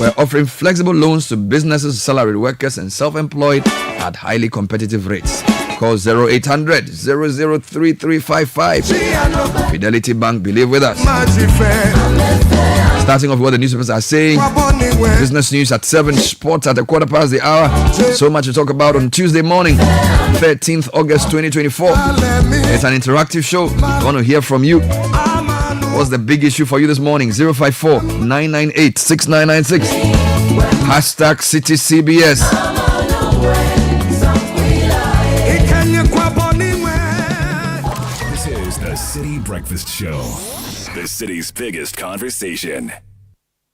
We're offering flexible loans to businesses, salaried workers, and self-employed at highly competitive rates. Call 0800 003355. Fidelity Bank, believe with us. Starting off what the newspapers are saying. Business news at 7, sports at 1:15. So much to talk about on Tuesday morning, 13th August 2024. It's an interactive show. I want to hear from you. What's the big issue for you this morning? 054-998-6996. Hashtag Citi CBS. This is the Citi Breakfast Show, the city's biggest conversation.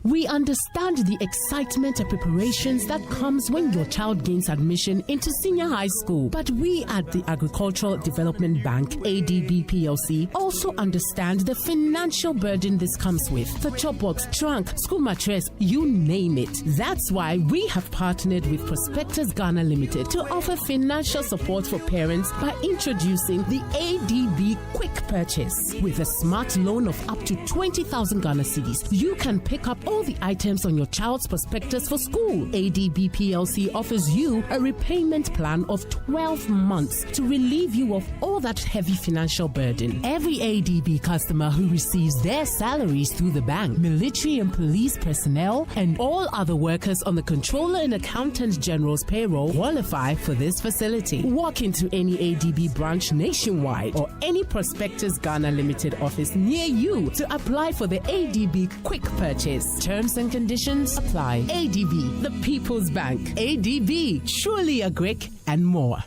We understand the excitement and preparations that comes when your child gains admission into senior high school. But we at the Agricultural Development Bank, ADB PLC, also understand the financial burden this comes with. The chopbox, trunk, school mattress, you name it. That's why we have partnered with Prospectus Ghana Limited to offer financial support for parents by introducing the ADB Quick Purchase. With a smart loan of up to 20,000 Ghana cedis, you can pick up all the items on your child's prospectus for school. ADB PLC offers you a repayment plan of 12 months to relieve you of all that heavy financial burden. Every ADB customer who receives their salaries through the bank, military and police personnel, and all other workers on the Controller and Accountant General's payroll qualify for this facility. Walk into any ADB branch nationwide or any Prospectus Ghana Limited office near you to apply for the ADB Quick Purchase. Terms and conditions apply. ADB, the People's Bank. ADB, truly a Greek and more.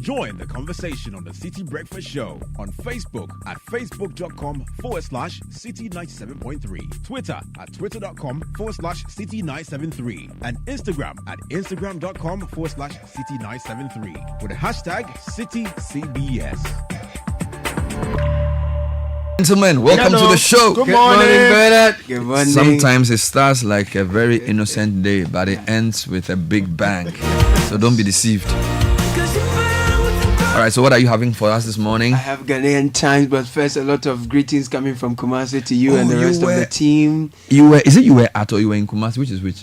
Join the conversation on the Citi Breakfast Show on Facebook at facebook.com/Citi97.3, Twitter at twitter.com/Citi973, and Instagram at instagram.com/Citi973 with the hashtag CitiCBS. Gentlemen, welcome to the show. Good morning, Bernard. Good morning. Sometimes it starts like a very innocent day, but it ends with a big bang. So don't be deceived. All right, so what are you having for us this morning? I have Ghanaian Times, but first a lot of greetings coming from Kumasi to you and the rest of the team. You were at or you were in Kumasi? Which is which?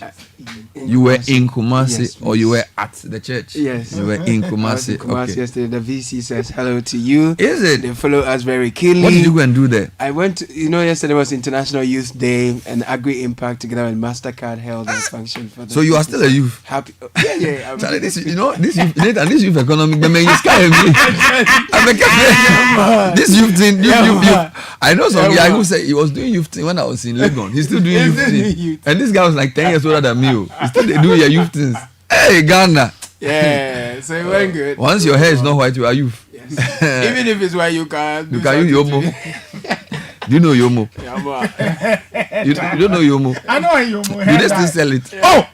You were in Kumasi, yes, or you were at the church? Yes. You were in Kumasi. I was in Kumasi yesterday. The VC says hello to you. Is it? They follow us very keenly. What did you go and do there? I went to, yesterday was International Youth Day, and Agri Impact together with MasterCard held a function for them. So you are still a youth? Happy. Yeah. Charlie, this youth economic, this youth thing, I know some guy who said he was doing youth thing when I was in Legon. He's still doing youth thing. And this guy was like 10 years older than me. He still they do your youth things. Hey, Ghana. Yeah, so it went good. Once your hair is not white, you are youth. Yes. Even if it's white, you can use Yomo. Do you know Yomo? You don't know Yomo? I know Yomo. Do they still sell it? Yeah. Oh!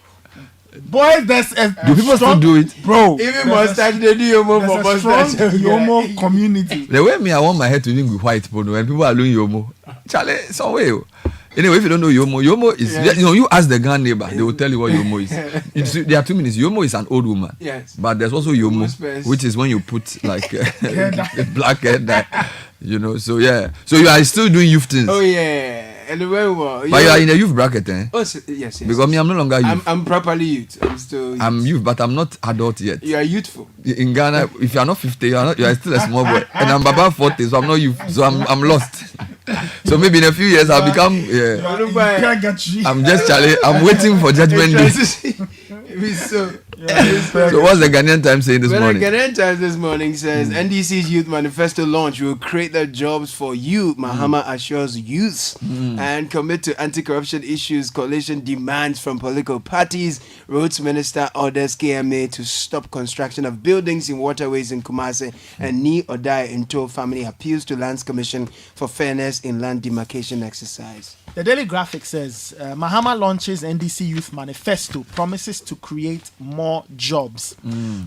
Boys, do people still do it? Bro, even mustache, they do Yomo for mustache. Yomo community. The way I want my hair to be with white, when people are doing Yomo. Charlie, some way. Anyway, if you don't know Yomo is, you ask the grand neighbor, they will tell you what Yomo is. There are 2 minutes. Yomo is an old woman. Yes. But there's also Yomo, which is when you put like black hair dye. So yeah. So you are still doing youth things. Oh yeah. And but you are in a youth bracket, eh? Oh, yes. Because me, I'm no longer youth. I'm properly youth. I'm youth, but I'm not adult yet. You are youthful. In Ghana, if you are not 50, you are still a small boy. And I'm about 40, so I'm not youth. So I'm lost. So maybe in a few years I'll become. I'm just Charlie. I'm waiting for judgment day. So what's the Ghanaian Times saying this morning? The Ghanaian Times this morning says NDC's Youth Manifesto launch will create the jobs for you. Mahama assures youths and commit to anti-corruption issues. Coalition demands from political parties. Roads Minister orders KMA to stop construction of buildings in waterways in Kumasi. And Ni Odai Into family appeals to Lands Commission for fairness in land demarcation exercise. The Daily Graphic says Mahama launches NDC Youth Manifesto, promises to create more jobs.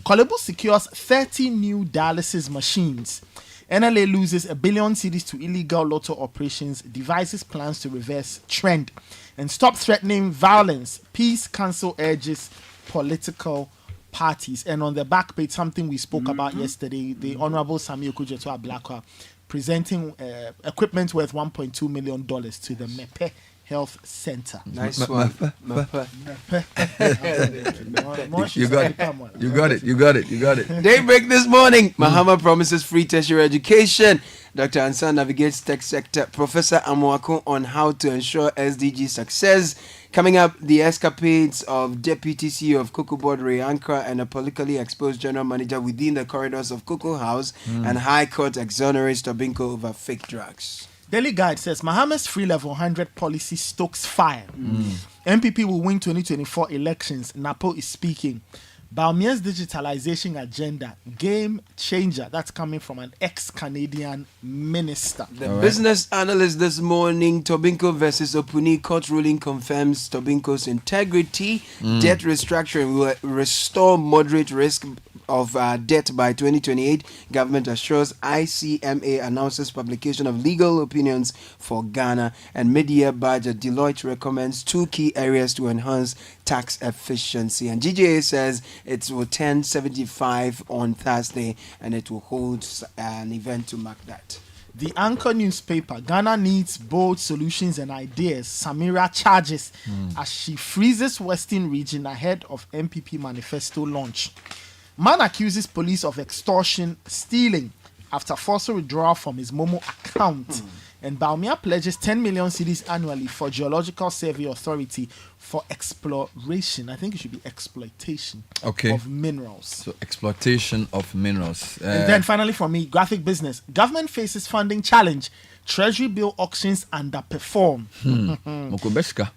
Kolebu secures 30 new dialysis machines. NLA loses 1 billion cedis to illegal lotto operations, devises plans to reverse trend, and stop threatening violence. Peace Council urges political parties. And on the back page, something we spoke about yesterday, the Honorable Samuel Kujeto Ablakwa presenting equipment worth $1.2 million to the MEPE Health Center. Nice one. You got it. Daybreak this morning. Mahama promises free tertiary education. Dr. Ansan navigates tech sector. Professor Amoako on how to ensure SDG success. Coming up, the escapades of Deputy CEO of Cocoa Board Ray Ankara and a politically exposed general manager within the corridors of Cocoa House, and High Court exonerates Tobinco over fake drugs. Daily Guide says Mahama's free level 100 policy stokes fire. MPP will win 2024 elections. Napo is speaking. Baumia's digitalization agenda, game changer. That's coming from an ex-Canadian minister. The business analyst this morning, Tobinco versus Opuni court ruling confirms Tobinco's integrity. Debt restructuring will restore moderate risk of debt by 2028. Government assures. ICMA announces publication of legal opinions for Ghana. And mid-year budget, Deloitte recommends 2 key areas to enhance tax efficiency. And GJA says it will turn 75 on Thursday and it will hold an event to mark that. The Anchor newspaper, Ghana needs bold solutions and ideas. Samira charges as she freezes Western region ahead of MPP manifesto launch. Man accuses police of extortion, stealing after forced withdrawal from his Momo account. And Baumia pledges 10 million cedis annually for Geological Survey Authority for exploration. I think it should be exploitation of minerals. So exploitation of minerals. And then finally for me, graphic business. Government faces funding challenge. Treasury bill auctions underperform. Mokobeshka.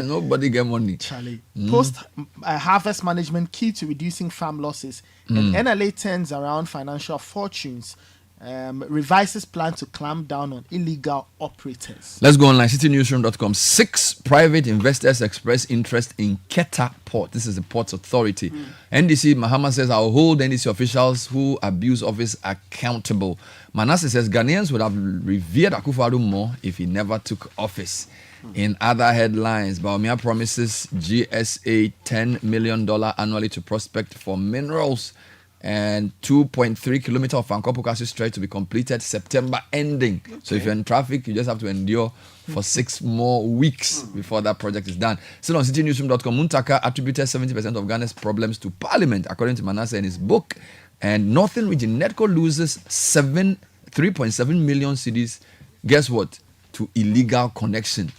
Nobody get money. Charlie. Post harvest management key to reducing farm losses. And NLA turns around financial fortunes. Revises plan to clamp down on illegal operators. Let's go online. CitiNewsroom.com. 6 private investors express interest in Keta Port. This is the Ports Authority. NDC Mahama says, I'll hold NDC officials who abuse office accountable. Manasseh says, Ghanaians would have revered Akufo-Addo more if he never took office. In other headlines, Baumia promises GSA $10 million annually to prospect for minerals. And 2.3 kilometers of Ankopo-Kassi stretch to be completed September ending. So if you're in traffic, you just have to endure for 6 more weeks before that project is done. Still on CitiNewsroom.com, Muntaka attributed 70% of Ghana's problems to Parliament, according to Manasseh in his book. And Northern Region, NEDCO loses 3.7 million cedis. Guess what? To illegal connection.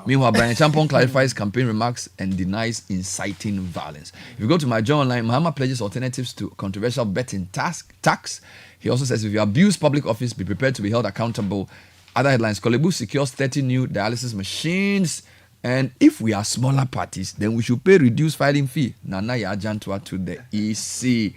Meanwhile, Brian Champon clarifies campaign remarks and denies inciting violence. If you go to my journal online, Mahama pledges alternatives to controversial betting tax. He also says if you abuse public office, be prepared to be held accountable. Other headlines, Kolebu secures 30 new dialysis machines. And if we are smaller parties, then we should pay reduced filing fee. Nana Yajantua to the EC.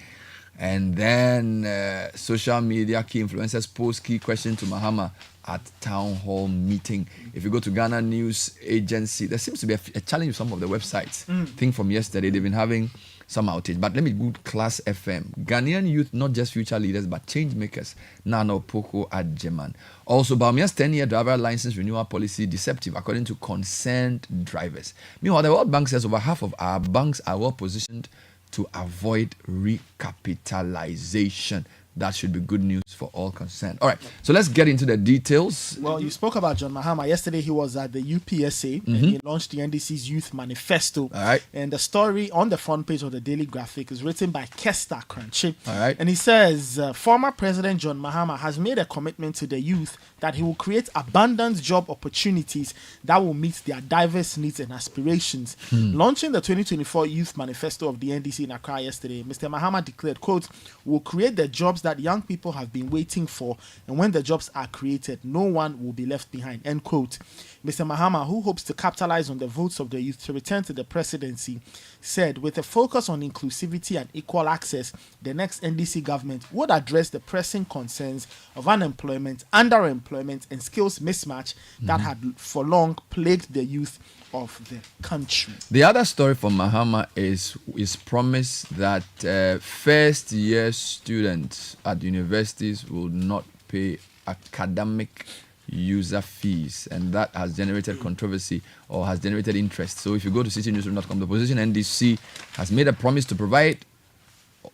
And then social media key influencers post key question to Mahama at town hall meeting. If you go to Ghana News Agency, there seems to be a challenge with some of the websites. Thing from yesterday, they've been having some outage. But let me go to Class FM. Ghanaian youth, not just future leaders, but change makers. Nano Poko Adjeman. Also, Baumia's 10-year driver license renewal policy deceptive, according to concerned drivers. Meanwhile, the World Bank says over half of our banks are well positioned to avoid recapitalization. That should be good news for all concerned. All right, so let's get into the details. Well, you spoke about John Mahama. Yesterday, he was at the UPSA and he launched the NDC's Youth Manifesto. All right. And the story on the front page of the Daily Graphic is written by Kester Crunchy. All right. And he says, former President John Mahama has made a commitment to the youth that he will create abundant job opportunities that will meet their diverse needs and aspirations. Launching the 2024 Youth Manifesto of the NDC in Accra yesterday, Mr. Mahama declared, quote, "We'll create the jobs that young people have been waiting for, and when the jobs are created, no one will be left behind," end quote. Mr. Mahama, who hopes to capitalize on the votes of the youth to return to the presidency, said with a focus on inclusivity and equal access, the next NDC government would address the pressing concerns of unemployment, underemployment, and skills mismatch that had for long plagued the youth of the country. The other story from Mahama is his promise that first-year students at universities will not pay academic user fees, and that has generated controversy or has generated interest. So if you go to CitiNewsroom.com, the opposition NDC has made a promise to provide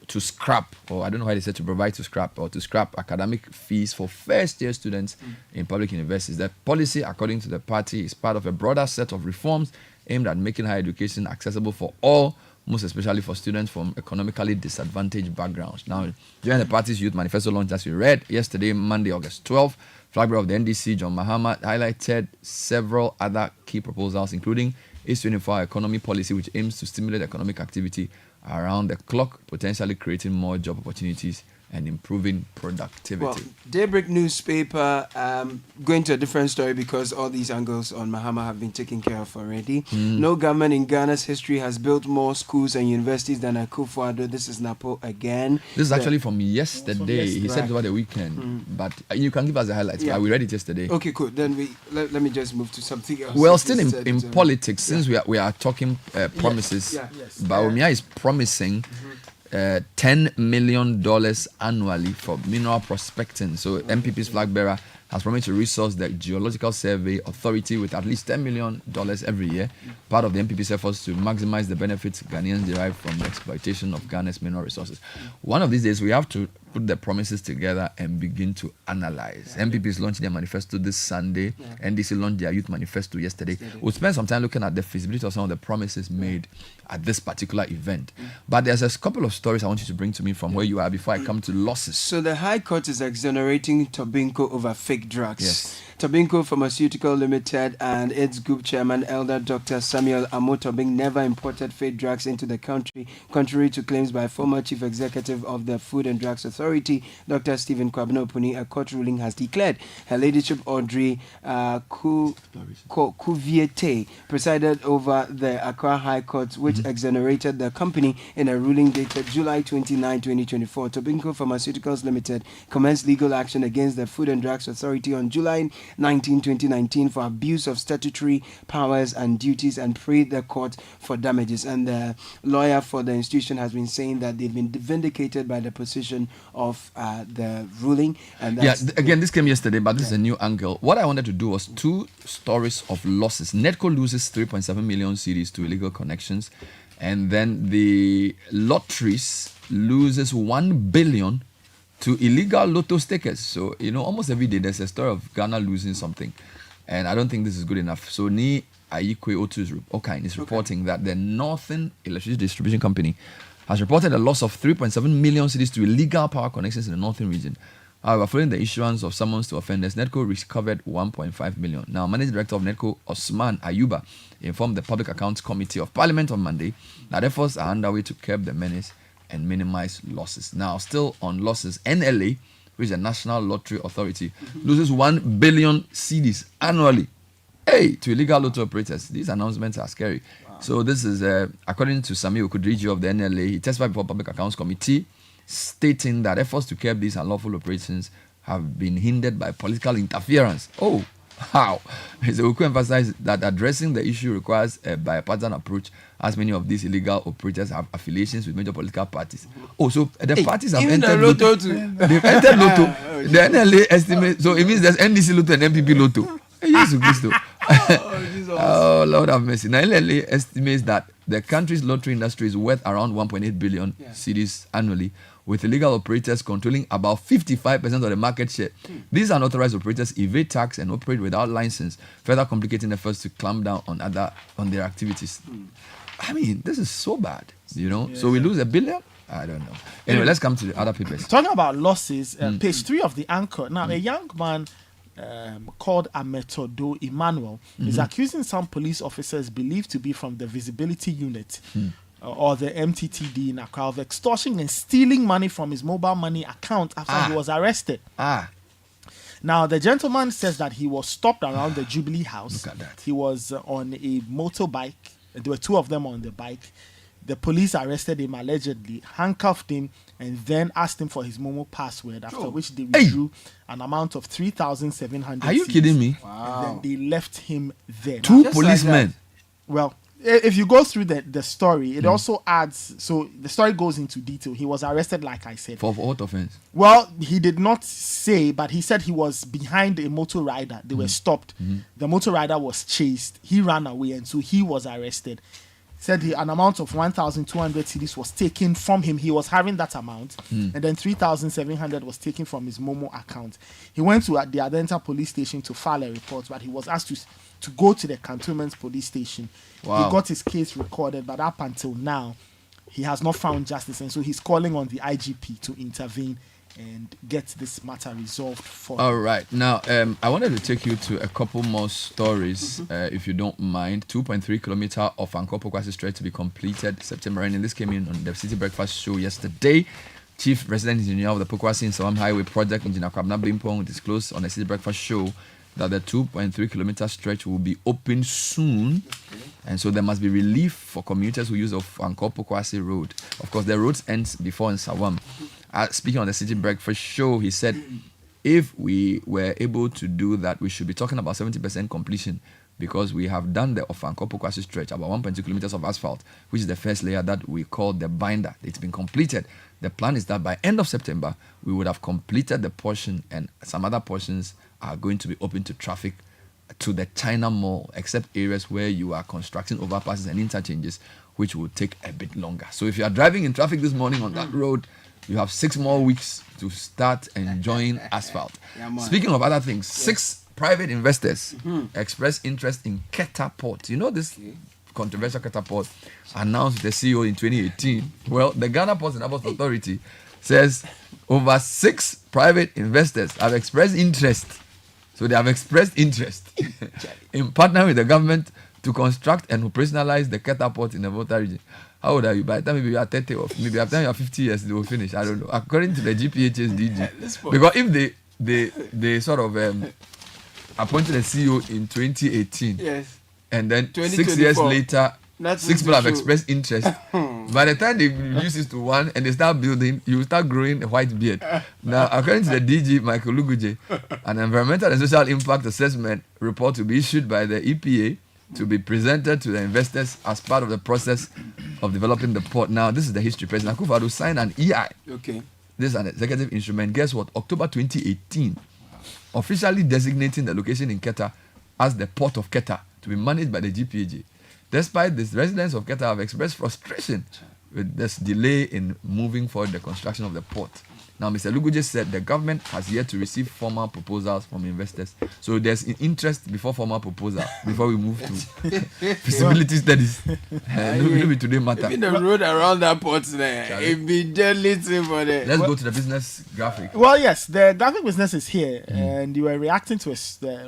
to scrap, or I don't know why they said to provide to scrap, or to scrap academic fees for first-year students in public universities. The policy, according to the party, is part of a broader set of reforms aimed at making higher education accessible for all, most especially for students from economically disadvantaged backgrounds. Now, during the party's youth manifesto launch, as we read yesterday, Monday, August 12th, flag bearer of the NDC, John Mahama, highlighted several other key proposals, including a 24-hour economy policy, which aims to stimulate economic activity around the clock, potentially creating more job opportunities and improving productivity. Well, Daybreak newspaper, going to a different story because all these angles on Mahama have been taken care of already. No government in Ghana's history has built more schools and universities than Akufo-Addo. This is Napo again. This is actually from yesterday. He said it over the weekend, but you can give us the highlights. Yeah. We read it yesterday. Okay, cool. Then let me just move to something else. Well, still in politics, since we are talking promises, Bawumia is promising $10 million annually for mineral prospecting. So MPP's flag bearer has promised to resource the Geological Survey Authority with at least $10 million every year, part of the MPP's efforts to maximize the benefits Ghanaians derive from the exploitation of Ghana's mineral resources. One of these days, we have to put the promises together and begin to analyze. MPP is launching their manifesto this Sunday. NDC launched their youth manifesto yesterday. We'll spend some time looking at the feasibility of some of the promises made at this particular event. But there's a couple of stories I want you to bring to me from where you are before I come to losses. So the High Court is exonerating Tobinco over fake drugs. Yes. Tobinco Pharmaceutical Limited and its group chairman, Elder Dr. Samuel Amotobing, never imported fake drugs into the country, contrary to claims by former Chief Executive of the Food and Drugs Authority, Dr. Stephen Kwabena-Opuni. A court ruling has declared. Her Ladyship Audrey Kuviete presided over the Accra High Court, which exonerated the company in a ruling dated July 29, 2024. Tobinco Pharmaceuticals Limited commenced legal action against the Food and Drugs Authority on July 19, 2019 for abuse of statutory powers and duties and prayed the court for damages. And the lawyer for the institution has been saying that they've been vindicated by the position of the ruling. And again, this came yesterday, but this is a new angle. What I wanted to do was two stories of losses. Netco loses 3.7 million cedis to illegal connections, and then the lotteries loses 1 billion to illegal lotto stakers. So, almost every day there's a story of Ghana losing something. And I don't think this is good enough. So, Ni Ayikwe Otu is reporting that the Northern Electricity Distribution Company has reported a loss of 3.7 million cedis to illegal power connections in the Northern region. However, following the issuance of summons to offenders, NEDCO recovered 1.5 million. Now, Managing Director of NEDCO, Osman Ayuba, informed the Public Accounts Committee of Parliament on Monday that efforts are underway to curb the menace and minimize losses. Now, still on losses, NLA, which is the National Lottery Authority, loses 1 billion cedis annually. To illegal lotto operators. These announcements are scary. Wow. So this is, according to Sami Okudriji of the NLA, he testified before Public Accounts Committee, stating that efforts to curb these unlawful operations have been hindered by political interference. How? So we emphasize that addressing the issue requires a bipartisan approach, as many of these illegal operators have affiliations with major political parties. So the parties have entered Lotto. They've entered Lotto. The NLA estimates, so it means there's NDC Lotto and MPP Lotto. Oh, Lord have mercy. Now, NLA estimates that the country's lottery industry is worth around 1.8 billion cedis annually, with illegal operators controlling about 55% of the market share. These unauthorized operators evade tax and operate without license, further complicating efforts to clamp down on their activities. I mean, this is so bad, So we lose $1 billion? I don't know. Anyway, let's come to the other papers. Talking about losses, page 3 of the Anchor. Now, a young man called Ametodo Emmanuel is accusing some police officers believed to be from the Visibility Unit or the MTTD in Accra of extortion and stealing money from his mobile money account after he was arrested. Now, the gentleman says that he was stopped around the Jubilee House. Look at that. He was on a motorbike. There were two of them on the bike. The police arrested him allegedly, handcuffed him, and then asked him for his Momo password, after which they withdrew an amount of 3,700. Are you kidding me? Wow. And then they left him there. Two policemen. Like well, if you go through the story, it also adds, so the story goes into detail. He was arrested, like I said. For what offense? Well, he did not say, but he said he was behind a motor rider. They were stopped. The motor rider was chased. He ran away, and so he was arrested. said an amount of 1,200 cedis was taken from him. He was having that amount, and then 3,700 was taken from his Momo account. He went to the Adenta police station to file a report, but he was asked to go to the Cantonment police station. Wow. He got his case recorded, but up until now, he has not found justice, and so he's calling on the IGP to intervene and get this matter resolved for All right. Now, I wanted to take you to a couple more stories, if you don't mind. 2.3 kilometer of Ankopo-Kwasi stretch to be completed September ending. This came in on the Citi Breakfast Show yesterday. Chief Resident Engineer of the Pokwasi Nsawam Highway Project, Engineer Kwabena Bimpong, disclosed on the Citi Breakfast Show that the 2.3 kilometer stretch will be open soon. And so there must be relief for commuters who use of Ankopo-Kwasi Road. Of course, the road ends before Nsawam. Speaking on the Citi Breakfast Show, he said, if we were able to do that, we should be talking about 70% completion, because we have done the Ankopo-Kwasi stretch, about 1.2 kilometers of asphalt, which is the first layer that we call the binder. It's been completed. The plan is that by end of September, we would have completed the portion, and some other portions are going to be open to traffic to the China Mall, except areas where you are constructing overpasses and interchanges, which will take a bit longer. So if you are driving in traffic this morning on that road, you have 6 more weeks to start enjoying asphalt. Speaking of other things, 6 private investors expressed interest in Keta Port. You know this controversial Keta Port announced the CEO in 2018. Well, the Ghana Ports and Airports Authority says over 6 private investors have expressed interest. So they have expressed interest in partnering with the government to construct and operationalize the Keta Port in the Volta region. How old are you? By the time maybe you are 30 or maybe by the time you are 50 years, they will finish. I don't know. According to the GPHS DG. Because if they sort of appointed a CEO in 2018, Yes. and then 6 years later, That's 6 people have true. expressed interest. By the time they reduce it to 1 and they start building, you start growing a white beard. Now, according to the DG, Michael Luguje, an environmental and social impact assessment report to be issued by the EPA to be presented to the investors as part of the process of developing the port. Now, this is the history. President Akufo-Addo signed an EI. Okay. This is an executive instrument. Guess what? October 2018, officially designating the location in Keta as the port of Keta to be managed by the GPAG. Despite this, residents of Keta have expressed frustration with this delay in moving forward the construction of the port. Now, Mr. Luguje said the government has yet to receive formal proposals from investors. So there's interest before formal proposal, before we move to feasibility studies. No be today matter. Even the road around that port there, it be deadly for there. Let's go to the business graphic. Well, yes, the graphic business is here, and you were reacting to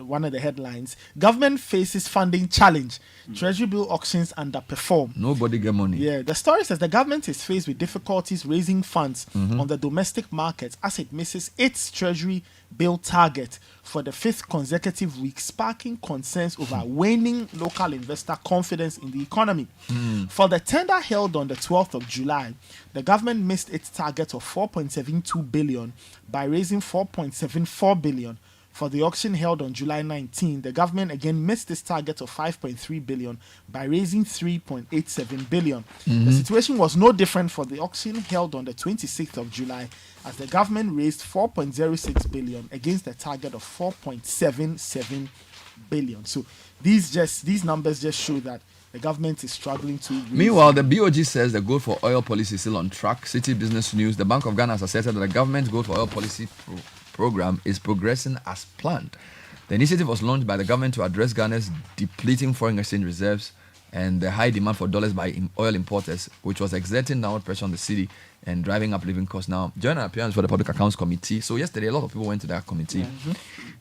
one of the headlines. Government faces funding challenge. Treasury bill auctions underperform. Nobody get money. Yeah, the story says the government is faced with difficulties raising funds on the domestic market as it misses its treasury bill target for the 5th consecutive week, sparking concerns over waning local investor confidence in the economy. For the tender held on the 12th of July, the government missed its target of 4.72 billion by raising 4.74 billion. For the auction held on July 19, the government again missed its target of 5.3 billion by raising 3.87 billion. The situation was no different for the auction held on the 26th of July, as the government raised 4.06 billion against the target of 4.77 billion. So these numbers just show that the government is struggling to raise. Meanwhile, the BOG says the goal for oil policy is still on track. Citi Business News, the Bank of Ghana has asserted that the government's goal for oil policy program is progressing as planned. The initiative was launched by the government to address Ghana's depleting foreign exchange reserves and the high demand for dollars by oil importers, which was exerting downward pressure on the city and driving up living costs. Now, during an appearance for the Public Accounts Committee, so yesterday a lot of people went to that committee.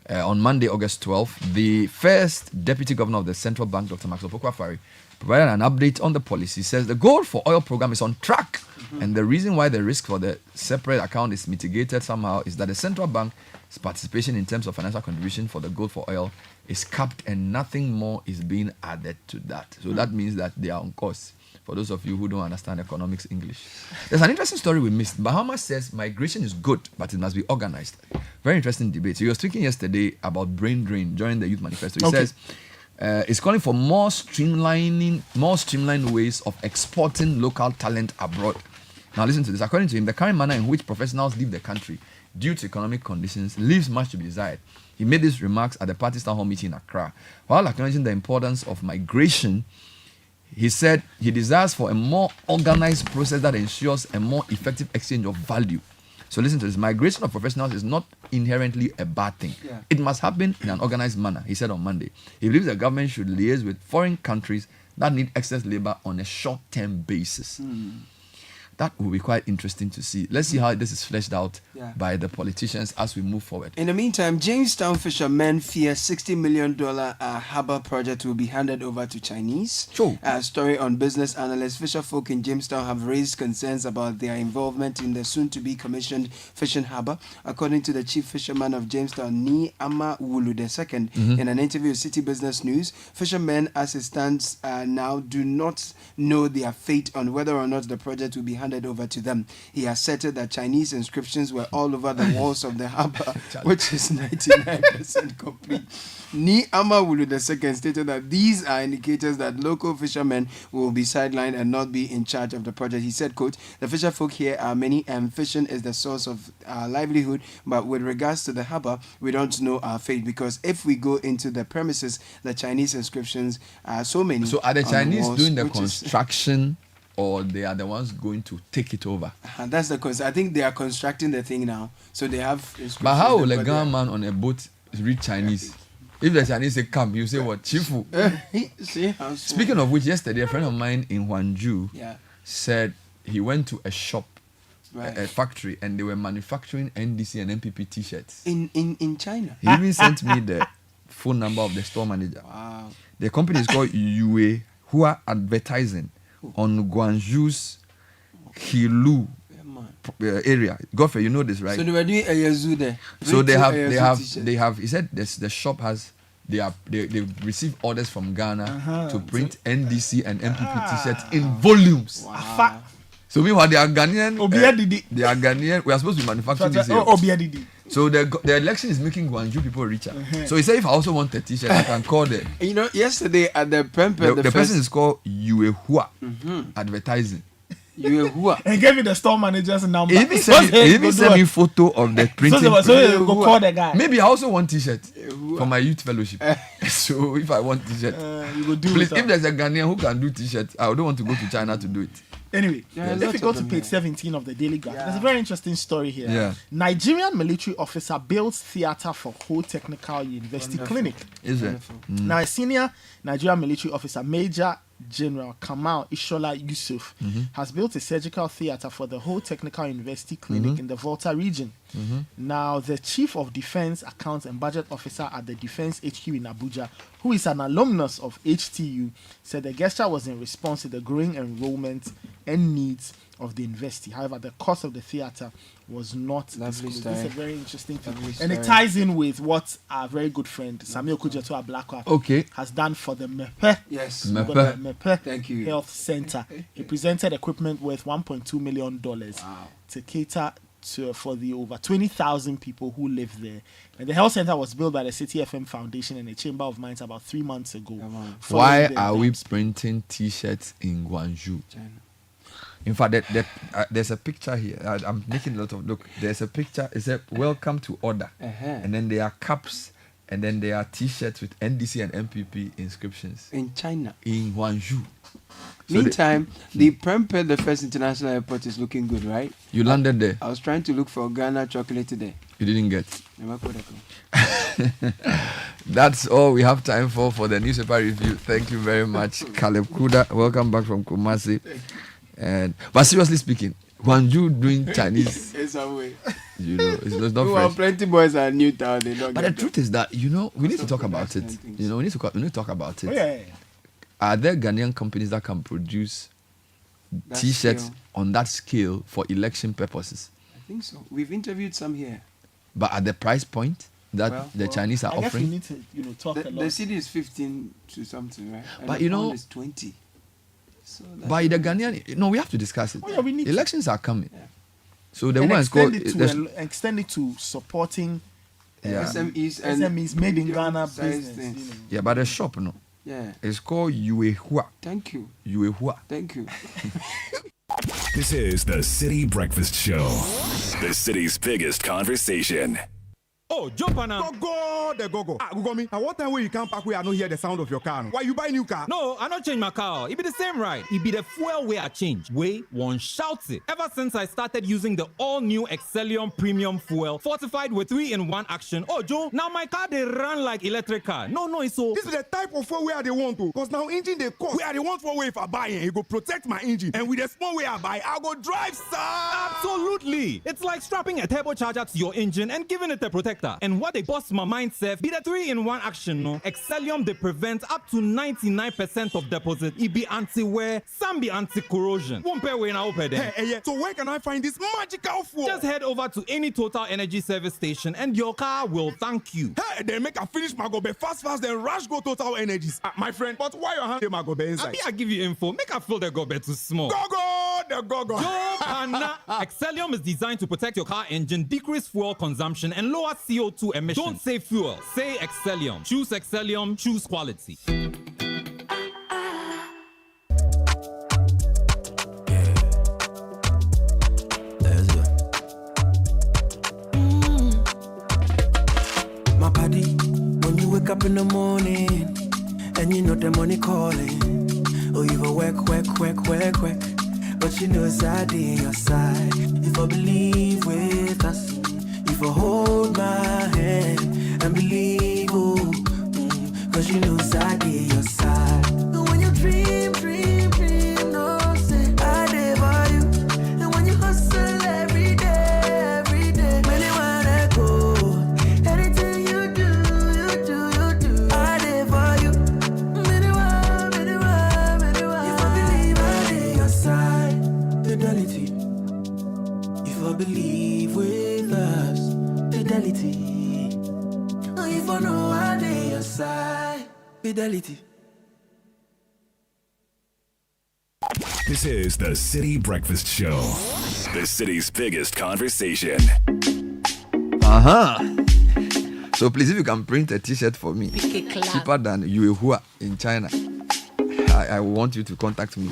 On Monday, August 12th, the first Deputy Governor of the Central Bank, Dr. Maxwell Pokwafari, provided an update on the policy. Says the goal for oil program is on track, and the reason why the risk for the separate account is mitigated somehow is that the central bank's participation in terms of financial contribution for the goal for oil is capped, and nothing more is being added to that. So that means that they are on course. For those of you who don't understand economics English, there's an interesting story we missed. Bahamas says migration is good, but it must be organized. Very interesting debate. So you were speaking yesterday about brain drain during the youth manifesto. He says it's calling for more streamlined ways of exporting local talent abroad. Now listen to this. According to him, the current manner in which professionals leave the country due to economic conditions leaves much to be desired. He made these remarks at the party's town hall meeting in Accra. While acknowledging the importance of migration, He said he desires for a more organized process that ensures a more effective exchange of value. So listen to this. Migration of professionals is not inherently a bad thing. Yeah. It must happen in an organized manner, he said on Monday. He believes the government should liaise with foreign countries that need excess labor on a short-term basis. That will be quite interesting to see. Let's see how this is fleshed out by the politicians as we move forward. In the meantime, Jamestown fishermen fear $60 million harbour project will be handed over to Chinese. Sure. Story on business analysts. Fisherfolk in Jamestown have raised concerns about their involvement in the soon-to-be commissioned fishing harbour. According to the chief fisherman of Jamestown, Ni Ama Wulu II, in an interview with City Business News, fishermen as it stands now do not know their fate on whether or not the project will be handed over to them. He asserted that Chinese inscriptions were all over the walls of the harbour, which is 99% complete. Ni Ama Wulu II stated that these are indicators that local fishermen will be sidelined and not be in charge of the project. He said, quote, "The fisherfolk here are many and fishing is the source of our livelihood, but with regards to the harbour, we don't know our fate because if we go into the premises, the Chinese inscriptions are so many." So are the on Chinese walls, doing the which is- construction or they are the ones going to take it over? And that's the cause. I think they are constructing the thing now, so they have. But how will a but Ghana man on a boat read Chinese? If the Chinese say come, you say what? Chifu. See how small. Speaking of which, yesterday a friend of mine in Hwangju Yeah. said he went to a shop, Right. a factory, and they were manufacturing NDC and MPP t-shirts. In China. He even sent me the phone number of the store manager. Wow. The company is called Yue Hua Advertising on Guangzhou's Hilu Yeah, man. area. Godfrey, you know this, right? So they were doing a yazoo there. So they Doing have, two Ayazu t-shirt. they have. He said this, the shop has. They receive orders from Ghana to print NDC and MPP t-shirts in volumes. Afa. So meanwhile, they are Ghanaian. Obia Didi. They are Ghanaian. We are supposed to be manufacturing this here. Obia Didi. So the election is making Guangzhou people richer. So he said, if I also want a t-shirt, I can call them. You know, yesterday at the Prempe, The person is called Yue Hua Advertising. Yehua. And gave me the store manager's number. He even sent me photo of the printing. So you go call the guy. Maybe I also want t-shirt for my youth fellowship. So if I want t-shirt, You go do please, it. if there's a Ghanaian who can do t-shirts, I don't want to go to China to do it. Anyway, Yeah, if lots you go of to them page here. 17 of the Daily Graph, there's a very interesting story here. Yeah. Nigerian military officer builds theatre for Ho Technical University Clinic. Is it? Wonderful. Now, a senior Nigerian military officer, Major General Kamal Ishola Yusuf, has built a surgical theatre for the Ho Technical University Clinic in the Volta region. Now, the Chief of Defense Accounts and Budget Officer at the Defense HQ in Abuja, who is an alumnus of HTU, said the gesture was in response to the growing enrollment and needs of the university. However, the cost of the theatre was not Lovely disclosed. story. This is a very interesting thing. Lovely And it story. ties in with what our very good friend Samuel Kujato Ablakwa Okay. has done for the MEPE. Yes. Mepe. For the MEPE Thank you. Health Center. He presented equipment worth $1.2 million to cater for the over 20,000 people who live there. And the health center was built by the Citi FM Foundation and the Chamber of Mines about 3 months ago. on. Why Following the are we dams. printing t-shirts in Guangzhou? China. In fact, there's a picture here. I'm making a lot of look. There's a picture. It said "Welcome to Order," and then there are caps, and then there are T-shirts with NDC and MPP inscriptions In China. in Guangzhou. So Meantime, the Prempe, the first international airport, is looking good, right? you landed there. I was trying to look for Ghana chocolate today. You didn't get. Never could have. That's all we have time for the newspaper review. Thank you very much, Caleb Kuda. Welcome back from Kumasi. But seriously speaking, Guangzhou doing Chinese, It's a way. it's not We have fresh. plenty boys are new town. They don't But the get truth is that we need to talk about it. production and We need to talk about it. Oh, yeah. Are there Ghanaian companies that can produce that T-shirts scale. on that scale for election purposes, I think so. We've interviewed some here. but at the price point that Well, the Chinese are I guess we offering? need to talk The a lot. CD is 15 to something, right? And But the you know- pound is 20. So that's By the Ghanaian, no, we have to discuss it. Oh, yeah, we need to. Elections are coming, Yeah. so the and one is called. extend it to supporting Yeah. SMEs and SMEs made in Ghana medium-sized business. things. You know. Yeah, but the shop, no, Yeah. it's called Yue Hua. Thank you. Yue Hua. Thank you. This is the Citi Breakfast Show, the city's biggest conversation. Oh, jump on now. Go. Ah, Google me. At what time when you come back where I don't hear the sound of your car? Why you buy new car? No, I not change my car. It be the same ride. It be the fuel way I change. Way one shouts it. Ever since I started using the all-new Excellium Premium Fuel, fortified with 3-in-1 action. Oh, Joe, now my car they run like electric car. No, it's so. This is the type of fuel where they want to. Because now engine they cost. Where they want for way if I buy it, it go protect my engine. And with the small way I buy, I go drive, sir. Absolutely. It's like strapping a turbocharger to your engine and giving it a protector. And what they bust my mind, Seth, be the 3-in-1 action, no? Excellium, they prevent up to 99% of deposit. It be anti-wear, some be anti-corrosion. Won't pay when I open them. Hey, so where can I find this magical fuel? Just head over to any Total Energy service station and your car will thank you. Hey, they make a finish my go be fast, then rush go Total Energies. My friend, but why your hand my go be inside? I give you info. Make a feel the go be too small. Go. Yo, Pana. Excellium is designed to protect your car engine, decrease fuel consumption, and lower CO2 emissions. Don't say fuel, say Excellium. Choose Excellium, choose quality. My buddy, when you wake up in the morning and you know the money calling, oh, you go work. But you know it's out in your side. If I believe with us, if I hold my hand and believe, cause you know it's out in your side. And when you dream, no say I live for you. And when you hustle every day, many wanna go. Anything you do, I live for you. Many want. If I believe I in your side. Fidelity. If I believe with us, fidelity. If I know I lay your side, fidelity. This is the Citi Breakfast Show, the city's biggest conversation. So please, if you can print a t-shirt for me, cheaper than Yuehua in China, I want you to contact me.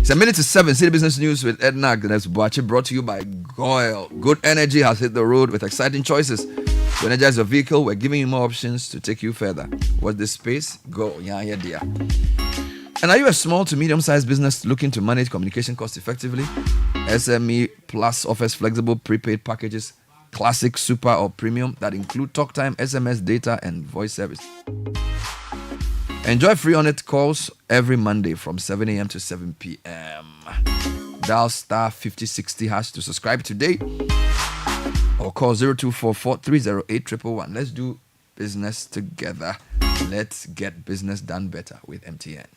It's 7:07, City Business News with Edna Agnes Boache, brought to you by Goyle. Good energy has hit the road with exciting choices. To energize your vehicle, we're giving you more options to take you further. What's the space? Go. Yeah, dear. And are you a small to medium-sized business looking to manage communication cost effectively? SME Plus offers flexible prepaid packages, classic, super, or premium that include talk time, SMS, data, and voice service. Enjoy free on-it calls every Monday from 7 a.m. to 7 p.m. Dial star 5060 hash to subscribe today or call 0244 308 111. Let's do business together. Let's get business done better with MTN.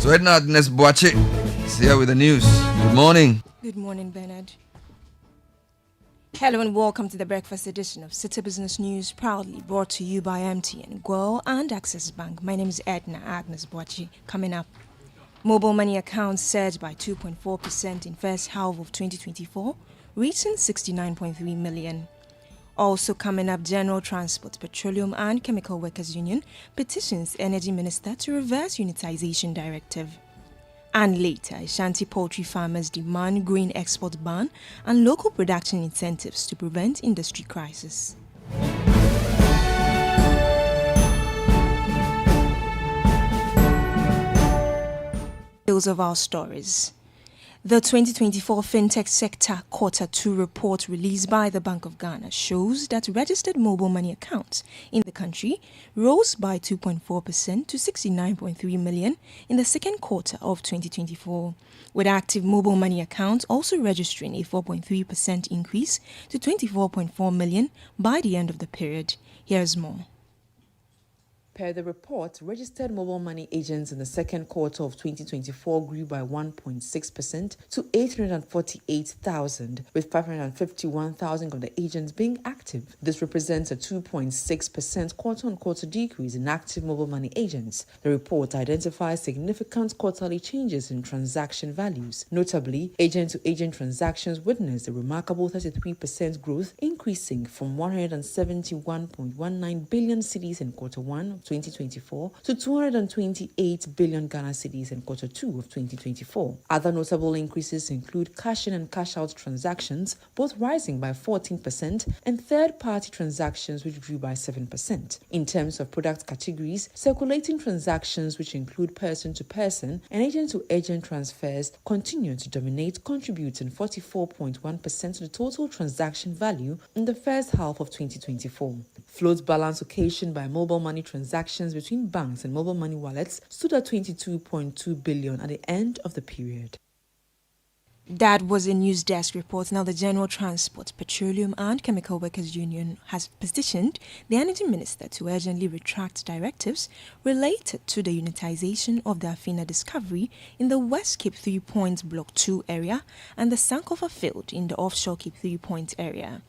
So Edna Agnes Boache is here with the news. Good morning. Good morning, Bernard. Hello and welcome to the breakfast edition of Citi Business News, proudly brought to you by MTN, Go and Access Bank. My name is Edna Agnes Boache. Coming up, mobile money accounts surged by 2.4% in first half of 2024, reaching 69.3 million. Also coming up, General Transport, Petroleum and Chemical Workers Union petitions Energy Minister to reverse unitization directive. And later, Ashanti poultry farmers demand grain export ban and local production incentives to prevent industry crisis. Those of our stories. The 2024 FinTech Sector Quarter 2 report released by the Bank of Ghana shows that registered mobile money accounts in the country rose by 2.4% to 69.3 million in the second quarter of 2024, with active mobile money accounts also registering a 4.3% increase to 24.4 million by the end of the period. Here's more. Per the report, registered mobile money agents in the second quarter of 2024 grew by 1.6% to 848,000, with 551,000 of the agents being active. This represents a 2.6% quarter-on-quarter decrease in active mobile money agents. The report identifies significant quarterly changes in transaction values. Notably, agent-to-agent transactions witnessed a remarkable 33% growth, increasing from 171.19 billion cedis in quarter 1 of 2024 to 228 billion Ghana cedis in quarter 2 of 2024. Other notable increases include cash in and cash out transactions, both rising by 14%, and third-party transactions, which grew by 7%. In terms of product categories, circulating transactions, which include person-to-person and agent-to-agent transfers, continue to dominate, contributing 44.1% to the total transaction value in the first half of 2024. Float balance occasioned by mobile money transactions between banks and mobile money wallets stood at 22.2 billion at the end of the period. That was a news desk report. Now, the General Transport, Petroleum and Chemical Workers Union has petitioned the Energy Minister to urgently retract directives related to the unitization of the Afina discovery in the West Cape 3 Points Block 2 area and the Sankofa field in the offshore Cape 3 Points area.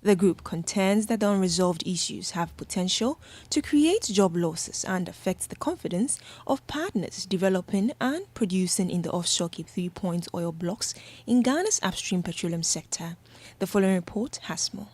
The group contends that the unresolved issues have potential to create job losses and affect the confidence of partners developing and producing in the offshore Cape 3 Points oil blocks in Ghana's upstream petroleum sector. The following report has more.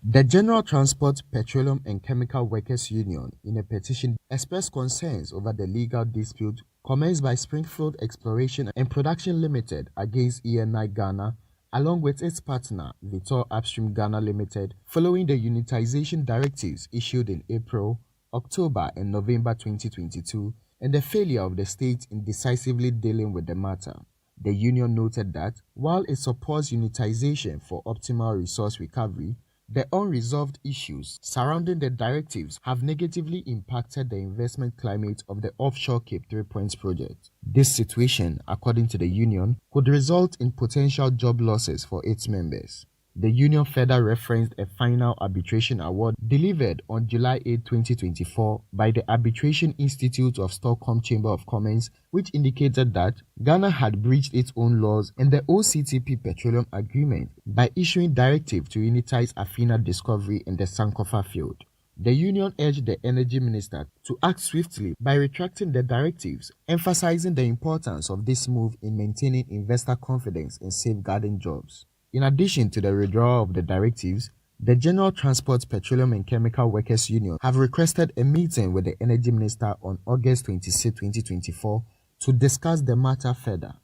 The General Transport, Petroleum and Chemical Workers Union, in a petition, expressed concerns over the legal dispute commenced by Springfield Exploration and Production Limited against ENI Ghana, along with its partner, Vitor Upstream Ghana Limited, following the unitization directives issued in April, October and November 2022, and the failure of the state in decisively dealing with the matter. The union noted that, while it supports unitization for optimal resource recovery, the unresolved issues surrounding the directives have negatively impacted the investment climate of the offshore Cape 3 Points project. This situation, according to the union, could result in potential job losses for its members. The union further referenced a final arbitration award delivered on July 8, 2024 by the Arbitration Institute of Stockholm Chamber of Commerce, which indicated that Ghana had breached its own laws and the OCTP Petroleum Agreement by issuing directive to unitize Afina discovery in the Sankofa field. The union urged the Energy Minister to act swiftly by retracting the directives, emphasizing the importance of this move in maintaining investor confidence and safeguarding jobs. In addition to the withdrawal of the directives, the General Transport, Petroleum and Chemical Workers Union have requested a meeting with the Energy Minister on August 26, 2024 to discuss the matter further.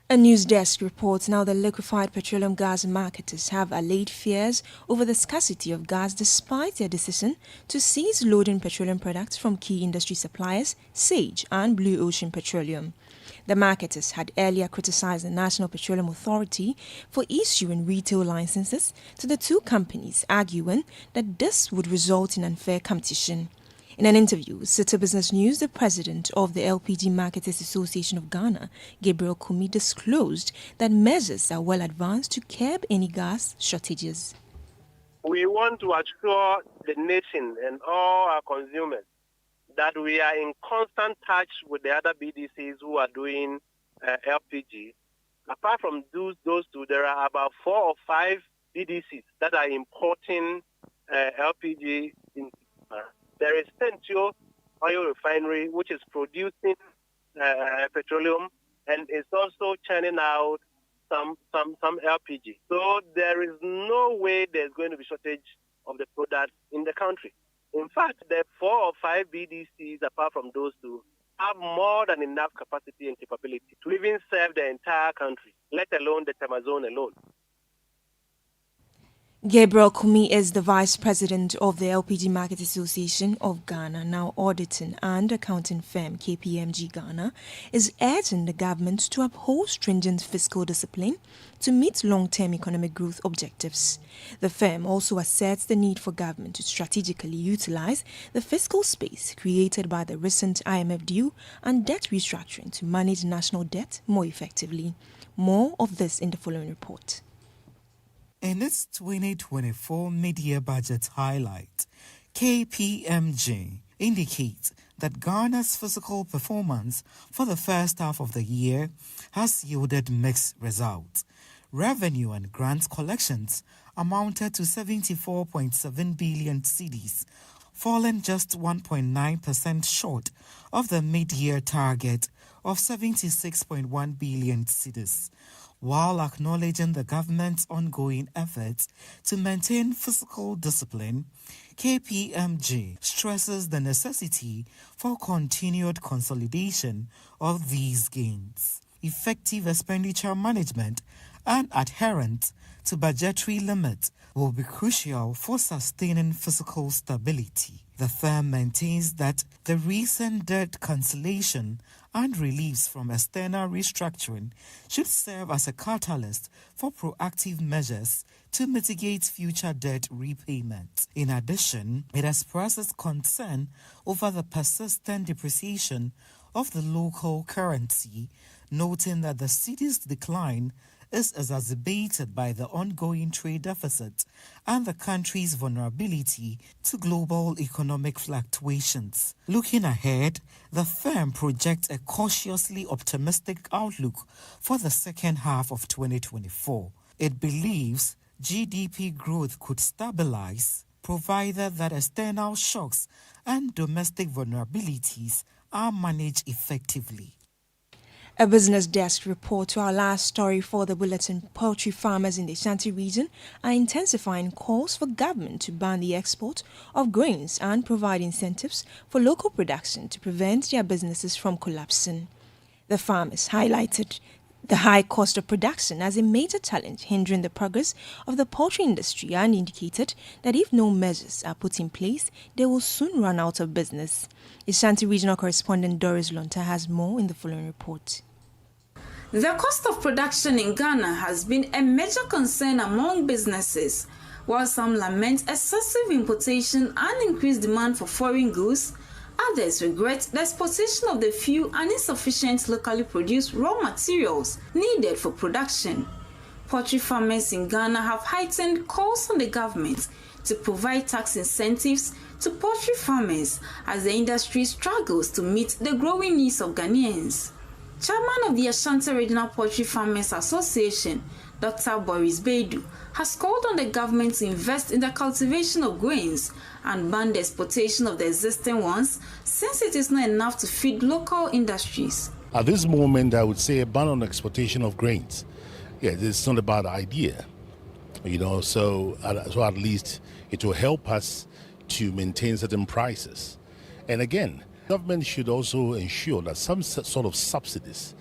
A news desk reports now the liquefied petroleum gas marketers have allayed fears over the scarcity of gas despite their decision to cease loading petroleum products from key industry suppliers, Sage and Blue Ocean Petroleum. The marketers had earlier criticized the National Petroleum Authority for issuing retail licenses to the two companies, arguing that this would result in unfair competition. In an interview with Citi Business News, the president of the LPG Marketers Association of Ghana, Gabriel Kumi, disclosed that measures are well advanced to curb any gas shortages. We want to assure the nation and all our consumers that we are in constant touch with the other BDCs who are doing LPG. Apart from those two, there are about 4 or 5 BDCs that are importing LPG. There is Centio Oil Refinery, which is producing petroleum and is also churning out some LPG. So there is no way there's going to be shortage of the product in the country. In fact, the 4 or 5 BDCs, apart from those two, have more than enough capacity and capability to even serve the entire country, let alone the Tamazone alone. Gabriel Kumi is the Vice President of the LPG Market Association of Ghana. Now, auditing and accounting firm KPMG Ghana is urging the government to uphold stringent fiscal discipline to meet long-term economic growth objectives. The firm also asserts the need for government to strategically utilize the fiscal space created by the recent IMF deal and debt restructuring to manage national debt more effectively. More of this in the following report. In its 2024 mid-year budget highlight, KPMG indicates that Ghana's fiscal performance for the first half of the year has yielded mixed results. Revenue and grant collections amounted to 74.7 billion cedis, falling just 1.9% short of the mid-year target of 76.1 billion cedis. While acknowledging the government's ongoing efforts to maintain fiscal discipline, KPMG stresses the necessity for continued consolidation of these gains, effective expenditure management, and adherence to budgetary limits will be crucial for sustaining fiscal stability. The firm maintains that the recent debt cancellation and reliefs from external restructuring should serve as a catalyst for proactive measures to mitigate future debt repayments. In addition, it expresses concern over the persistent depreciation of the local currency, noting that the city's decline is exacerbated by the ongoing trade deficit and the country's vulnerability to global economic fluctuations. Looking ahead, the firm projects a cautiously optimistic outlook for the second half of 2024. It believes GDP growth could stabilize, provided that external shocks and domestic vulnerabilities are managed effectively. A business desk report to our last story for the bulletin. Poultry farmers in the Ashanti region are intensifying calls for government to ban the export of grains and provide incentives for local production to prevent their businesses from collapsing. The farmers highlighted the high cost of production as a major challenge hindering the progress of the poultry industry and indicated that if no measures are put in place, they will soon run out of business. Ashanti regional correspondent Doris Lonta has more in the following report. The cost of production in Ghana has been a major concern among businesses. While some lament excessive importation and increased demand for foreign goods, others regret the exportation of the few and insufficient locally produced raw materials needed for production. Poultry farmers in Ghana have heightened calls on the government to provide tax incentives to poultry farmers as the industry struggles to meet the growing needs of Ghanaians. Chairman of the Ashanti Regional Poultry Farmers Association, Dr. Boris Beidu, has called on the government to invest in the cultivation of grains and ban the exportation of the existing ones, since it is not enough to feed local industries. At this moment, I would say a ban on exportation of grains. Yeah, it's not a bad idea, so at least it will help us to maintain certain prices. And again, government should also ensure that some sort of subsidies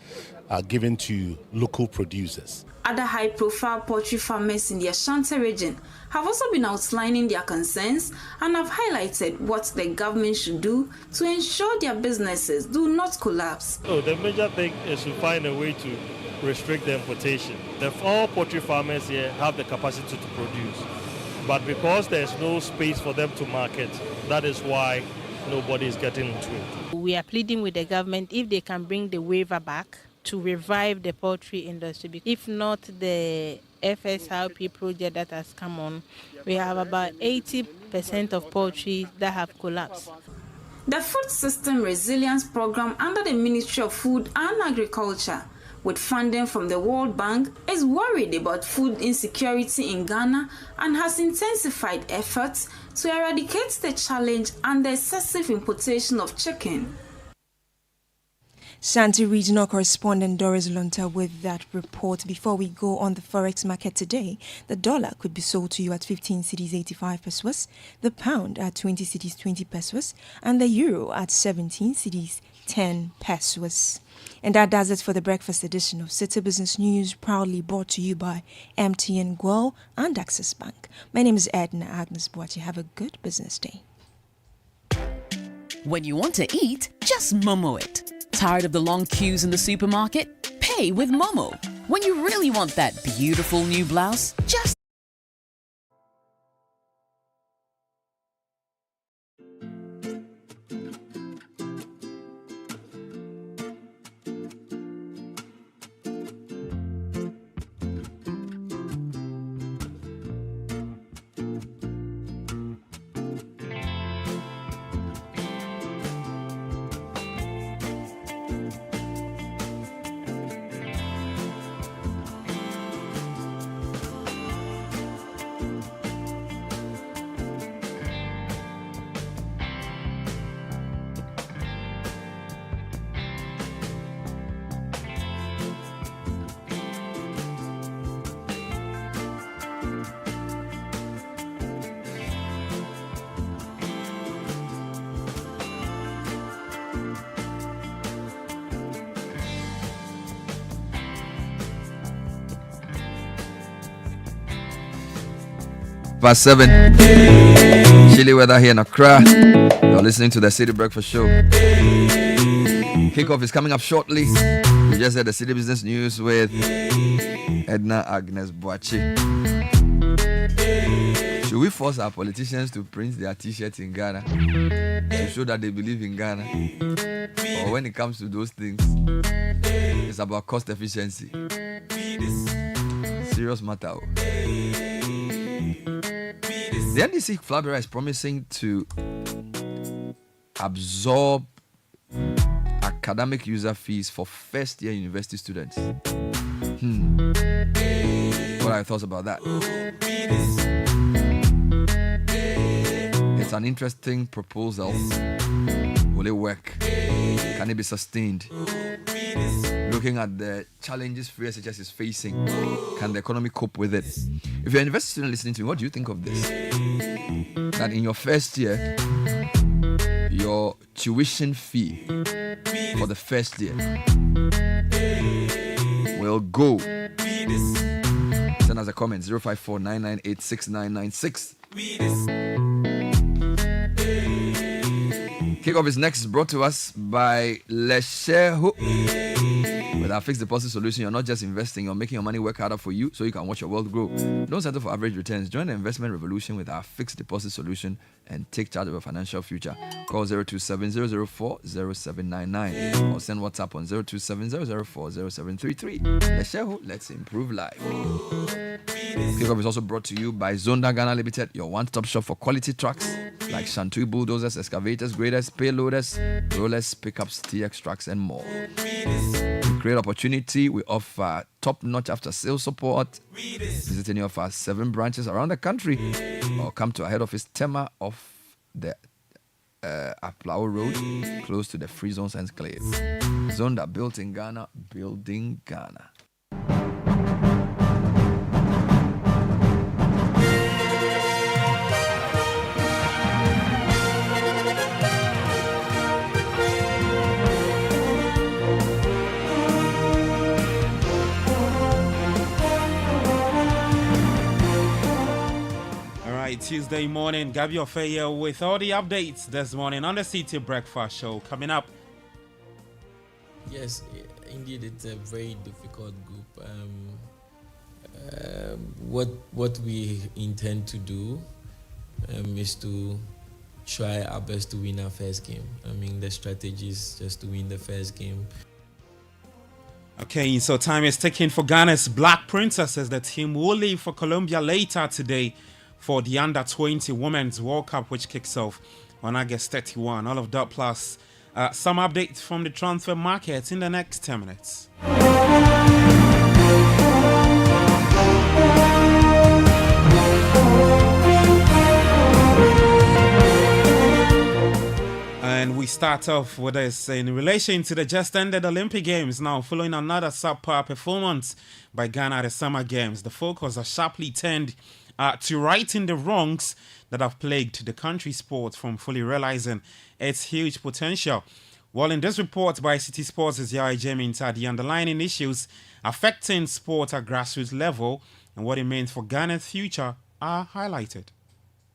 are given to local producers. Other high-profile poultry farmers in the Ashanti region have also been outlining their concerns and have highlighted what the government should do to ensure their businesses do not collapse. The major thing is to find a way to restrict the importation. All poultry farmers here have the capacity to produce, but because there's no space for them to market, that is why nobody is getting into it. We are pleading with the government if they can bring the waiver back to revive the poultry industry. If not, the FSRP project that has come on, we have about 80% of poultry that have collapsed. The Food System Resilience Program under the Ministry of Food and Agriculture, with funding from the World Bank, is worried about food insecurity in Ghana and has intensified efforts to eradicate the challenge and the excessive importation of chicken. Ashanti regional correspondent Doris Lonta with that report. Before we go on the forex market today, the dollar could be sold to you at 15 cedis 85 pesos, the pound at 20 cedis 20 pesos, and the euro at 17 cedis 10 pesos. And that does it for the breakfast edition of Citi Business News, proudly brought to you by MTN Guo and Access Bank. My name is Edna Agnes Boachi. Have a good business day. When you want to eat, just Momo it. Tired of the long queues in the supermarket? Pay with Momo. When you really want that beautiful new blouse, just 7:15. Chilly weather here in Accra. You're listening to the Citi Breakfast Show. Kickoff is coming up shortly. You just heard the City Business News with Edna Agnes Boachi. Should we force our politicians to print their t-shirts in Ghana to show that they believe in Ghana? Or when it comes to those things, it's about cost efficiency. Serious matter. The NDC Flabera is promising to absorb academic user fees for first-year university students. What are your thoughts about that? It's an interesting proposal. Will it work? Can it be sustained? Looking at the challenges free SHS is facing, can the economy cope with it? If you're an university student listening to me, what do you think of this? That in your first year, your tuition fee for the first year will go. Send us a comment, 054-998-6996. Kickoff is next, brought to us by Lesheho. With our fixed deposit solution, you're not just investing, you're making your money work harder for you so you can watch your wealth grow. Don't settle for average returns. Join the investment revolution with our fixed deposit solution and take charge of your financial future. Call 027-004-0799 or send WhatsApp on 027-004-0733. Lesheho, let's improve life. Kickoff is also brought to you by Zonda Ghana Limited, your one-stop shop for quality trucks like Shantui bulldozers, excavators, graders, payloaders, rollers, pickups, TX trucks, and more. Great opportunity. We offer top-notch after-sales support. Visit any of our 7 branches around the country or come to our head office, Tema, off the Aplao Road, close to the Free Zones Enclave. Zonda, built in Ghana, building Ghana. Tuesday morning, Gabby Ofeya with all the updates this morning on the Citi Breakfast Show. Coming up. Yes, indeed, it's a very difficult group. What we intend to do is to try our best to win our first game. I mean, the strategy is just to win the first game. Okay, so time is ticking for Ghana's Black Princesses. The team will leave for Colombia later today for the Under-20 Women's World Cup, which kicks off on August 31. All of that plus some updates from the transfer market in the next 10 minutes. And we start off with this in relation to the just ended Olympic Games. Now, following another subpar performance by Ghana at the Summer Games, the focus has sharply turned to righting the wrongs that have plagued the country's sport from fully realizing its huge potential. Well, in this report by City Sports' Yaya Jeminta, the underlying issues affecting sport at grassroots level and what it means for Ghana's future are highlighted.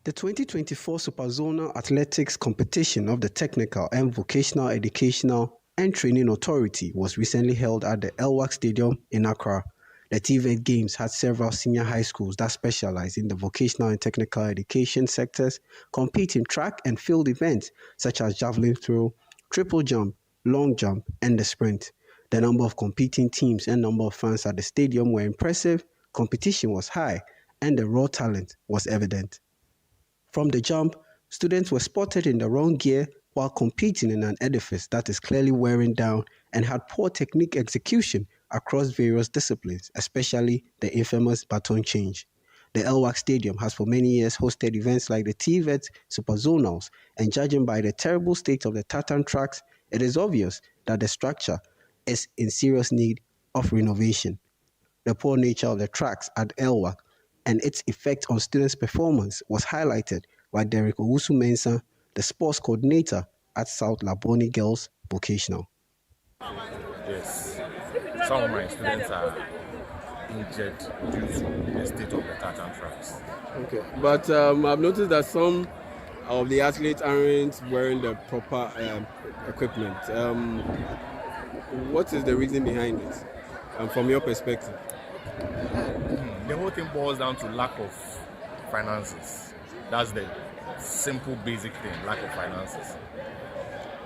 The 2024 Superzonal Athletics Competition of the Technical and Vocational Educational and Training Authority was recently held at the Elwak Stadium in Accra. The TVET Games had several senior high schools that specialize in the vocational and technical education sectors compete in track and field events such as javelin throw, triple jump, long jump, and the sprint. The number of competing teams and number of fans at the stadium were impressive, competition was high, and the raw talent was evident. From the jump, students were spotted in the wrong gear while competing in an edifice that is clearly wearing down and had poor technique execution across various disciplines, especially the infamous baton change. The Elwak Stadium has for many years hosted events like the TVET Superzonals, and judging by the terrible state of the tartan tracks, it is obvious that the structure is in serious need of renovation. The poor nature of the tracks at Elwak and its effect on students' performance was highlighted by Derek Owusu-Mensah, the sports coordinator at South Laboni Girls Vocational. Yes, some of my students are injured due to the state of the tartan tracks. Okay, but I've noticed that some of the athletes aren't wearing the proper equipment. What is the reason behind it, from your perspective? The whole thing boils down to lack of finances. That's the simple, basic thing, lack of finances.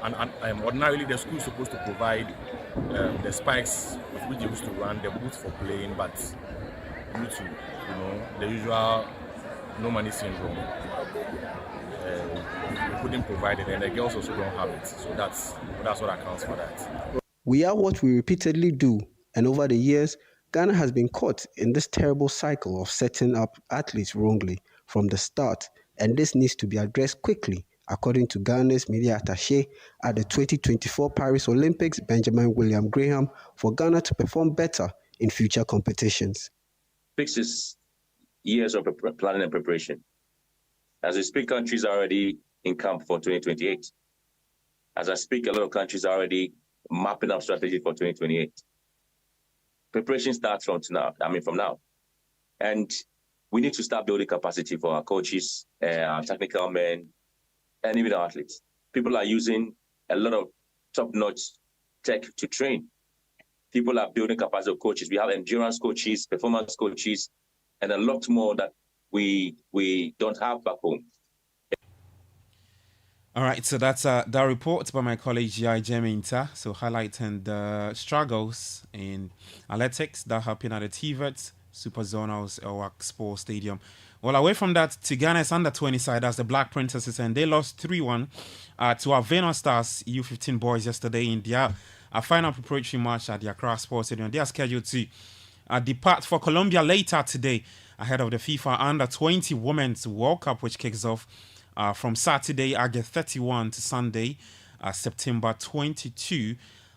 And ordinarily, the school is supposed to provide the spikes with which they used to run, the boots for playing, but due to the usual no money syndrome, we couldn't provide it, and the girls also don't have it. So that's what accounts for that. We are what we repeatedly do, and over the years, Ghana has been caught in this terrible cycle of setting up athletes wrongly from the start, and this needs to be addressed quickly, according to Ghana's media attaché at the 2024 Paris Olympics, Benjamin William Graham, for Ghana to perform better in future competitions. 6 years of planning and preparation. As we speak, countries are already in camp for 2028. As I speak, a lot of countries are already mapping up strategy for 2028. Preparation starts from now. And we need to start building capacity for our coaches, our technical men, and even our athletes. People are using a lot of top-notch tech to train. People are building capacity of coaches. We have endurance coaches, performance coaches, and a lot more that we don't have back home. All right, so that's that report by my colleague Jai Jeminta, so highlighting the struggles in athletics that happened at the TVET Super Zonals Elwak Sports Stadium. Well, away from that, to Ghana's under-20 side, as the Black Princesses, and they lost 3-1 to our Avena Stars U15 boys yesterday in their final preparatory match at the Accra Sports Stadium. They are scheduled to depart for Colombia later today ahead of the FIFA Under-20 Women's World Cup, which kicks off from Saturday, August 31 to Sunday, September 22.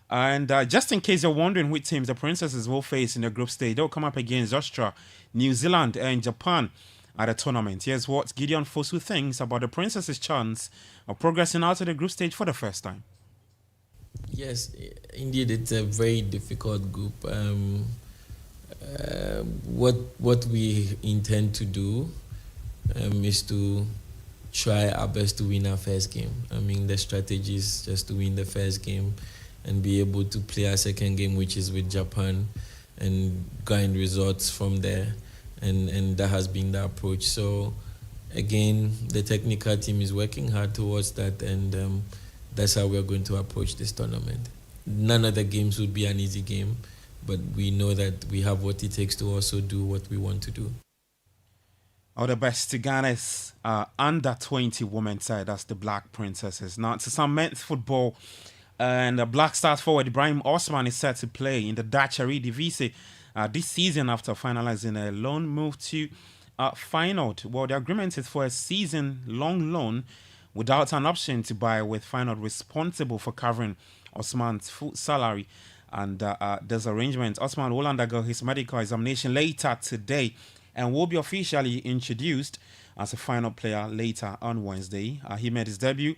And just in case you're wondering which teams the Princesses will face in the group stage, they'll come up against Australia, New Zealand, and Japan at the tournament. Here's what Gideon Fosu thinks about the Princesses' chance of progressing out of the group stage for the first time. Yes, indeed, it's a very difficult group. What we intend to do is to try our best to win our first game. I mean, the strategy is just to win the first game and be able to play our second game, which is with Japan, and grind results from there. And that has been the approach. So, again, the technical team is working hard towards that, and that's how we're going to approach this tournament. None of the games would be an easy game, but we know that we have what it takes to also do what we want to do. All the best to Ghana's under-20 women's side, that's the Black Princesses. Now, to some men's football, and the Black Stars forward Ibrahim Osman is set to play in the Dutch Eredivisie this season after finalizing a loan move to Feyenoord. Well, the agreement is for a season-long loan without an option to buy, with Feyenoord responsible for covering Osman's full salary. And this arrangement, Osman will undergo his medical examination later today and will be officially introduced as a final player later on Wednesday. He made his debut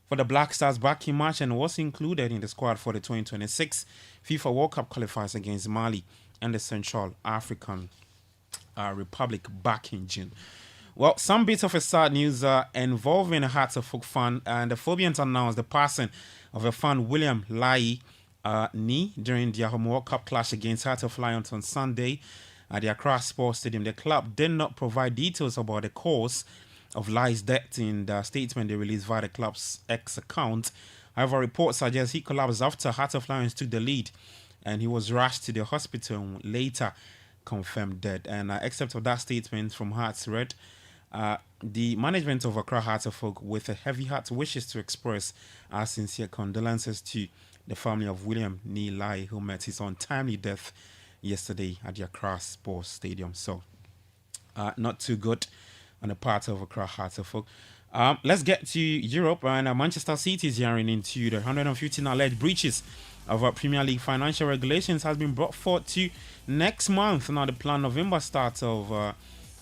for the Black Stars back in March and was included in the squad for the 2026 FIFA World Cup qualifiers against Mali and the Central African Republic back in June. Well, some bits of a sad news involving a Hearts of Folk fan, and the Phobians announced the passing of a fan, William Lai Ni, during their home World Cup clash against Hearts of Lions on Sunday at the Accra Sports Stadium. The club did not provide details about the cause of Lai's death in the statement they released via the club's X account. However, reports suggest he collapsed after Hearts of Lions took the lead and he was rushed to the hospital and later confirmed dead. And except for that statement from Hearts Red, the management of Accra Hearts of Folk, with a heavy heart, wishes to express our sincere condolences to the family of William Ni Lai, who met his untimely death yesterday at the Accra Sports Stadium. So, not too good on the part of Accra Hearts of Folk. Let's get to Europe, and Manchester City is hearing into the 115 alleged breaches of Premier League financial regulations has been brought forward to next month. Now, the planned November start of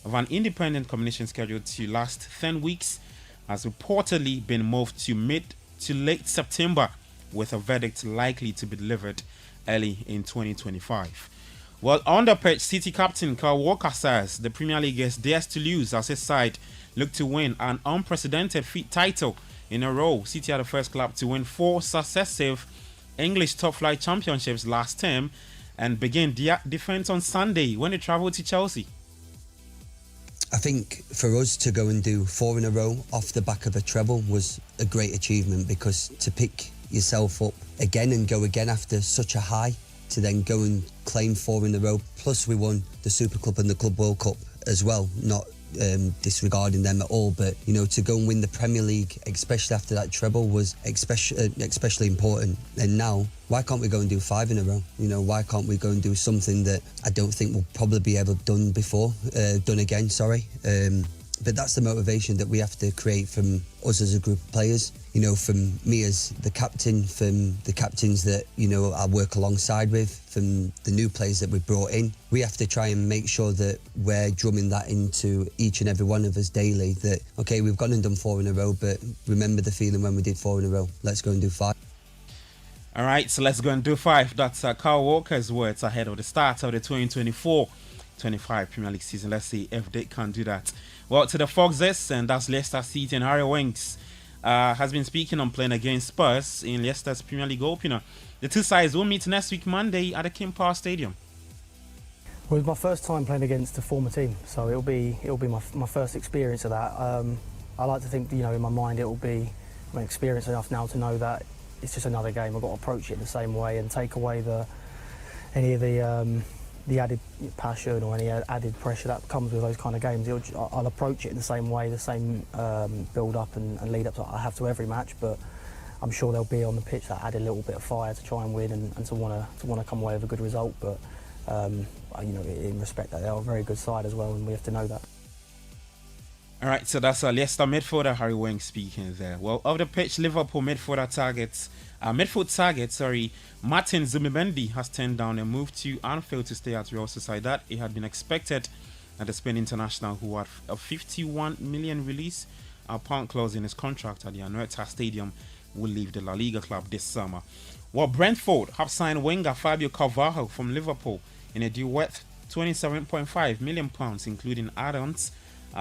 an independent commission scheduled to last 10 weeks has reportedly been moved to mid to late September, with a verdict likely to be delivered early in 2025. Well, on the pitch, City captain Kyle Walker says the Premier League is theirs to lose as his side look to win an unprecedented title in a row. City are the first club to win 4 successive English top flight championships last term and begin their defence on Sunday when they travel to Chelsea. I think for us to go and do 4 in a row off the back of a treble was a great achievement, because to pick yourself up again and go again after such a high, to then go and claim 4 in a row, plus we won the Super Club and the Club World Cup as well, not disregarding them at all, but you know, to go and win the Premier League, especially after that treble, was especially important. And now, why can't we go and do 5 in a row? You know, why can't we go and do something that I don't think we'll probably be able to done again, sorry. But that's the motivation that we have to create from us as a group of players. You know, from me as the captain, from the captains that, you know, I work alongside with, from the new players that we've brought in. We have to try and make sure that we're drumming that into each and every one of us daily, that, okay, we've gone and done 4 in a row, but remember the feeling when we did 4 in a row. Let's go and do 5. All right, so let's go and do 5. That's Kyle Walker's words ahead of the start of the 2024-25 Premier League season. Let's see if they can do that. Well, to the Foxes, and that's Leicester City, and Harry Winks has been speaking on playing against Spurs in Leicester's Premier League opener. The two sides will meet next week Monday at the King Power Stadium. Well, it's my first time playing against a former team, so it'll be my first experience of that. I like to think, you know, in my mind it'll be my experience enough now to know that it's just another game. I've got to approach it the same way and take away any of the added passion or any added pressure that comes with those kind of games. I'll approach it in the same way, the same build up and lead up that I have to every match, but I'm sure they'll be on the pitch that add a little bit of fire to try and win and to want to come away with a good result. But you know, in respect that they are a very good side as well, and we have to know that. All right, so that's Leicester midfielder Harry Winks speaking there. Well, off the pitch, Liverpool midfield target, Martin Zubimendi has turned down a move to Anfield to stay at Real Sociedad. It had been expected that the Spain international, who had a 51 million release pound clause in his contract at the Anoeta Stadium, will leave the La Liga club this summer. Well, Brentford have signed winger Fabio Carvalho from Liverpool in a deal worth £27.5 million, including add-ons.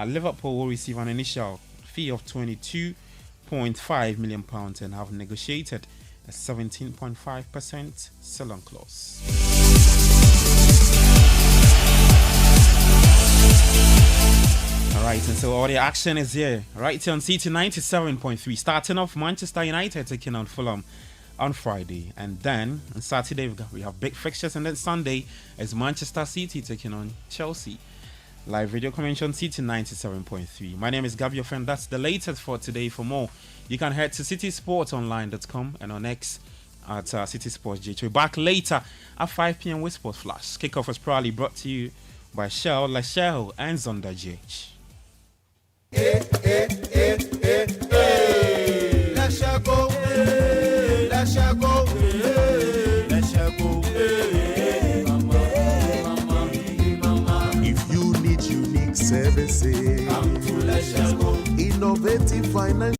Liverpool will receive an initial fee of £22.5 million and have negotiated a 17.5% sell-on clause. Alright, and so all the action is here right here on Citi 97.3. Starting off, Manchester United taking on Fulham on Friday, and then on Saturday we have big fixtures, and then Sunday is Manchester City taking on Chelsea. Live radio convention Citi 97.3. My name is Gabby, your friend. That's the latest for today. For more, you can head to citisportsonline.com and on X at Citi Sports J2. Back later at 5 p.m. with Sports Flash. Kickoff was proudly brought to you by Shell, Lachelle, and Zonda GH. Services, innovative finance.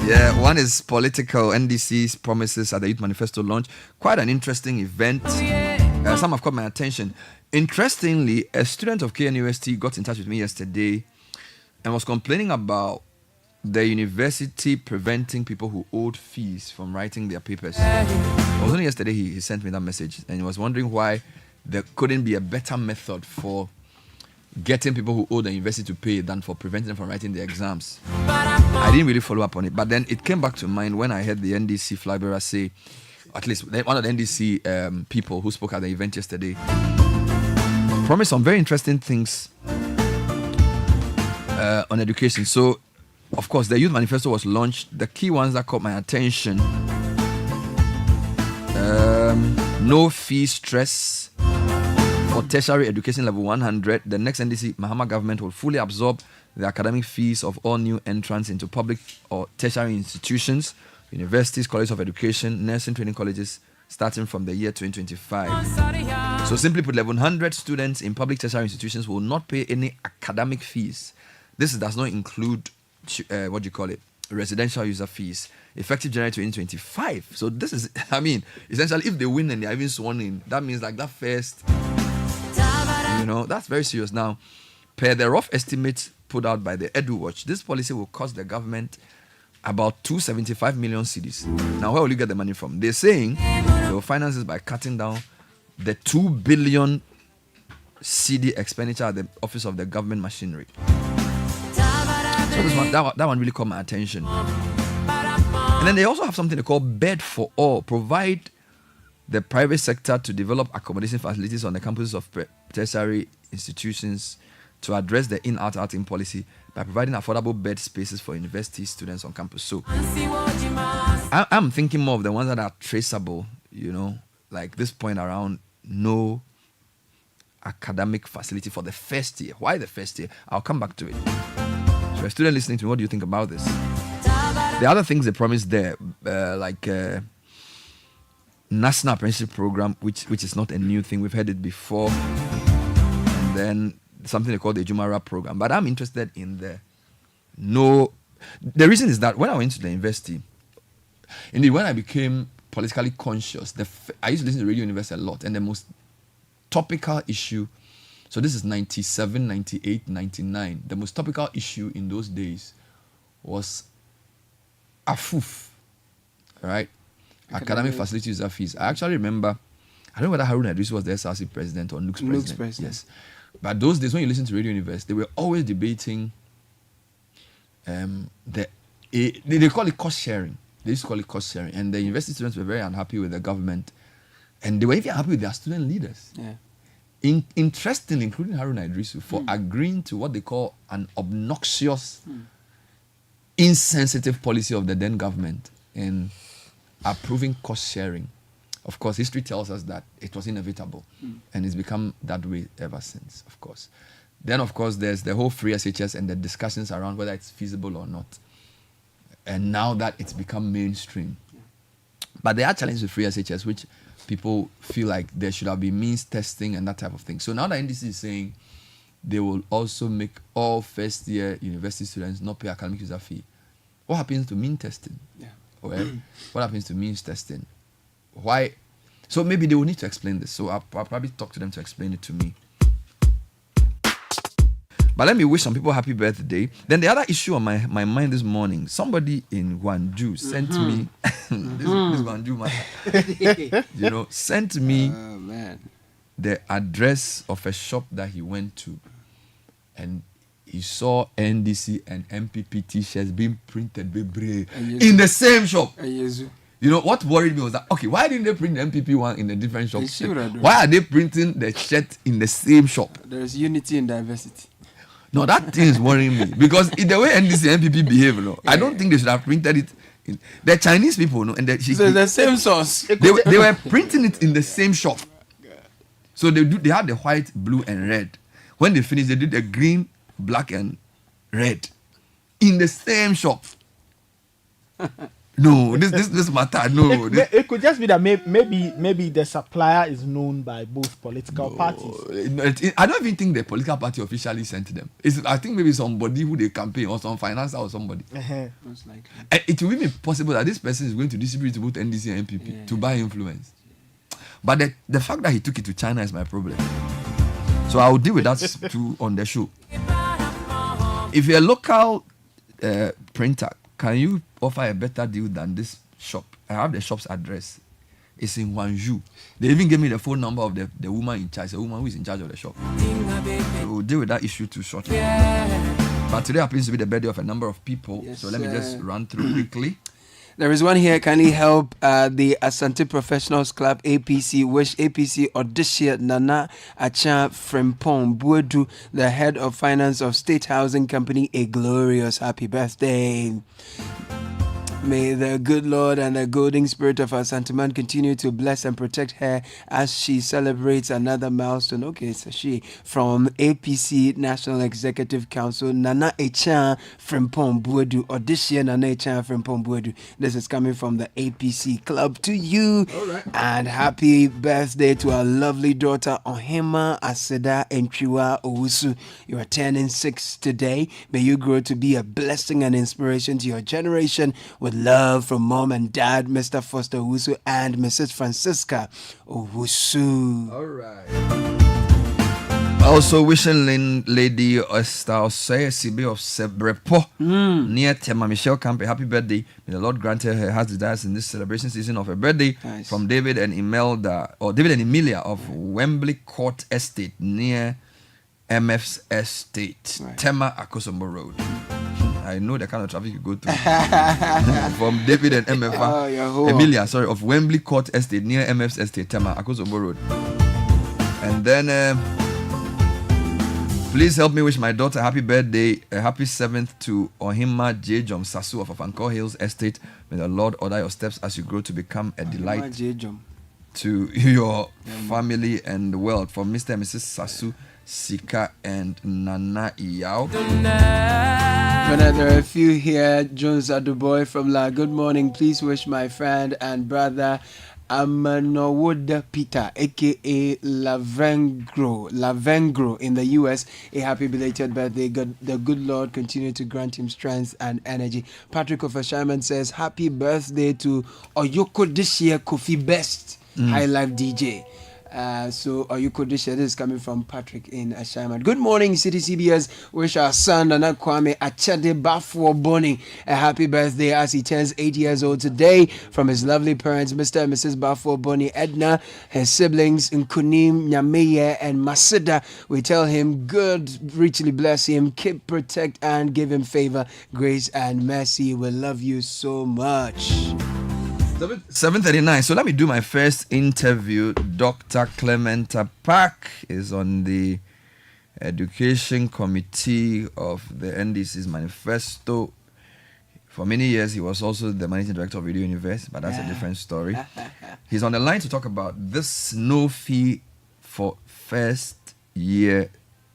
Yeah, one is political. NDC's promises at the Youth Manifesto launch. Quite an interesting event. Some have caught my attention. Interestingly, a student of KNUST got in touch with me yesterday and was complaining about the university preventing people who owed fees from writing their papers. It was only yesterday he sent me that message, and he was wondering why there couldn't be a better method for getting people who owe the university to pay than for preventing them from writing their exams. I didn't really follow up on it, but then it came back to mind when I heard the NDC flag bearer say, at least one of the NDC people who spoke at the event yesterday, promised some very interesting things on education. So, of course, the Youth Manifesto was launched. The key ones that caught my attention: no fee stress for tertiary education level 100. The next NDC Mahama government will fully absorb the academic fees of all new entrants into public or tertiary institutions, universities, colleges of education, nursing training colleges, starting from the year 2025. So simply put, 1,100 students in public tertiary institutions will not pay any academic fees. This does not include, residential user fees, effective January 2025. So this is, essentially, if they win and they're even sworn in, that means like that first, that's very serious. Now, per the rough estimates put out by the Edu Watch, this policy will cost the government about 275 million cedis. Now, where will you get the money from? They're saying they will finance this by cutting down the 2 billion CD expenditure at the Office of the Government Machinery. So that one really caught my attention. And then they also have something they call Bed for All, provide the private sector to develop accommodation facilities on the campuses of tertiary institutions to address the in-out-out-in policy by providing affordable bed spaces for university students on campus. So I'm thinking more of the ones that are traceable, like this point around no academic facility for the first year. Why the first year? I'll come back to it. So a student listening to me, what do you think about this? The other things they promised there, National Apprenticeship Program, which is not a new thing. We've heard it before. And then something they call the Jumara Program. But I'm interested in the reason is that when I went to the university, indeed, when I became politically conscious, I used to listen to Radio University a lot, and the most topical issue, so this is 97, 98, 99, the most topical issue in those days was AFUF, right? Academic Facility User Fees. I actually remember, I don't know whether Haruna Idris was the SRC president or Nuke's president. Yes. But those days when you listen to Radio University, they were always debating they call it cost sharing. They used to call it cost sharing. And the university students were very unhappy with the government. And they were even happy with their student leaders. Yeah. Interestingly, including Haruna Idrisu, for agreeing to what they call an obnoxious, insensitive policy of the then government in approving cost sharing. Of course, history tells us that it was inevitable, and it's become that way ever since, of course. Then, of course, there's the whole free SHS and the discussions around whether it's feasible or not. And now that it's become mainstream. But there are challenges with free SHS, which people feel like there should have been means testing and that type of thing. So now the NDC is saying they will also make all first-year university students not pay academic user fee. What happens to mean testing? Yeah. Well, what happens to means testing? Why? So maybe they will need to explain this. So I'll probably talk to them to explain it to me. But let me wish some people happy birthday. Then the other issue on my mind this morning, somebody in Gwangju sent me this Gwangju man, sent me the address of a shop that he went to, and he saw NDC and MPP t-shirts being printed in the same shop. What worried me was that, okay, why didn't they print the MPP one in a different shop? Why are they printing the shirt in the same shop? There's unity in diversity. No, that thing is worrying me, because in the way NDC and MPP behave, I don't think they should have printed it. The Chinese people, and so the same source. They were printing it in the same shop. So they had the white, blue, and red. When they finished, they did the green, black, and red in the same shop. No, this matter. No, It could just be that maybe the supplier is known by both political parties. I don't even think the political party officially sent them. I think maybe somebody who they campaign or some financer or somebody. Most likely. It will be possible that this person is going to distribute to both NDC and MPP to buy influence. But the fact that he took it to China is my problem. So I'll deal with that too on the show. If you're a local printer, can you offer a better deal than this shop? I have the shop's address. It's in Wanzhou. They even gave me the phone number of the woman in charge, the woman who is in charge of the shop. We'll deal with that issue too shortly. But today happens to be the birthday of a number of people, so let me just run through quickly. There is one here. Can you help the Asante Professionals Club APC wish APC Odisha Nana Acha Frimpong Buedu, the head of finance of State Housing Company, a glorious happy birthday. May the good Lord and the golden spirit of our Santaman continue to bless and protect her as she celebrates another milestone. Okay, so she from APC National Executive Council, Nana Echan Frimpong Buedu, Odisha Nana Echan Frimpong Buedu. This is coming from the APC club to you. All right. And happy birthday to our lovely daughter Ohima Aseda Entriwa Owusu. You are turning 6 today. May you grow to be a blessing and inspiration to your generation. With love from mom and dad, Mr. Foster Owusu and Mrs. Francisca Owusu. All right. Also wishing Lady Esther Osei of Sebrepo near Tema Michelle Camp a happy birthday. May the Lord grant her heart's desires in this celebration season of her birthday. Nice. From David and Emilia of Wembley Court Estate near MF's Estate, right. Tema Akosombo Road. I know the kind of traffic you go through. From David and Emilia, of Wembley Court Estate near MF's Estate, Tema Akosombo Road. And then please help me wish my daughter a happy birthday, a happy 7th to Ohima J. Jom Sasu of Afanko Hills Estate. May the Lord order your steps as you grow to become a delight to your family and the world. From Mr. and Mrs. Sasu, Sika and Nana Iyao. There are a few here. Jones Aduboy from La. Good morning. Please wish my friend and brother Amanowood Peter, aka Lavengro in the US, a happy belated birthday. The good Lord continue to grant him strength and energy. Patrick of Ashaiman says happy birthday to Oyoko this year Kofi Best, High Life DJ. So Oyuko Disha, this is coming from Patrick in Ashaiman. Good morning, City CBS. Wish our son Nana Kwame Achade Bafo Boni a happy birthday as he turns 8 years old today. From his lovely parents, Mr. and Mrs. Bafo Boni Edna, his siblings Nkunim, Nyameye, and Masida. We tell him, good, richly bless him, keep, protect, and give him favor, grace, and mercy. We love you so much. 7:39. So let me do my first interview. Dr. Clement Apaak is on the Education Committee of the NDC's manifesto. For many years, he was also the managing director of Radio Universe, but that's a different story. He's on the line to talk about this no fee for first year,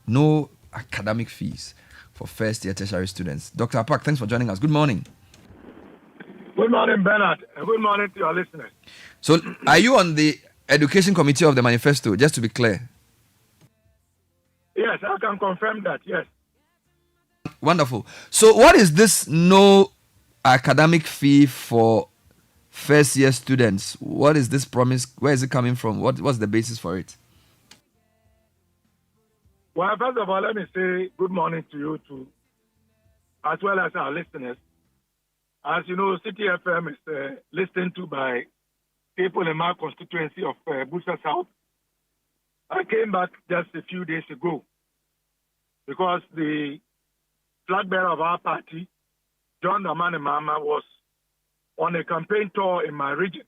no academic fees for first year tertiary students. Dr. Apaak, thanks for joining us. Good morning. Good morning, Bernard, and good morning to your listeners. So, are you on the Education Committee of the manifesto, just to be clear? Yes, I can confirm that, yes. Wonderful. So, what is this no academic fee for first year students? What is this promise? Where is it coming from? What's the basis for it? Well, first of all, let me say good morning to you too, as well as our listeners. As you know, Citi FM is listened to by people in my constituency of Busa South. I came back just a few days ago because the flag bearer of our party, John Dramani Mahama, was on a campaign tour in my region.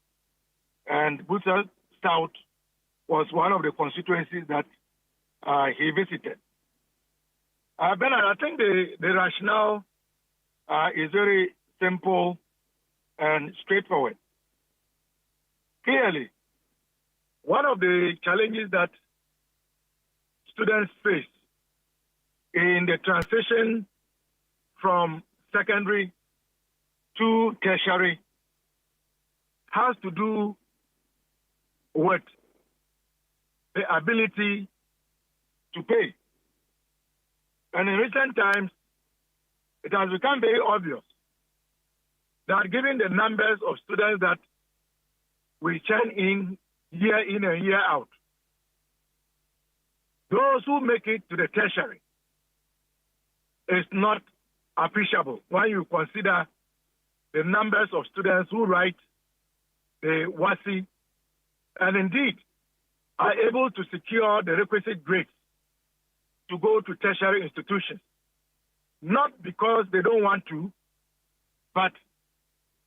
And Busa South was one of the constituencies that he visited. Bernard, I think the rationale is very simple and straightforward. Clearly, one of the challenges that students face in the transition from secondary to tertiary has to do with the ability to pay. And in recent times, it has become very obvious that given the numbers of students that we churn in and year out, those who make it to the tertiary is not appreciable when you consider the numbers of students who write the WASI and indeed are able to secure the requisite grades to go to tertiary institutions. Not because they don't want to, but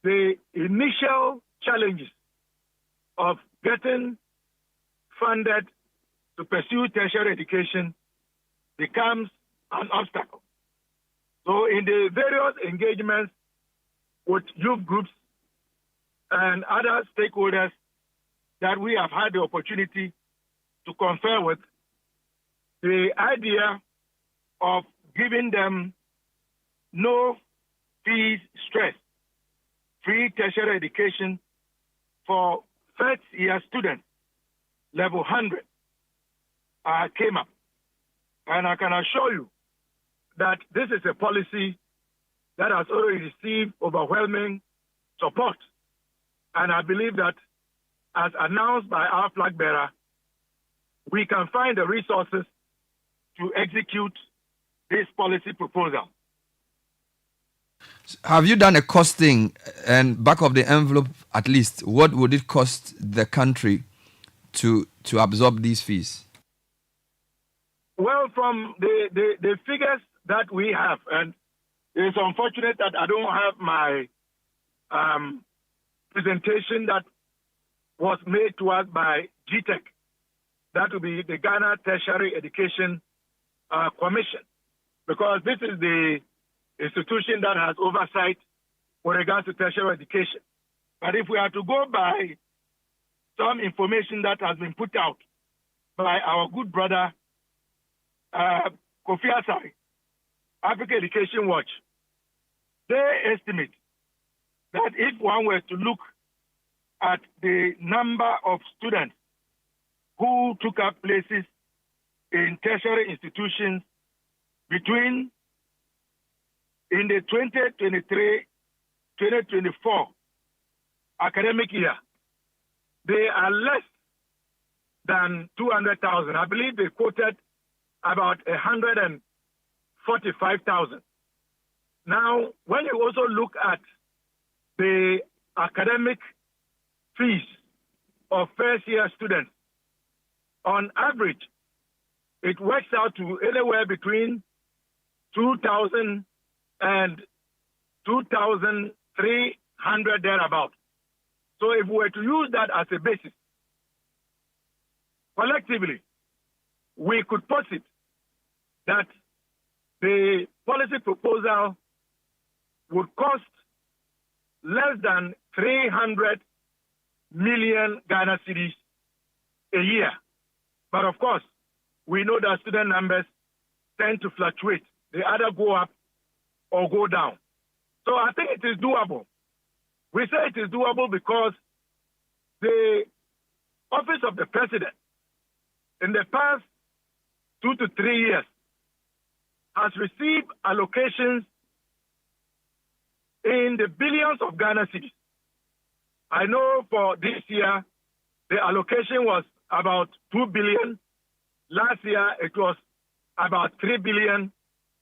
the initial challenges of getting funded to pursue tertiary education becomes an obstacle. So in the various engagements with youth groups and other stakeholders that we have had the opportunity to confer with, the idea of giving them no fees stress, free tertiary education for first year students, level 100, came up. And I can assure you that this is a policy that has already received overwhelming support. And I believe that, as announced by our flag bearer, we can find the resources to execute this policy proposal. Have you done a costing and back of the envelope at least? What would it cost the country to absorb these fees? Well, from the figures that we have, and it's unfortunate that I don't have my presentation that was made to us by GTEC. That will be the Ghana Tertiary Education Commission, because this is the institution that has oversight with regards to tertiary education. But if we are to go by some information that has been put out by our good brother Kofi Asari, Africa Education Watch, they estimate that if one were to look at the number of students who took up places in tertiary institutions between in the 2023-2024 academic year, they are less than 200,000. I believe they quoted about 145,000. Now, when you also look at the academic fees of first-year students, on average, it works out to anywhere between 2,000 and 2,300 thereabout. So if we were to use that as a basis, collectively, we could posit that the policy proposal would cost less than 300 million Ghana cedis a year. But of course, we know that student numbers tend to fluctuate. They either go up or go down. So I think it is doable. We say it is doable because the Office of the President in the past 2 to 3 years has received allocations in the billions of Ghana cedis. I know for this year, the allocation was about 2 billion. Last year, it was about 3 billion.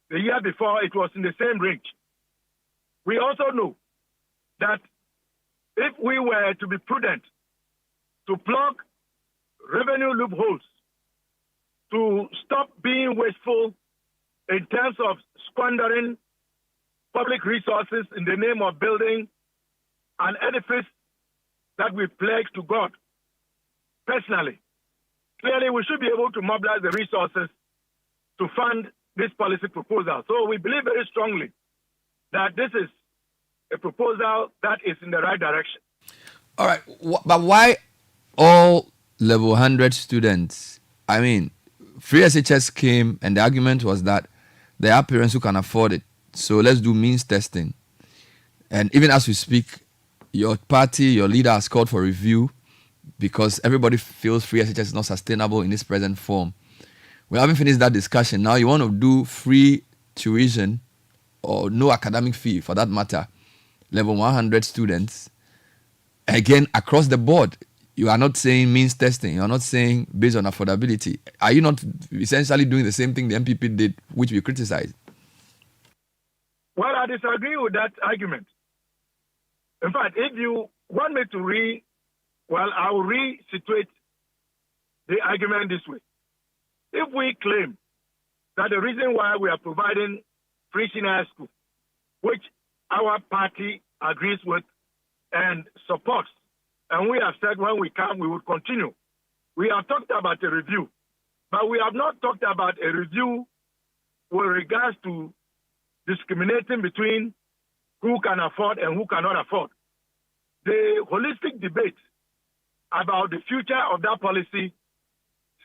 The year before, it was in the same range. We also know that if we were to be prudent to plug revenue loopholes, to stop being wasteful in terms of squandering public resources in the name of building an edifice that we pledge to God personally, clearly we should be able to mobilize the resources to fund this policy proposal. So we believe very strongly that this is a proposal that is in the right direction. All right, but why all level 100 students? I mean, free SHS came and the argument was that there are parents who can afford it. So let's do means testing. And even as we speak, your party, your leader has called for review because everybody feels free SHS is not sustainable in its present form. We haven't finished that discussion. Now you want to do free tuition or no academic fee for that matter, level 100 students, again, across the board. You are not saying means testing. You are not saying based on affordability. Are you not essentially doing the same thing the MPP did, which we criticized? Well, I disagree with that argument. In fact, if you want me to I will re-situate the argument this way. If we claim that the reason why we are providing free senior school, which our party agrees with and supports, and we have said when we come, we will continue. We have talked about a review, but we have not talked about a review with regards to discriminating between who can afford and who cannot afford. The holistic debate about the future of that policy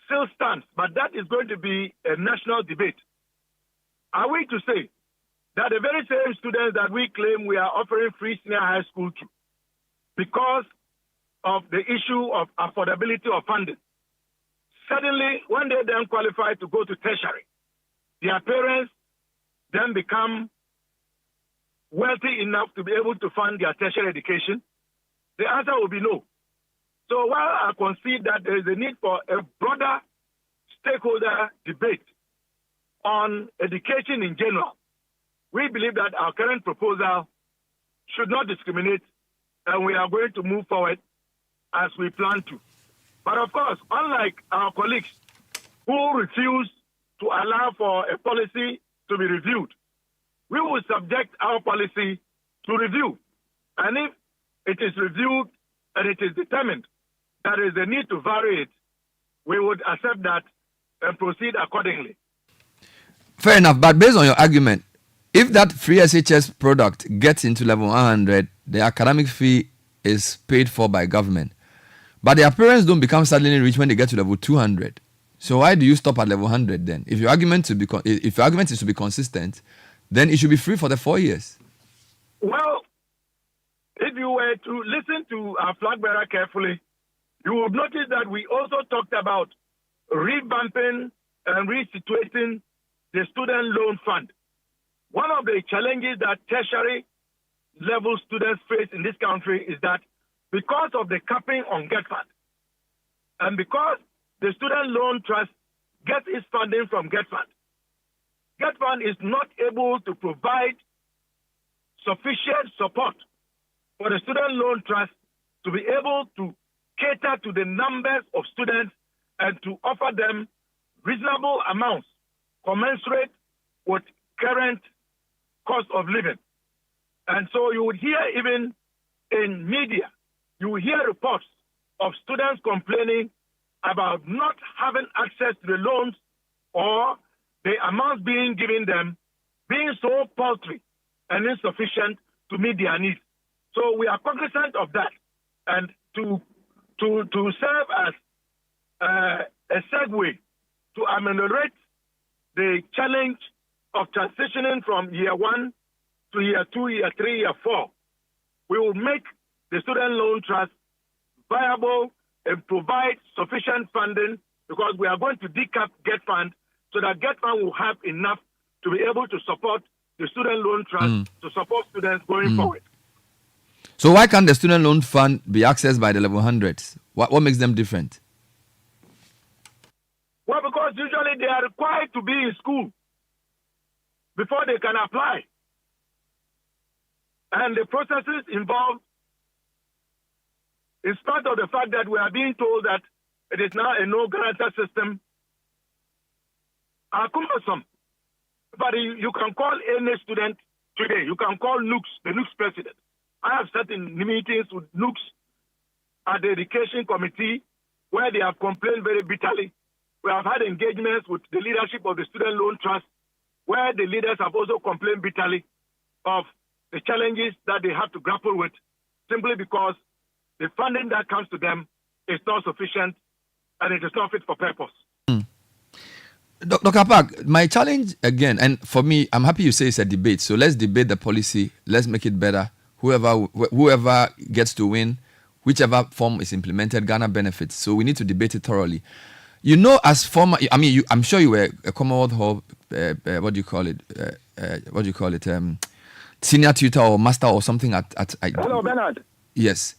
still stands, but that is going to be a national debate. Are we to say that the very same students that we claim we are offering free senior high school to, because of the issue of affordability of funding, suddenly when they then qualify to go to tertiary, their parents then become wealthy enough to be able to fund their tertiary education? The answer will be no. So while I concede that there is a need for a broader stakeholder debate on education in general, we believe that our current proposal should not discriminate, and we are going to move forward as we plan to. But of course, unlike our colleagues who refuse to allow for a policy to be reviewed, we will subject our policy to review. And if it is reviewed and it is determined that there is a need to vary it, we would accept that and proceed accordingly. Fair enough, but based on your argument, if that free SHS product gets into level 100, the academic fee is paid for by government. But their parents don't become suddenly rich when they get to level 200. So why do you stop at level 100 then? If your argument is to be consistent, then it should be free for the 4 years. Well, if you were to listen to our flag bearer carefully, you would notice that we also talked about revamping and resituating the student loan fund. One of the challenges that tertiary level students face in this country is that because of the capping on GetFund, and because the student loan trust gets its funding from GetFund, GetFund is not able to provide sufficient support for the student loan trust to be able to cater to the numbers of students and to offer them reasonable amounts commensurate with current cost of living. And so you would hear even in media, you will hear reports of students complaining about not having access to the loans or the amounts being given them being so paltry and insufficient to meet their needs. So we are cognizant of that. And to serve as a segue to ameliorate the challenge of transitioning from year 1 to year 2, year 3, year 4, we will make the student loan trust viable and provide sufficient funding, because we are going to decap GetFund so that GetFund will have enough to be able to support the student loan trust to support students going forward. So why can't the student loan fund be accessed by the level 100s? What makes them different? Well, because usually they are required to be in school before they can apply. And the processes involved, in spite of the fact that we are being told that it is now a no-guarantor system, are cumbersome. But you can call any student today. You can call Nooks, the Nooks president. I have sat in meetings with Nooks at the education committee where they have complained very bitterly. We have had engagements with the leadership of the student loan trust where the leaders have also complained bitterly of the challenges that they have to grapple with simply because the funding that comes to them is not sufficient and it is not fit for purpose. Dr. Apaak, my challenge again, and for me, I'm happy you say it's a debate. So let's debate the policy. Let's make it better. whoever gets to win, whichever form is implemented, Ghana benefits. So we need to debate it thoroughly. You know, as former, I'm sure you were a Commonwealth Hall, senior tutor or master or something at Hello, Bernard. Yes.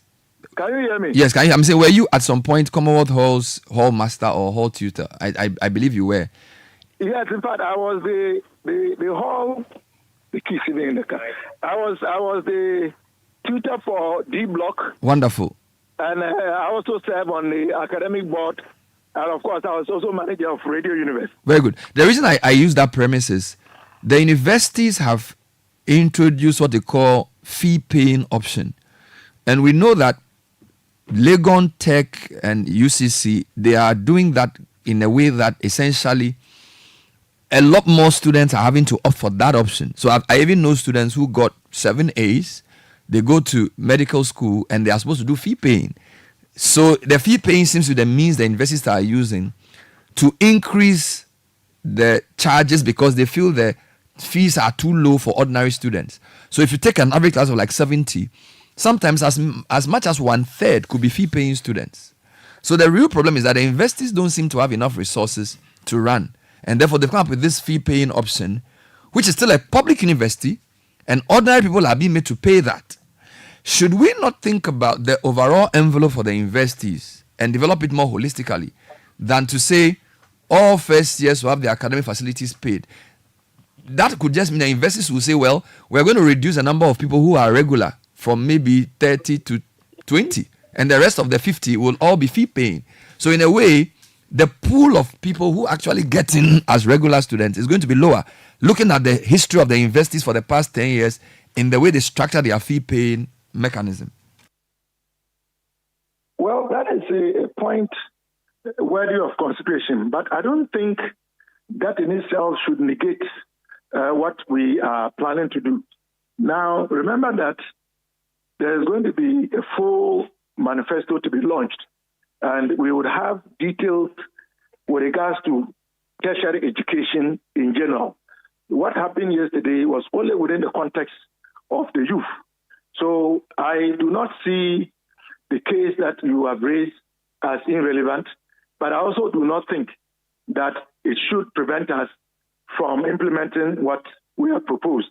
Can you hear me? Yes, can you? I'm saying, were you at some point Commonwealth Hall master or hall tutor? I believe you were. Yes, in fact, I was the hall. The keys in the car. I was the tutor for D Block. Wonderful. And I also serve on the academic board. And of course, I was also manager of Radio University. Very good. The reason I use that premise is the universities have introduced what they call fee-paying option. And we know that Legon Tech and UCC, they are doing that in a way that essentially a lot more students are having to opt for that option. So I even know students who got 7 A's, they go to medical school and they are supposed to do fee-paying. So the fee-paying seems to be the means the universities are using to increase the charges because they feel the fees are too low for ordinary students. So if you take an average class of like 70, sometimes as much as 1/3 could be fee-paying students. So the real problem is that the universities don't seem to have enough resources to run. And therefore they've come up with this fee-paying option, which is still a public university, and ordinary people are being made to pay that. Should we not think about the overall envelope for the universities and develop it more holistically than to say all first years will have their academic facilities paid? That could just mean the universities will say, well, we're going to reduce the number of people who are regular from maybe 30 to 20, and the rest of the 50 will all be fee paying. So in a way, the pool of people who actually get in as regular students is going to be lower. Looking at the history of the universities for the past 10 years, in the way they structure their fee paying mechanism. Well, that is a point worthy of consideration, but I don't think that in itself should negate what we are planning to do. Now, remember that there's going to be a full manifesto to be launched, and we would have details with regards to tertiary education in general. What happened yesterday was only within the context of the youth. So I do not see the case that you have raised as irrelevant, but I also do not think that it should prevent us from implementing what we have proposed.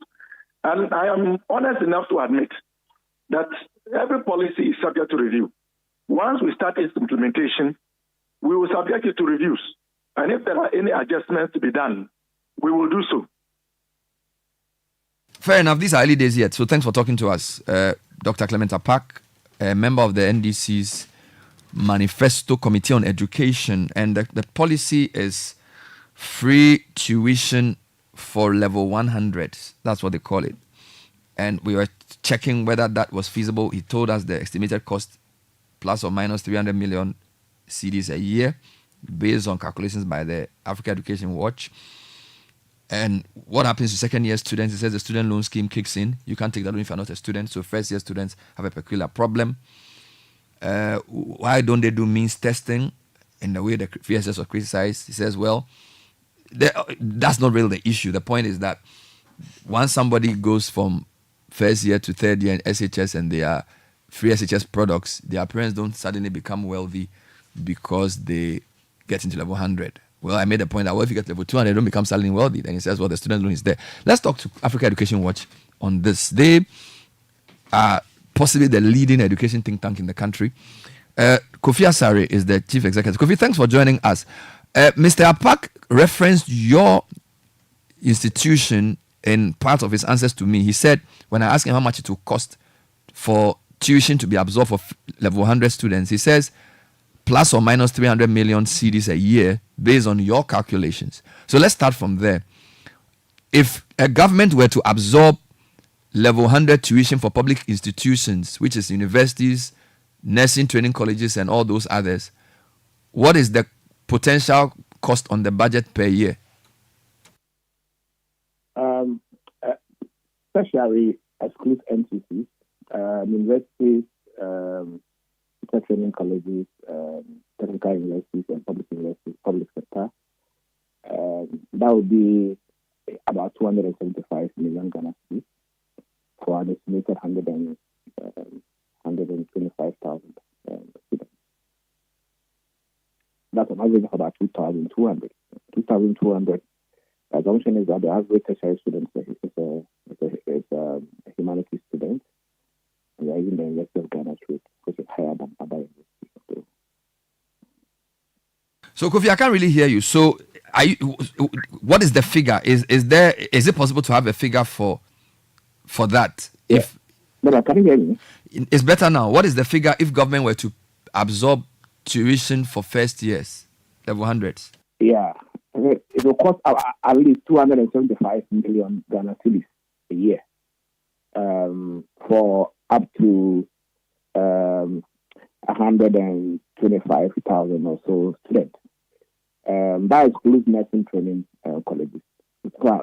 And I am honest enough to admit that every policy is subject to review. Once we start its implementation, we will subject it to reviews. And if there are any adjustments to be done, we will do so. Fair enough. These are early days yet. So thanks for talking to us. Dr. Clement Apaak, a member of the NDC's Manifesto Committee on Education. And the policy is free tuition for level 100. That's what they call it. And we were checking whether that was feasible. He told us the estimated cost plus or minus 300 million cedis a year based on calculations by the Africa Education Watch. And what happens to second-year students? It says the student loan scheme kicks in. You can't take that loan if you're not a student. So first-year students have a peculiar problem. Why don't they do means testing in the way the VSS was criticized? He says, well, that's not really the issue. The point is that once somebody goes from first year to third year in SHS and they are free SHS products, their parents don't suddenly become wealthy because they get into level 100. Well, I made a point that if you get level 200, they don't become suddenly wealthy. Then he says, well, the student loan is there. Let's talk to Africa Education Watch on this. They are possibly the leading education think tank in the country. Kofi Asare is the chief executive. Kofi, thanks for joining us. Mr. Apaak referenced your institution in part of his answers to me. He said, when I asked him how much it will cost for tuition to be absorbed for level 100 students, he says, plus or minus 300 million cedis a year based on your calculations. So let's start from there. If a government were to absorb level 100 tuition for public institutions, which is universities, nursing training colleges, and all those others, what is the potential cost on the budget per year? Tertiary excludes NCCs, universities, training colleges, technical universities, and public universities, public sector. That would be about 275 million Ghana cedis for an estimated 125,000 students. That's an average of about 2,200. 2,200. The assumption is that the average tertiary student is a humanities student, and they are using the University of Ghana's rate, which is higher than other universities. So Kofi, I can't really hear you. So, what is the figure? Is it possible to have a figure for that? Yeah. If no, can you hear me? It's better now. What is the figure if government were to absorb tuition for first years, level 100s? Yeah, it will cost at least 275 million Ghana cedis a year for up to 125,000 or so students. That excludes nursing training colleges,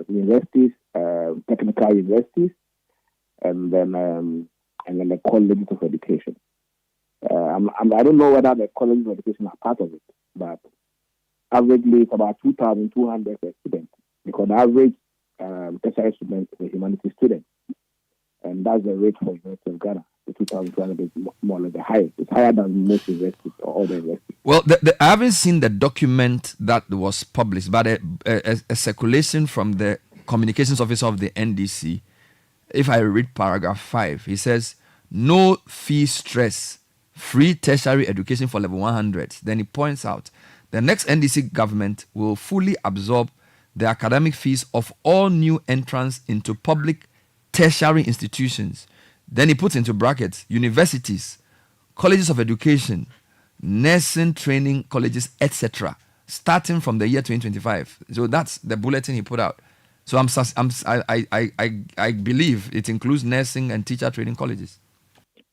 universities, technical universities, and then the colleges of education. I don't know whether the colleges of education are part of it, but averagely it's about 2,200 per student, because the average tertiary student is a humanities student, and that's the rate for University of Ghana. The 2,200 is more or less the highest. It's higher than most universities or all the universities. Well, I haven't seen the document that was published, but a circulation from the communications officer of the NDC. If I read paragraph 5, he says, no fee stress, free tertiary education for level 100. Then he points out, the next NDC government will fully absorb the academic fees of all new entrants into public tertiary institutions. Then he puts into brackets universities, colleges of education, nursing training colleges, etc., starting from the year 2025. So that's the bulletin he put out. So I believe it includes nursing and teacher training colleges.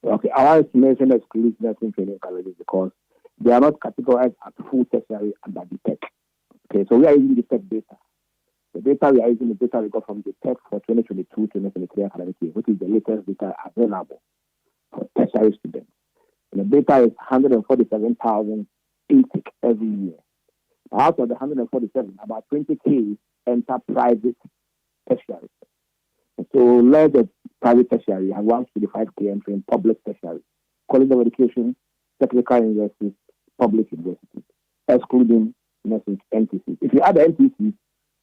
Okay, our estimation excludes nursing training colleges because they are not categorized as full tertiary under the tech. Okay, so we are using the tech data. The data we are using is data we got from the tech for 2022-2023 academic year, which is the latest data available for tertiary students. And the data is 147,000 intake every year. Out of the 147, about 20K enter private tertiary. And so less the private tertiary and 125K enter in public tertiary. College of Education, technical universities, public universities, excluding nursing NTC. If you add the NTC,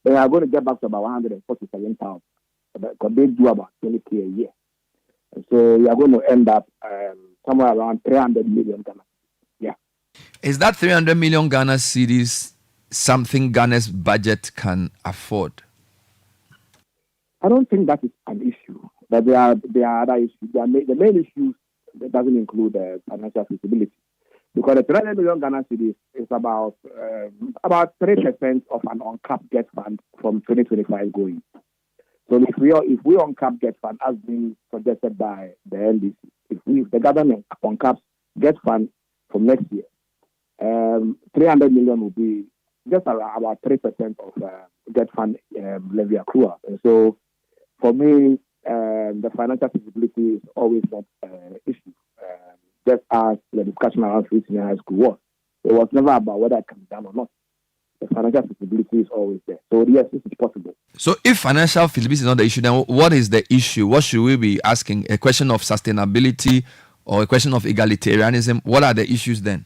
then are going to get back to about 147,000, because they do about 20K a year. And so you are going to end up somewhere around 300 million Ghana. Yeah. Is that 300 million Ghana cedis something Ghana's budget can afford? I don't think that is an issue. But there are other issues. The main issue that doesn't include financial feasibility. Because the 300 million Ghana cedis is about 3% of an uncapped get fund from 2025 going. So if we uncap get fund as being suggested by the NDC, if the government uncaps get fund from next year, 300 million will be just about 3% of get fund levy accrual. And so for me, the financial feasibility is always not an issue. Just as the discussion around free senior high school was. It was never about whether it can be done or not. The financial feasibility is always there. So yes, this is possible. So if financial feasibility is not the issue, then what is the issue? What should we be asking? A question of sustainability or a question of egalitarianism? What are the issues then?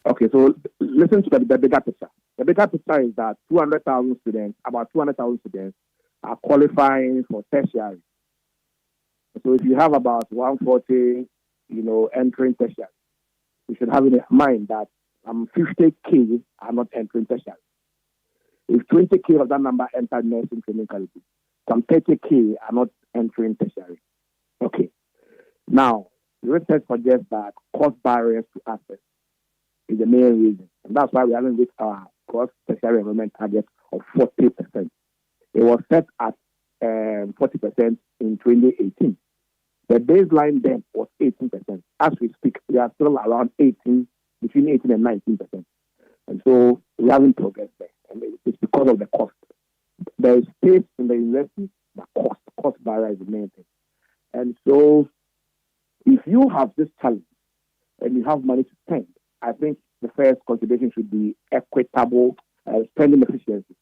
Okay, so listen to the bigger picture. The bigger picture is that about 200,000 students are qualifying for tertiary. So if you have about 140, entering tertiary, you should have in mind that 50K are not entering tertiary. If 20K of that number enter nursing training colleges, some 30K are not entering tertiary. Okay. Now, the research suggests that cost barriers to access is the main reason. And that's why we haven't reached our cross-tertiary enrollment target of 40%. It was set at 40% in 2018. The baseline then was 18%. As we speak, we are still around between 18 and 19%. And so we haven't progressed there. And it's because of the cost. There is space in the university, but cost barrier is the main thing. And so if you have this challenge and you have money to spend, I think the first consideration should be equitable spending efficiency,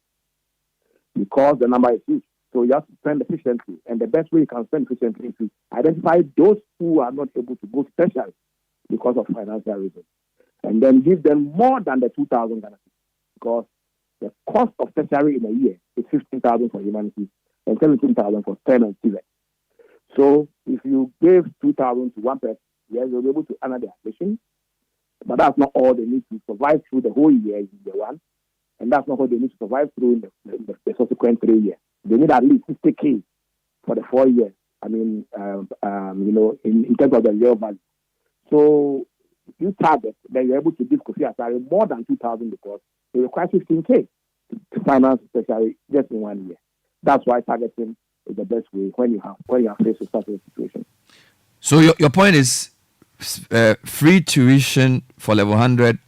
because the number is huge. So you have to spend efficiently. And the best way you can spend efficiently is to identify those who are not able to go to tertiary because of financial reasons. And then give them more than the 2,000 Ghana cedis, because the cost of tertiary in a year is 15,000 for humanities and 17,000 for STEM and CVET. So if you give 2,000 to one person, yes, they'll be able to honor the admission, but that's not all they need to survive through the whole year in year one, and that's not what they need to survive through in the subsequent 3 years. They need at least 60K for the 4 years. I mean, in terms of the real value. So if you target, then you're able to give Kofi Asare more than 2,000 because it requires 15K to finance tertiary just in 1 year. That's why targeting is the best way when you are faced with such a situation. So your point is free tuition for level 100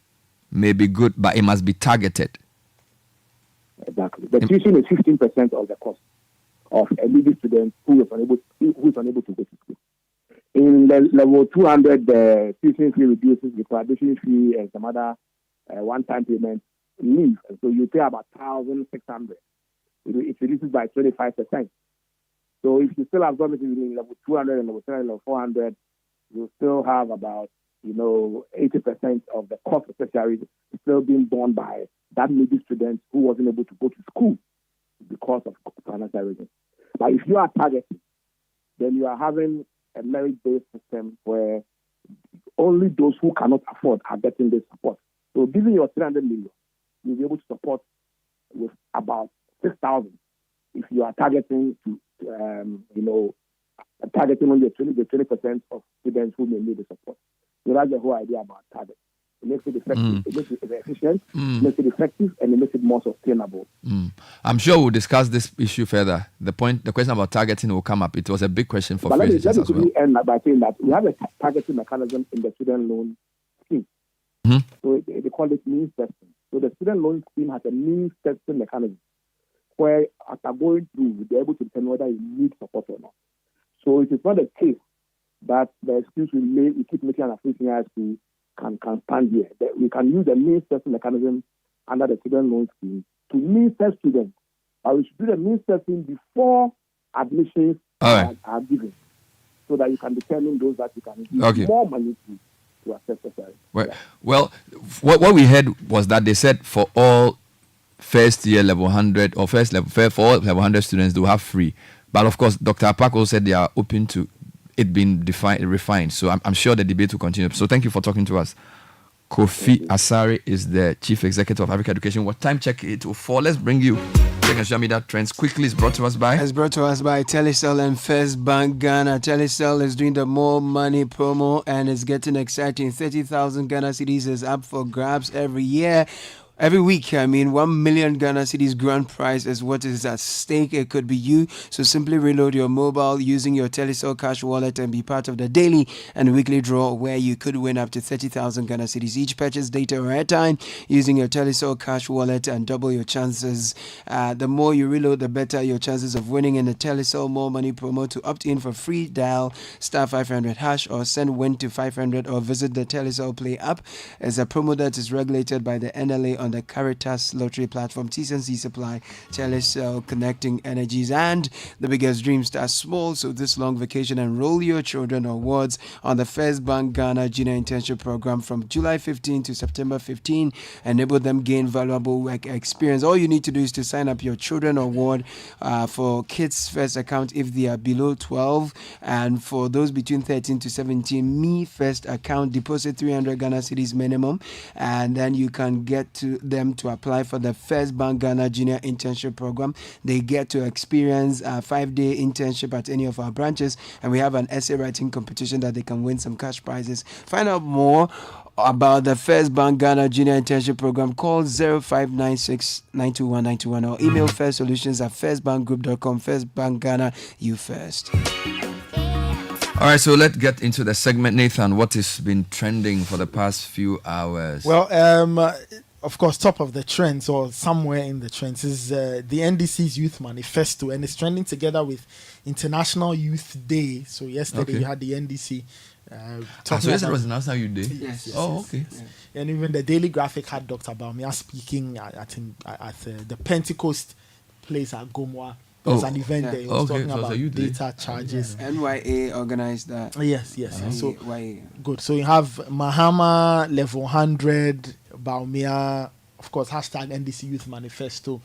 may be good, but it must be targeted. Exactly. The tuition is 15% of the cost of a needy student who is unable to go to school. In level 200, the tuition fee reduces, the graduation fee and some other one-time payments leave. And so you pay about 1,600. It reduces by 25%. So if you still have government in level 200 and level 300 and level 400, you still have about 80% of the cost of tertiary still being borne by that needy student who wasn't able to go to school because of financial reasons. But if you are targeting, then you are having a merit-based system where only those who cannot afford are getting this support. So giving your 300 million, you'll be able to support with about 6,000 if you are targeting to, targeting only the 20% of students who may need the support. So that's the whole idea about target. It makes it effective, it makes it efficient, it makes it effective, and it makes it more sustainable. I'm sure we'll discuss this issue further. The question about targeting will come up. It was a big question for free educators as well. Let me end by saying that we have a targeting mechanism in the student loan scheme. So they call it means testing. So the student loan scheme has a means testing mechanism where after going through, they're able to determine whether you need support or not. So it is not a case that the excuse we keep making an African high school can stand here. That we can use the means testing mechanism under the student loan scheme to means test students. But we should do the means testing before admissions are given, so that you can determine those that you can give more money to assess society. Well, what we heard was that they said for all first year level 100 or for all level 100 students, they will have free. But of course, Dr. Apaak also said they are open to it being refined. So I'm sure the debate will continue. So thank you for talking to us. Kofi Asare is the Chief Executive of Africa Education. What time check it will fall? Let's bring you check and show me that trends quickly. It's brought to us by Telecel and First Bank Ghana. Telecel is doing the more money promo and it's getting exciting. 30,000 Ghana cedis is up for grabs every year. Every week, 1 million Ghana cedis grand prize is what is at stake. It could be you. So simply reload your mobile using your Telecel cash wallet and be part of the daily and weekly draw where you could win up to 30,000 Ghana cedis. Each purchase data or airtime using your Telecel cash wallet and double your chances. The more you reload, the better your chances of winning in the Telecel More Money promo. To opt in for free, dial *500# or send WIN to 500 or visit the Telecel Play app. It's a promo that is regulated by the NLA on the Caritas Lottery platform. T&C Supply, Telecel, connecting energies, and the biggest dream starts small. So this long vacation, enroll your children or wards on the First Bank Ghana Junior Internship Program from July 15 to September 15. Enable them gain valuable work experience. All you need to do is to sign up your children or ward for Kids First account if they are below 12, and for those between 13 to 17, Me First account, deposit 300 Ghana cedis minimum, and then you can get to them to apply for the First Bank Ghana Junior Internship Program. They get to experience a 5-day internship at any of our branches, and we have an essay writing competition that they can win some cash prizes. Find out more about the First Bank Ghana Junior Internship Program. Call 0596 921 921 or email firstsolutions@firstbankgroup.com. First Bank Ghana, you first. All right, so let's get into the segment. Nathan, what has been trending for the past few hours? Well, of course, top of the trends or somewhere in the trends is the NDC's Youth Manifesto, and it's trending together with International Youth Day. So yesterday you had the NDC. So yesterday was National Youth Day? Yes. Okay. Yes. And even the Daily Graphic had Dr. Baumia speaking at the Pentecost place at Gomwa There's an event there. He was talking so about you did. data charges. NYA organized that. Yes. So NYA. good. So you have Mahama, Level 100, Baumia, of course, hashtag NDC Youth Manifesto,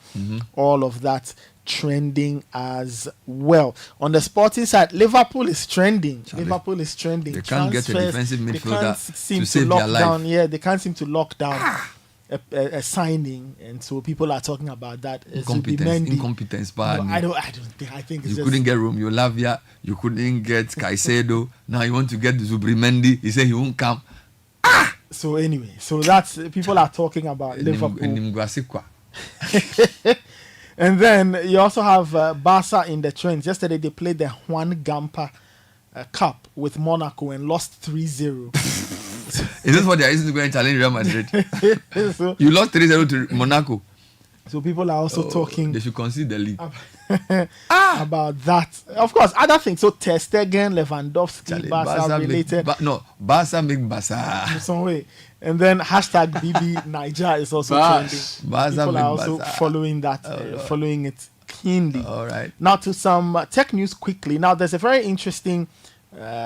all of that trending as well. On the sporting side, Liverpool is trending. Charlie, Liverpool is trending. they can't get a defensive They midfielder can't seem to save lock their life. down. Yeah, they can't seem to lock down a signing, and so people are talking about that. Incompetence, bad. No, I don't think. I think it's you just, couldn't get Romeo Lavia, you couldn't get Caicedo. Now you want to get Zubrimendi. He said he won't come. So anyway, so that's people are talking about Liverpool. And then you also have Barca in the trends. Yesterday they played the Juan Gamper Cup with Monaco and lost 3-0. Is this what they are using to go and challenge Real Madrid? So, you lost 3-0 to Monaco. So people are also talking. They should concede the league. About that. Of course, other things. So Ter Stegen, Lewandowski, Barca related. Barca make Barca. In some way. And then hashtag BB Niger is also trending. People are also following that, following it keenly. All right. Now to some tech news quickly. Now there's a very interesting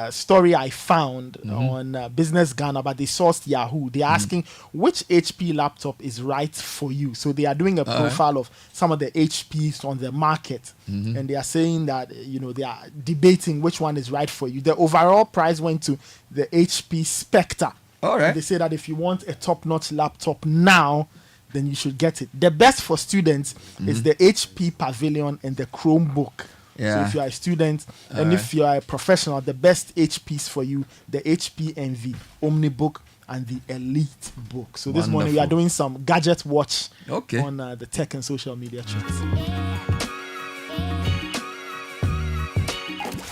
story I found on Business Ghana, but they sourced Yahoo. They're asking which HP laptop is right for you. So they are doing a profile of some of the HPs on the market, and they are saying that they are debating which one is right for you. The overall price went to the HP Spectre. All right. And they say that if you want a top-notch laptop now, then you should get it. The best for students is the HP Pavilion and the Chromebook. Yeah. So if you are a student and if you are a professional, the best HPs for you, the HP Envy, Omnibook, and the Elite Book. So this morning we are doing some gadget watch on the tech and social media trends.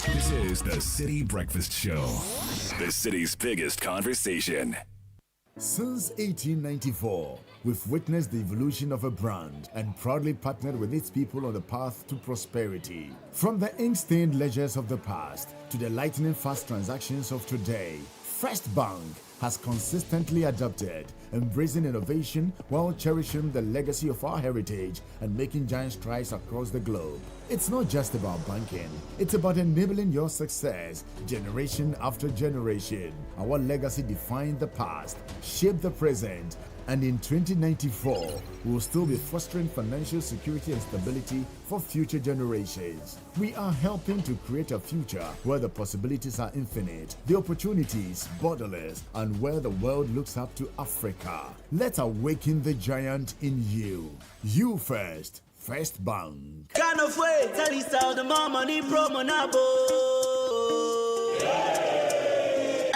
This is the Citi Breakfast Show, the city's biggest conversation. Since 1894, we've witnessed the evolution of a brand and proudly partnered with its people on the path to prosperity. From the ink-stained ledgers of the past to the lightning-fast transactions of today, First Bank has consistently adapted, embracing innovation while cherishing the legacy of our heritage and making giant strides across the globe. It's not just about banking, it's about enabling your success generation after generation. Our legacy defined the past, shaped the present, and in 2094, we will still be fostering financial security and stability for future generations. We are helping to create a future where the possibilities are infinite, the opportunities borderless, and where the world looks up to Africa. Let's awaken the giant in you. You first. First Bank. Kind of way, tell you how the more money promo now.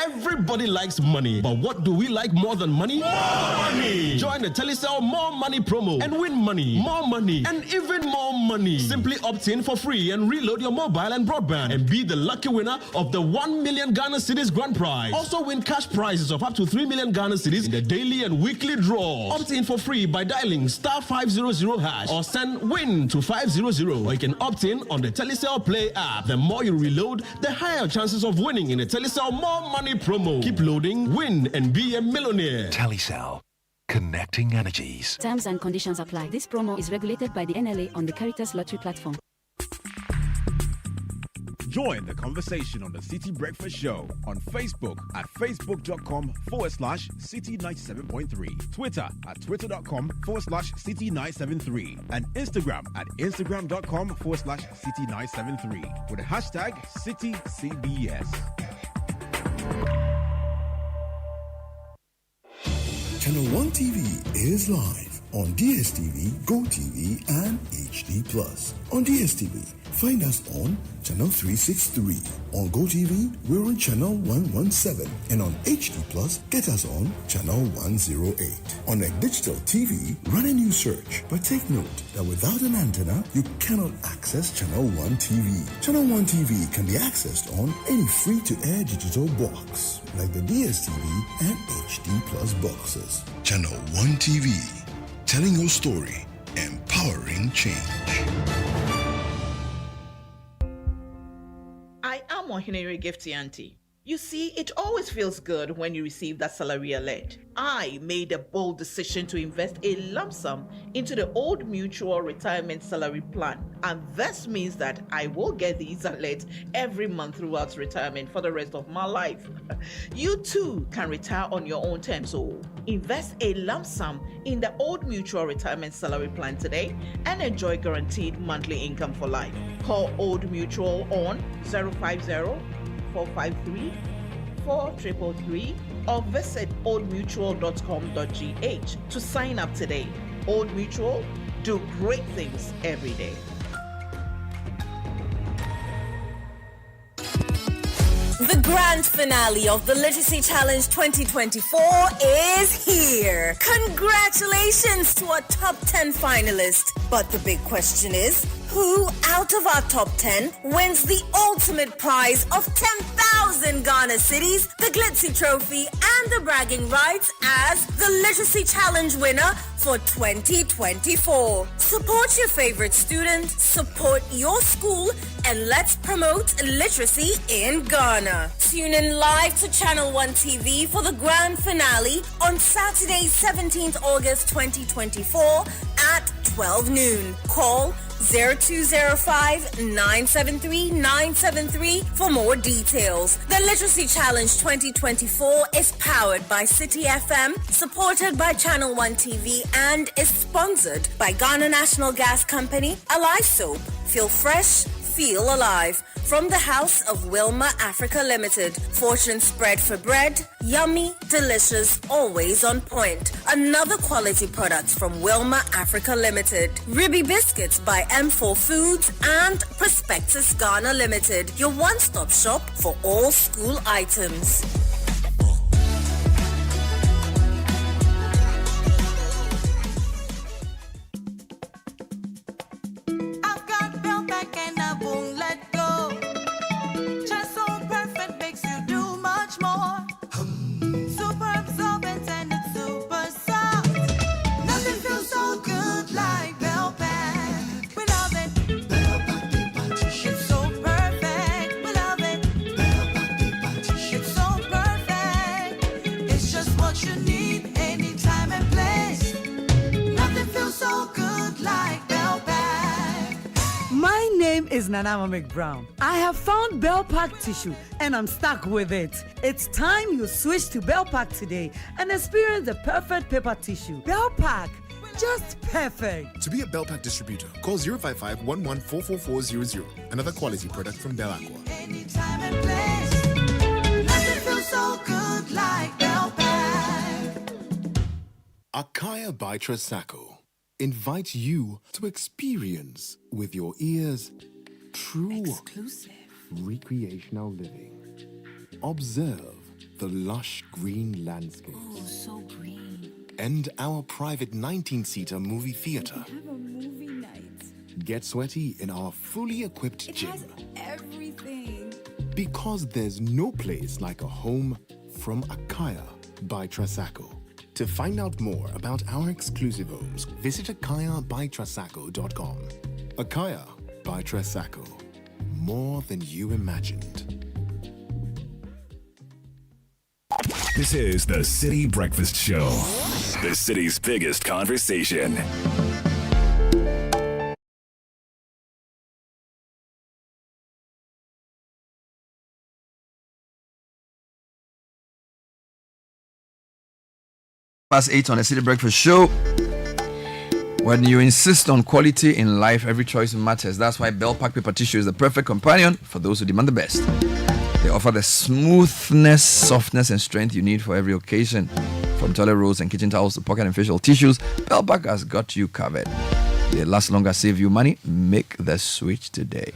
Everybody likes money, but what do we like more than money? More money! Join the Telecel More Money promo and win money, more money, and even more money. Simply opt in for free and reload your mobile and broadband and be the lucky winner of the 1 million Ghana cedis grand prize. Also win cash prizes of up to 3 million Ghana cedis in the daily and weekly draw. Opt in for free by dialing *500# or send WIN to 500, or you can opt in on the Telecel Play app. The more you reload, the higher chances of winning in the Telecel More Money promo. Keep loading, win, and be a millionaire. Telecel. Connecting energies. Terms and conditions apply. This promo is regulated by the NLA on the Caritas Lottery platform. Join the conversation on the Citi Breakfast Show on Facebook at facebook.com/Citi97.3, Twitter at twitter.com/Citi973, and Instagram at instagram.com/Citi973 with the hashtag CitiCBS. Channel 1 TV is live on DSTV, GoTV, and HD+. On DSTV, find us on Channel 363. On GoTV, we're on Channel 117. And on HD+, get us on Channel 108. On a digital TV, run a new search. But take note that without an antenna, you cannot access Channel 1 TV. Channel 1 TV can be accessed on any free-to-air digital box, like the DSTV and HD+ boxes. Channel 1 TV, telling your story, empowering change. I am Ohinere Gifty Auntie. You see, it always feels good when you receive that salary alert. I made a bold decision to invest a lump sum into the Old Mutual Retirement Salary Plan. And this means that I will get these alerts every month throughout retirement for the rest of my life. You too can retire on your own terms. So invest a lump sum in the Old Mutual Retirement Salary Plan today and enjoy guaranteed monthly income for life. Call Old Mutual on 050-453-4333 or visit oldmutual.com.gh to sign up today. Old Mutual, do great things every day. The grand finale of the Literacy Challenge 2024 is here. Congratulations to our top 10 finalists. But the big question is, who out of our top 10 wins the ultimate prize of 10,000 Ghana cedis, the Glitzy Trophy, and the bragging rights as the Literacy Challenge winner for 2024? Support your favorite student, support your school, and let's promote literacy in Ghana. Tune in live to Channel 1 TV for the grand finale on Saturday, 17th August 2024 at 12 noon. Call 0205-973-973 for more details. The Literacy Challenge 2024 is powered by Citi FM, supported by Channel 1 TV, and is sponsored by Ghana National Gas Company, Alive Soap. Feel fresh, feel alive. From the House of Wilma Africa Limited. Fortune spread for bread. Yummy, delicious, always on point. Another quality product from Wilma Africa Limited. Ribby Biscuits by M4 Foods and Prospectus Ghana Limited. Your one-stop shop for all school items. Is Nanama McBrown. I have found Belpack tissue and I'm stuck with it. It's time you switch to Belpack today and experience the perfect paper tissue. Belpack, just perfect. To be a Belpack distributor, call 055-11-44400. Another quality product from Bel Aqua. Anytime and place. Nothing feels so good like Belpack. Akaya by Trasaco invites you to experience with your ears true exclusive recreational living. Observe the lush green landscapes. Oh, so green. And our private 19-seater movie theater. Have a movie night. Get sweaty in our fully equipped gym. Has everything. Because there's no place like a home from Akaya by Trasaco. To find out more about our exclusive homes, visit akayabytrasaco.com. Akaya by Trasaco. More than you imagined. This is the Citi Breakfast Show, the city's biggest conversation. Past 8 on the Citi Breakfast Show. When you insist on quality in life, every choice matters. That's why Belpack paper tissue is the perfect companion for those who demand the best. They offer the smoothness, softness, and strength you need for every occasion. From toilet rolls and kitchen towels to pocket and facial tissues, Belpack has got you covered. They last longer, save you money. Make the switch today.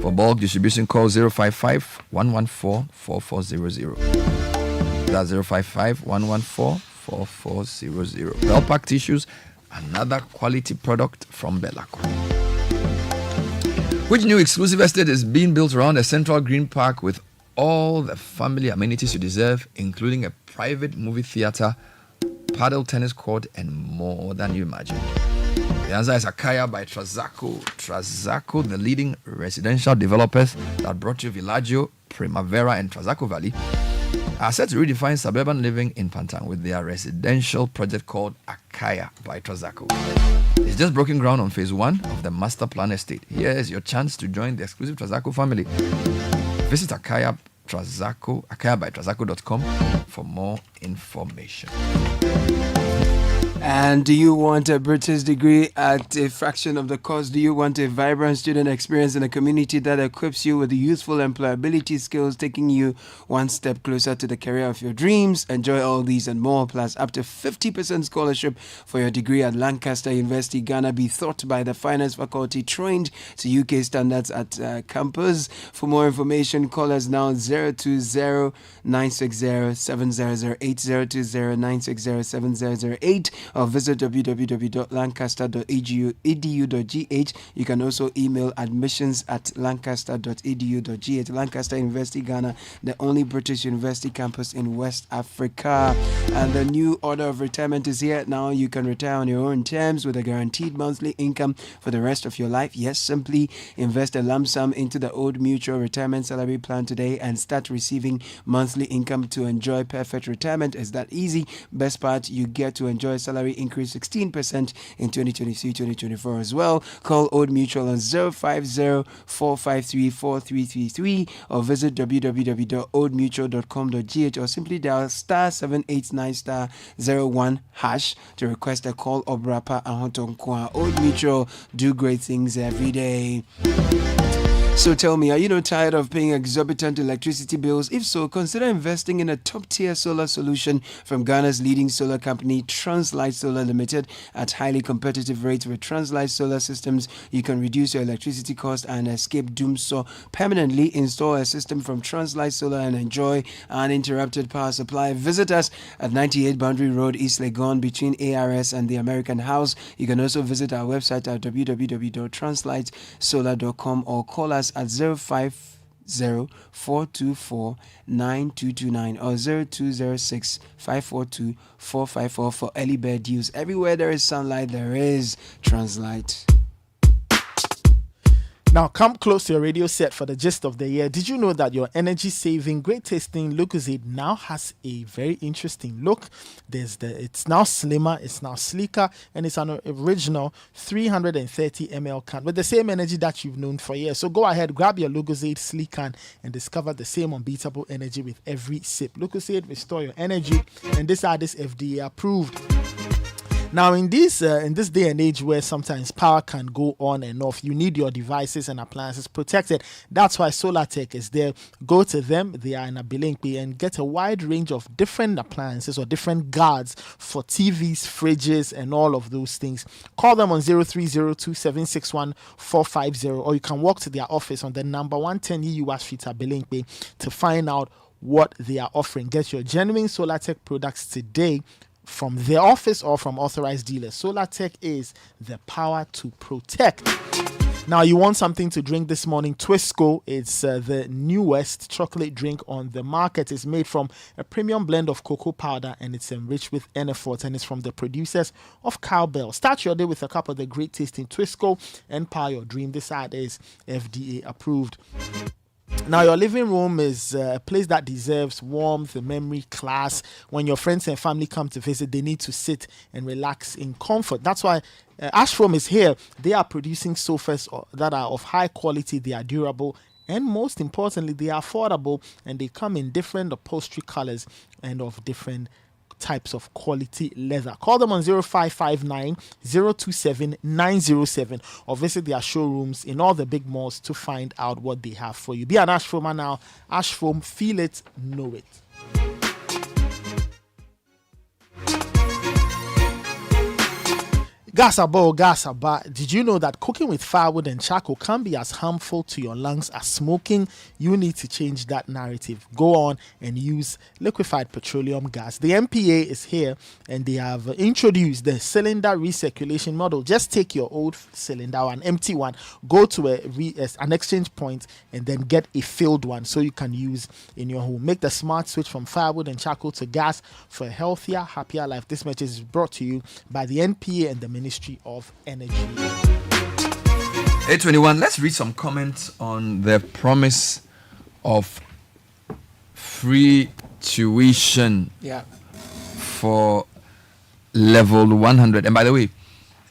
For bulk distribution, call 055-114-4400. That's 055-114-4400. Belpack tissues, another quality product from Belacqua. Which new exclusive estate is being built around a central green park with all the family amenities you deserve, including a private movie theater, paddle tennis court, and more than you imagined? The The answer is Akaya by Trazaco. Trazaco, the leading residential developers that brought you Villaggio, Primavera, and Trazaco Valley, are set to redefine suburban living in Pantang with their residential project called Akaya by Trazaco. It's just broken ground on phase 1 of the master plan estate. Here is your chance to join the exclusive Trazaco family. Visit Akaya by Trazaco.com for more information. And do you want a British degree at a fraction of the cost? Do you want a vibrant student experience in a community that equips you with the useful employability skills, taking you one step closer to the career of your dreams? Enjoy all these and more, plus up to 50% scholarship for your degree at Lancaster University, Ghana. Be taught by the finance faculty trained to UK standards at campus. For more information, call us now 020-960-7008, 020-960-7008. Or visit www.lancaster.edu.gh. You can also email admissions@lancaster.edu.gh. Lancaster University, Ghana, the only British university campus in West Africa. And the new order of retirement is here. Now you can retire on your own terms with a guaranteed monthly income for the rest of your life. Yes, simply invest a lump sum into the Old Mutual Retirement Salary Plan today and start receiving monthly income to enjoy perfect retirement. It's that easy. Best part, you get to enjoy salary increase 16% in 2023-2024 as well. Call Old Mutual on 050-453-4333 or visit www.oldmutual.com.gh or simply dial *789*01# to request a call or Brapa Ahotonkwa. Old Mutual, do great things every day. So tell me, are you not tired of paying exorbitant electricity bills? If so, consider investing in a top-tier solar solution from Ghana's leading solar company, Translight Solar Limited, at highly competitive rates. With Translight Solar Systems, you can reduce your electricity cost and escape doomsday permanently. Install a system from Translight Solar and enjoy uninterrupted power supply. Visit us at 98 Boundary Road, East Legon, between ARS and the American House. You can also visit our website at www.translightsolar.com or call us at 050-424-9229 or 0206-542-454 for early bird deals. Everywhere there is sunlight, there is Translight. Now come close to your radio set for the gist of the year. Did you know that your energy-saving, great-tasting Lucozade now has a very interesting look? It's now slimmer, it's now sleeker, and it's an original 330 ml can with the same energy that you've known for years. So go ahead, grab your Lucozade sleek can and discover the same unbeatable energy with every sip. Lucozade, restore your energy, and this is FDA approved. Now, in this day and age where sometimes power can go on and off, you need your devices and appliances protected. That's why SolarTech is there. Go to them. They are in Abilinkwe and get a wide range of different appliances or different guards for TVs, fridges, and all of those things. Call them on 0302-761-450 or you can walk to their office on the number 110 UR Street, Abilinkwe, to find out what they are offering. Get your genuine SolarTech products today from their office or from authorized dealers. SolarTech is the power to protect. Now, you want something to drink this morning? Twisco, it's the newest chocolate drink on the market. It's made from a premium blend of cocoa powder and it's enriched with Enerfort, and it's from the producers of Cowbell. Start your day with a cup of the great tasting Twisco and power your dream. This ad is FDA approved. Now, your living room is a place that deserves warmth, memory, class. When your friends and family come to visit, they need to sit and relax in comfort. That's why Ashfrom is here. They are producing sofas that are of high quality, they are durable, and most importantly, they are affordable, and they come in different upholstery colors and of different types of quality leather. Call them on 0559 027 907 or visit their showrooms in all the big malls to find out what they have for you. Be an Ashfoamer now. Ashfoam, feel it, know it. Gasaba, did you know that cooking with firewood and charcoal can be as harmful to your lungs as smoking? You need to change that narrative. Go on and use liquefied petroleum gas. The MPA is here and they have introduced the cylinder recirculation model. Just take your old cylinder, an empty one, go to an exchange point and then get a filled one so you can use in your home. Make the smart switch from firewood and charcoal to gas for a healthier, happier life. This message is brought to you by the NPA and the Ministry of Energy. 8:21. Let's read some comments on the promise of free tuition for level 100. And by the way,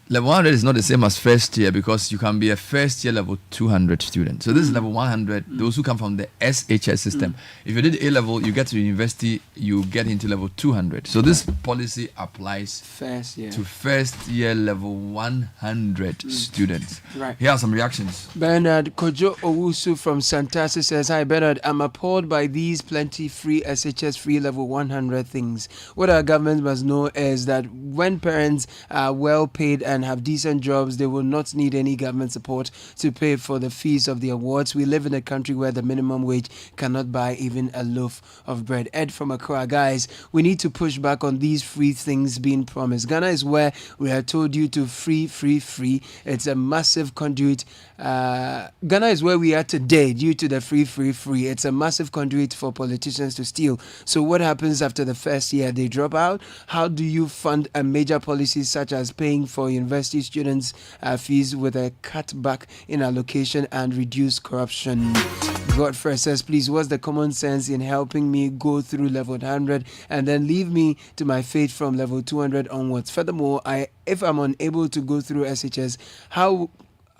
level 100 is not the same as first year, because you can be a first year level 200 student. So this is level 100, those who come from the SHS system. If you did A level, you get to university, you get into level 200. So this policy applies to first year level 100 students. Right. Here are some reactions. Bernard Kojo Owusu from Santasi says, "Hi Bernard, I'm appalled by these plenty free SHS free level 100 things. What our government must know is that when parents are well paid and have decent jobs, they will not need any government support to pay for the fees of the awards. We live in a country where the minimum wage cannot buy even a loaf of bread." Ed from Accra, guys, we need to push back on these free things being promised. Ghana is where we are told you to free. It's a massive conduit. Ghana is where we are today due to the free. It's a massive conduit for politicians to steal. So what happens after the first year? They drop out? How do you fund a major policies such as paying for university students' fees with a cutback in allocation and reduce corruption? Godfrey says, "Please, what's the common sense in helping me go through level 100 and then leave me to my fate from level 200 onwards? Furthermore, if I'm unable to go through SHS, how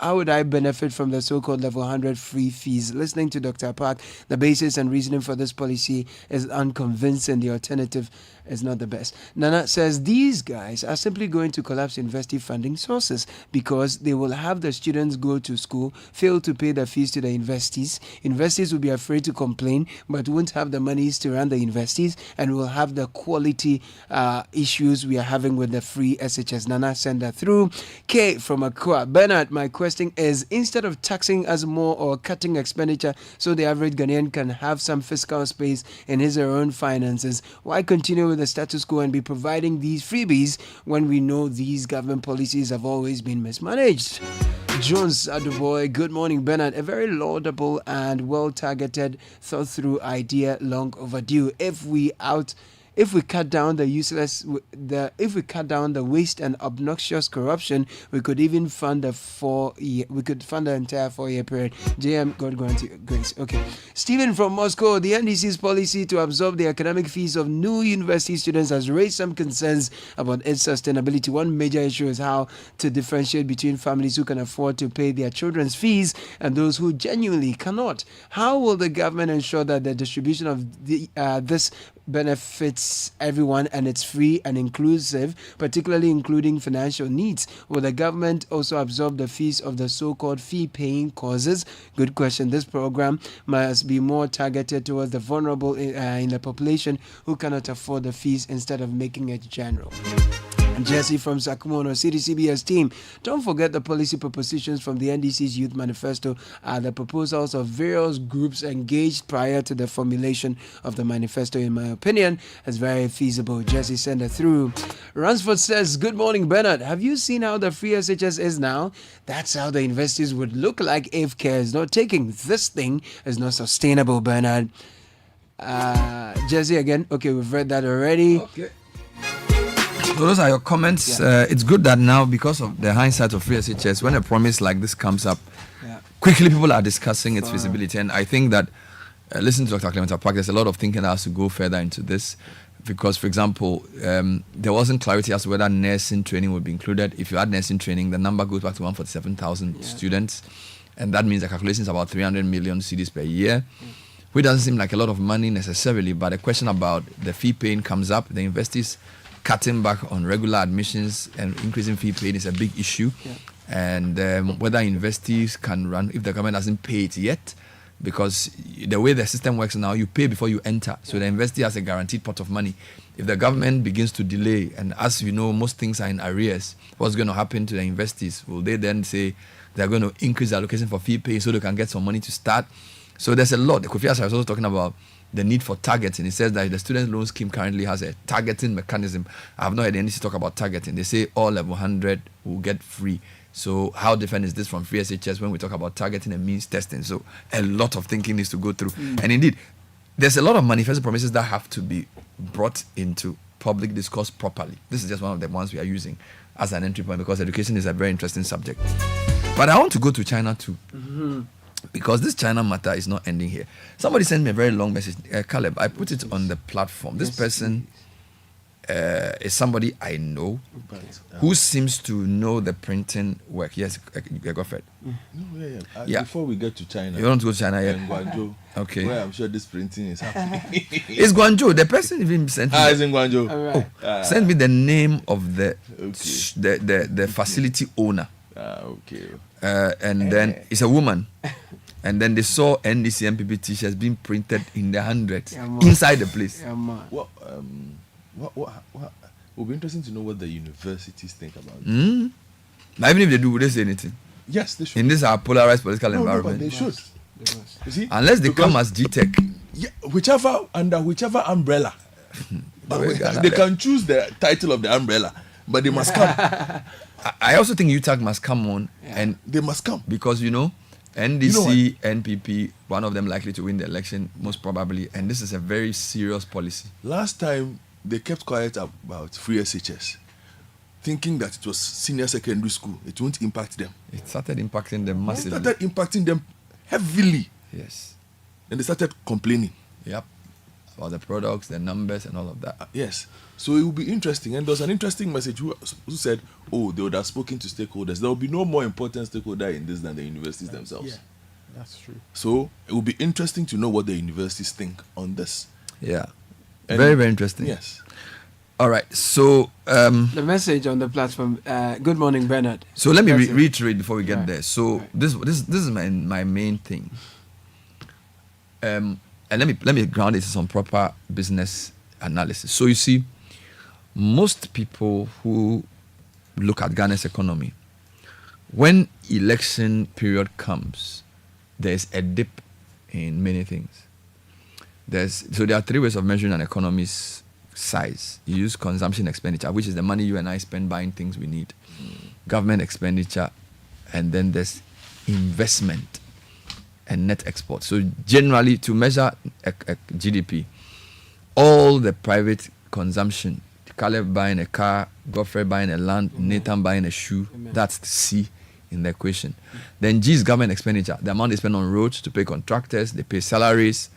would I benefit from the so-called level 100 free fees?" Listening to Dr. Apaak, the basis and reasoning for this policy is unconvincing. The alternative is not the best. Nana says, "These guys are simply going to collapse university funding sources because they will have the students go to school, fail to pay the fees to the universities. Universities will be afraid to complain, but won't have the monies to run the universities, and will have the quality issues we are having with the free SHS." Nana send that through. K from Accra. Bernard, my question is, instead of taxing us more or cutting expenditure so the average Ghanaian can have some fiscal space in his or her own finances, why continue with the status quo and be providing these freebies when we know these government policies have always been mismanaged? Jones Aduboy, good morning, Bernard. A very laudable and well-targeted, thought-through idea, long overdue. If we cut down the waste and obnoxious corruption, we could even fund the entire 4-year period. JM, God grant you grace. Okay. Stephen from Moscow, the NDC's policy to absorb the academic fees of new university students has raised some concerns about its sustainability. One major issue is how to differentiate between families who can afford to pay their children's fees and those who genuinely cannot. How will the government ensure that the distribution of this benefits everyone and it's free and inclusive, particularly including financial needs? Will the government also absorb the fees of the so-called fee-paying causes? Good question. This program must be more targeted towards the vulnerable in the population who cannot afford the fees instead of making it general. Jesse from Sakumono, CDCBS team. Don't forget the policy propositions from the NDC's Youth Manifesto are the proposals of various groups engaged prior to the formulation of the manifesto. In my opinion, is very feasible. Jesse send it through. Ransford says, "Good morning, Bernard. Have you seen how the free SHS is now? That's how the investors would look like if care is not taken. This thing is not sustainable, Bernard." Jesse again. Okay, we've read that already. Okay. So those are your comments. It's good that now, because of the hindsight of free SHS, when a promise like this comes up, quickly people are discussing its feasibility. And I think that, listening to Dr. Clement Apaak, there's a lot of thinking that has to go further into this. Because, for example, there wasn't clarity as to whether nursing training would be included. If you add nursing training, the number goes back to 147,000 students. And that means the calculation is about 300 million cedis per year, which doesn't seem like a lot of money necessarily. But the question about the fee paying comes up. The investees cutting back on regular admissions and increasing fee paying is a big issue. And whether investees can run, if the government hasn't paid yet, because the way the system works now, you pay before you enter. So the investee has a guaranteed pot of money. If the government begins to delay, and as you know, most things are in arrears, what's going to happen to the investees? Will they then say they're going to increase the allocation for fee pay so they can get some money to start? So there's a lot. Kofi Asai was also talking about the need for targeting. He says that the student loan scheme currently has a targeting mechanism. I have not heard any talk about targeting. They say all level 100 will get free. So how different is this from free SHS when we talk about targeting and means testing? So a lot of thinking needs to go through. And indeed, there's a lot of manifesto promises that have to be brought into public discourse properly. This is just one of the ones we are using as an entry point because education is a very interesting subject. But I want to go to China too. Because this China matter is not ending here. Somebody sent me a very long message. Caleb, I put it on the platform. This person is somebody I know who seems to know the printing work. Yes, go for it. Yeah. Before we get to China. You want to go to China yet? Guangzhou. Okay. Where I'm sure this printing is happening. It's Guangzhou. The person even sent me. It's in Guangzhou. Send me the name of the facility owner. Okay. And then it's a woman. And then they saw NDC MPP t-shirts being printed in the hundreds inside the place. What will be interesting to know what the universities think about it. Now, even if they do, would they say anything? Yes, they should. In this our polarized political environment. No, but they should. You see? Unless they come as GTech. Yeah, under whichever umbrella. They can choose the title of the umbrella, but they must come. I also think UTAG must come on, and they must come because NDC, NPP, one of them likely to win the election most probably, and this is a very serious policy. Last time they kept quiet about free SHS, thinking that it was senior secondary school. It won't impact them. It started impacting them massively. It started impacting them heavily. Yes. And they started complaining. Yep. About the products, the numbers, and all of that. Yes. So it will be interesting. And there was an interesting message who said, they would have spoken to stakeholders. There will be no more important stakeholder in this than the universities themselves. Yeah, that's true. So it will be interesting to know what the universities think on this. Yeah. Very, very interesting. Yes. All right. So the message on the platform. Good morning, Bernard. So let me reiterate before we get there. So this is my main thing. And let me ground this on proper business analysis. So you see, most people who look at Ghana's economy, when election period comes, there's a dip in many things. So there are three ways of measuring an economy's size. You use consumption expenditure, which is the money you and I spend buying things we need, government expenditure, and then there's investment and net export. So generally, to measure a GDP, all the private consumption, Caleb buying a car, Godfrey buying a land, Nathan buying a shoe, that's the C in the equation. Then G is government expenditure, the amount they spend on roads to pay contractors, they pay salaries,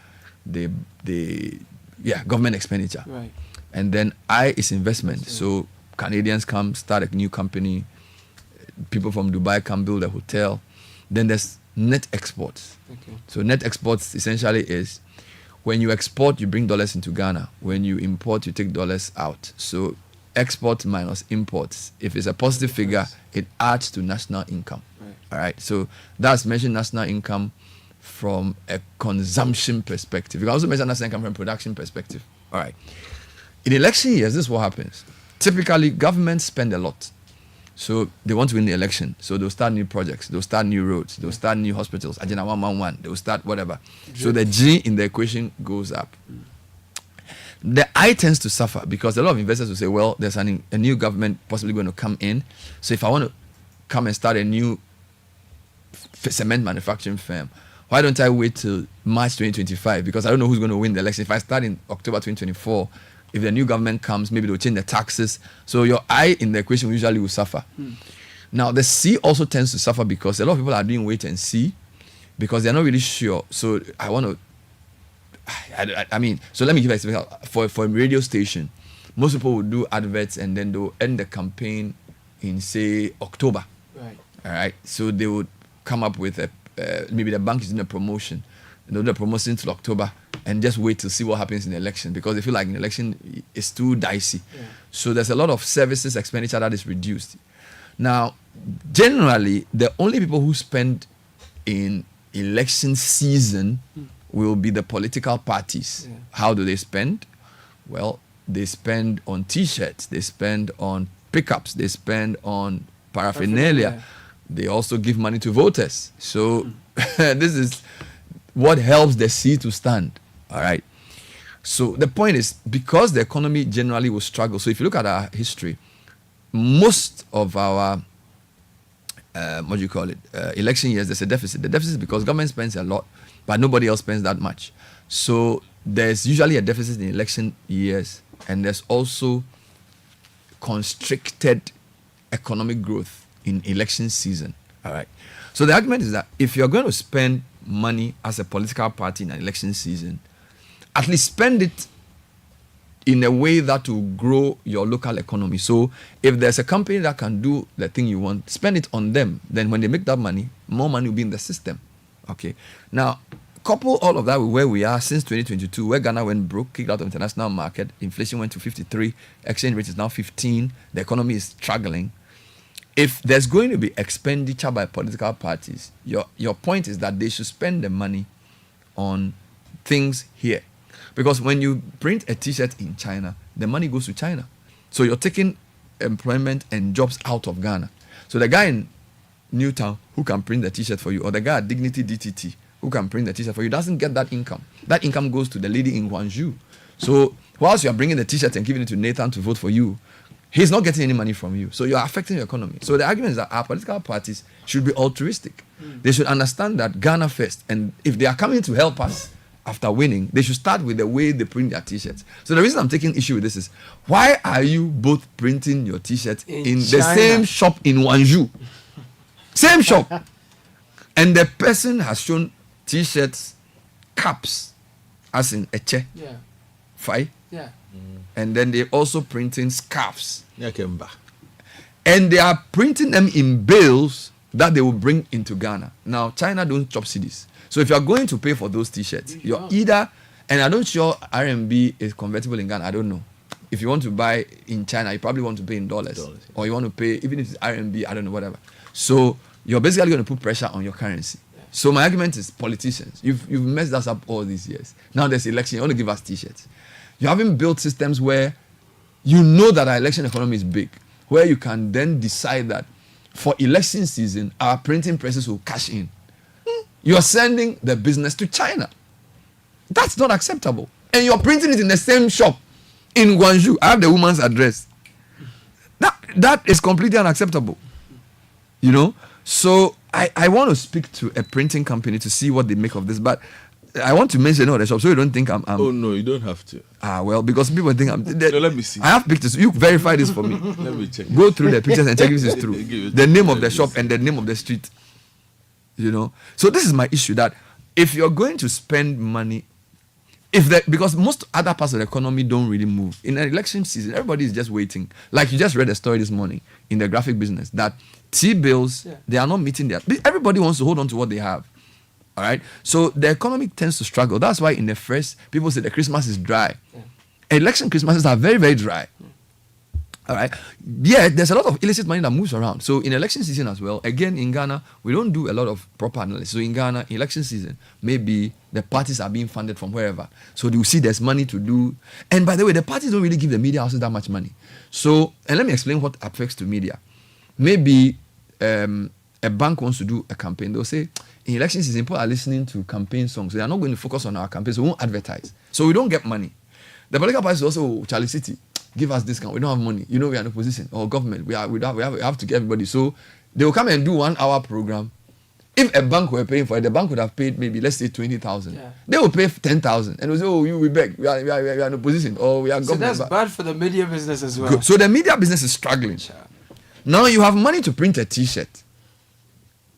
government expenditure. Right. And then I is investment. So Canadians come start a new company, people from Dubai come build a hotel. Then there's net exports. Okay. So net exports essentially is when you export, you bring dollars into Ghana. When you import, you take dollars out. So export minus imports. If it's a positive figure, it adds to national income. Right. All right. So that's measuring national income from a consumption perspective. You can also measure national income from a production perspective. All right. In election years, this is what happens. Typically, governments spend a lot. So they want to win the election. So they'll start new projects. They'll start new roads. They'll start new hospitals. Agenda 111. They'll start whatever. So the G in the equation goes up. The I tends to suffer because a lot of investors will say, well, there's a new government possibly going to come in. So if I want to come and start a new cement manufacturing firm, why don't I wait till March 2025? Because I don't know who's going to win the election. If I start in October 2024, if the new government comes, maybe they'll change the taxes. So your I in the equation usually will suffer. Now, the C also tends to suffer because a lot of people are doing wait and see because they're not really sure. So I want to, so let me give an example. For a radio station, most people will do adverts and then they'll end the campaign in, say, October. Right. All right. So they would come up with maybe the bank is doing a promotion. They'll do the promotion till October and just wait to see what happens in the election because they feel like an election is too dicey. Yeah. So there's a lot of services expenditure that is reduced. Now, generally, the only people who spend in election season will be the political parties. Yeah. How do they spend? Well, they spend on T-shirts, they spend on pickups, they spend on paraphernalia. They also give money to voters. So this is what helps the C to stand. All right. So the point is, because the economy generally will struggle. So if you look at our history, most of our election years, there's a deficit. The deficit is because government spends a lot, but nobody else spends that much. So there's usually a deficit in election years and there's also constricted economic growth in election season. All right. So the argument is that if you're going to spend money as a political party in an election season, at least spend it in a way that will grow your local economy. So if there's a company that can do the thing you want, spend it on them. Then when they make that money, more money will be in the system. Okay. Now, couple all of that with where we are since 2022, where Ghana went broke, kicked out of the international market, inflation went to 53, exchange rate is now 15, the economy is struggling. If there's going to be expenditure by political parties, your point is that they should spend the money on things here. Because when you print a t-shirt in China, the money goes to China. So you're taking employment and jobs out of Ghana. So the guy in Newtown who can print the t-shirt for you, or the guy at Dignity DTT who can print the t-shirt for you, doesn't get that income. That income goes to the lady in Guangzhou. So whilst you're bringing the t-shirt and giving it to Nathan to vote for you, he's not getting any money from you. So you're affecting your economy. So the argument is that our political parties should be altruistic. They should understand that Ghana first. And if they are coming to help us after winning, they should start with the way they print their t-shirts. So the reason I'm taking issue with this is, why are you both printing your t-shirts in the same shop in Guangzhou? Same shop. And the person has shown t-shirts, caps, as in eche. Yeah. Fai. Yeah. And then they're also printing scarves. Yeah, and they are printing them in bales that they will bring into Ghana. Now, China don't chop cedis. So if you're going to pay for those t-shirts, you're either, and I'm not sure RMB is convertible in Ghana, I don't know. If you want to buy in China, you probably want to pay in dollars. Or you want to pay, even if it's RMB, I don't know, whatever. So you're basically going to put pressure on your currency. So my argument is, politicians, you've messed us up all these years. Now there's election, you want to give us t-shirts. You haven't built systems where you know that our election economy is big, where you can then decide that for election season, our printing presses will cash in. You're sending the business to China. That's not acceptable. And you're printing it in the same shop in Guangzhou. I have the woman's address. That is completely unacceptable. You know? So I want to speak to a printing company to see what they make of this. But I want to mention all the shops so you don't think I'm Oh, no, you don't have to. Well, because people think I'm... No, let me see. I have pictures. You verify this for me. Let me check. Go through the pictures and check if this is true. The name of the shop and the name of the street. You know? So this is my issue, that if you're going to spend money, because most other parts of the economy don't really move. In an election season, everybody is just waiting. Like you just read a story this morning in the graphic business that T-bills, they are not meeting their... Everybody wants to hold on to what they have. All right? So the economy tends to struggle. That's why in the first, people say the Christmas is dry. Election Christmases are very, very dry. All right? Yeah, there's a lot of illicit money that moves around. So in election season as well, again in Ghana, we don't do a lot of proper analysis. So in Ghana, election season, maybe the parties are being funded from wherever. So you see there's money to do. And by the way, the parties don't really give the media houses that much money. So, and let me explain what affects to media. Maybe a bank wants to do a campaign. They'll say, in election season, people are listening to campaign songs. They are not going to focus on our campaigns. So we won't advertise. So we don't get money. The political parties also, Charlie City, give us discount. We don't have money. You know, we are in opposition. Or government, we have to get everybody. So they will come and do 1 hour program. If a bank were paying for it, the bank would have paid maybe, let's say, 20,000. Yeah. They will pay 10,000. And we say, oh, we beg. We are in opposition. Or we are government. So that's bad for the media business as well. Good. So the media business is struggling. Sure. Now you have money to print a t-shirt.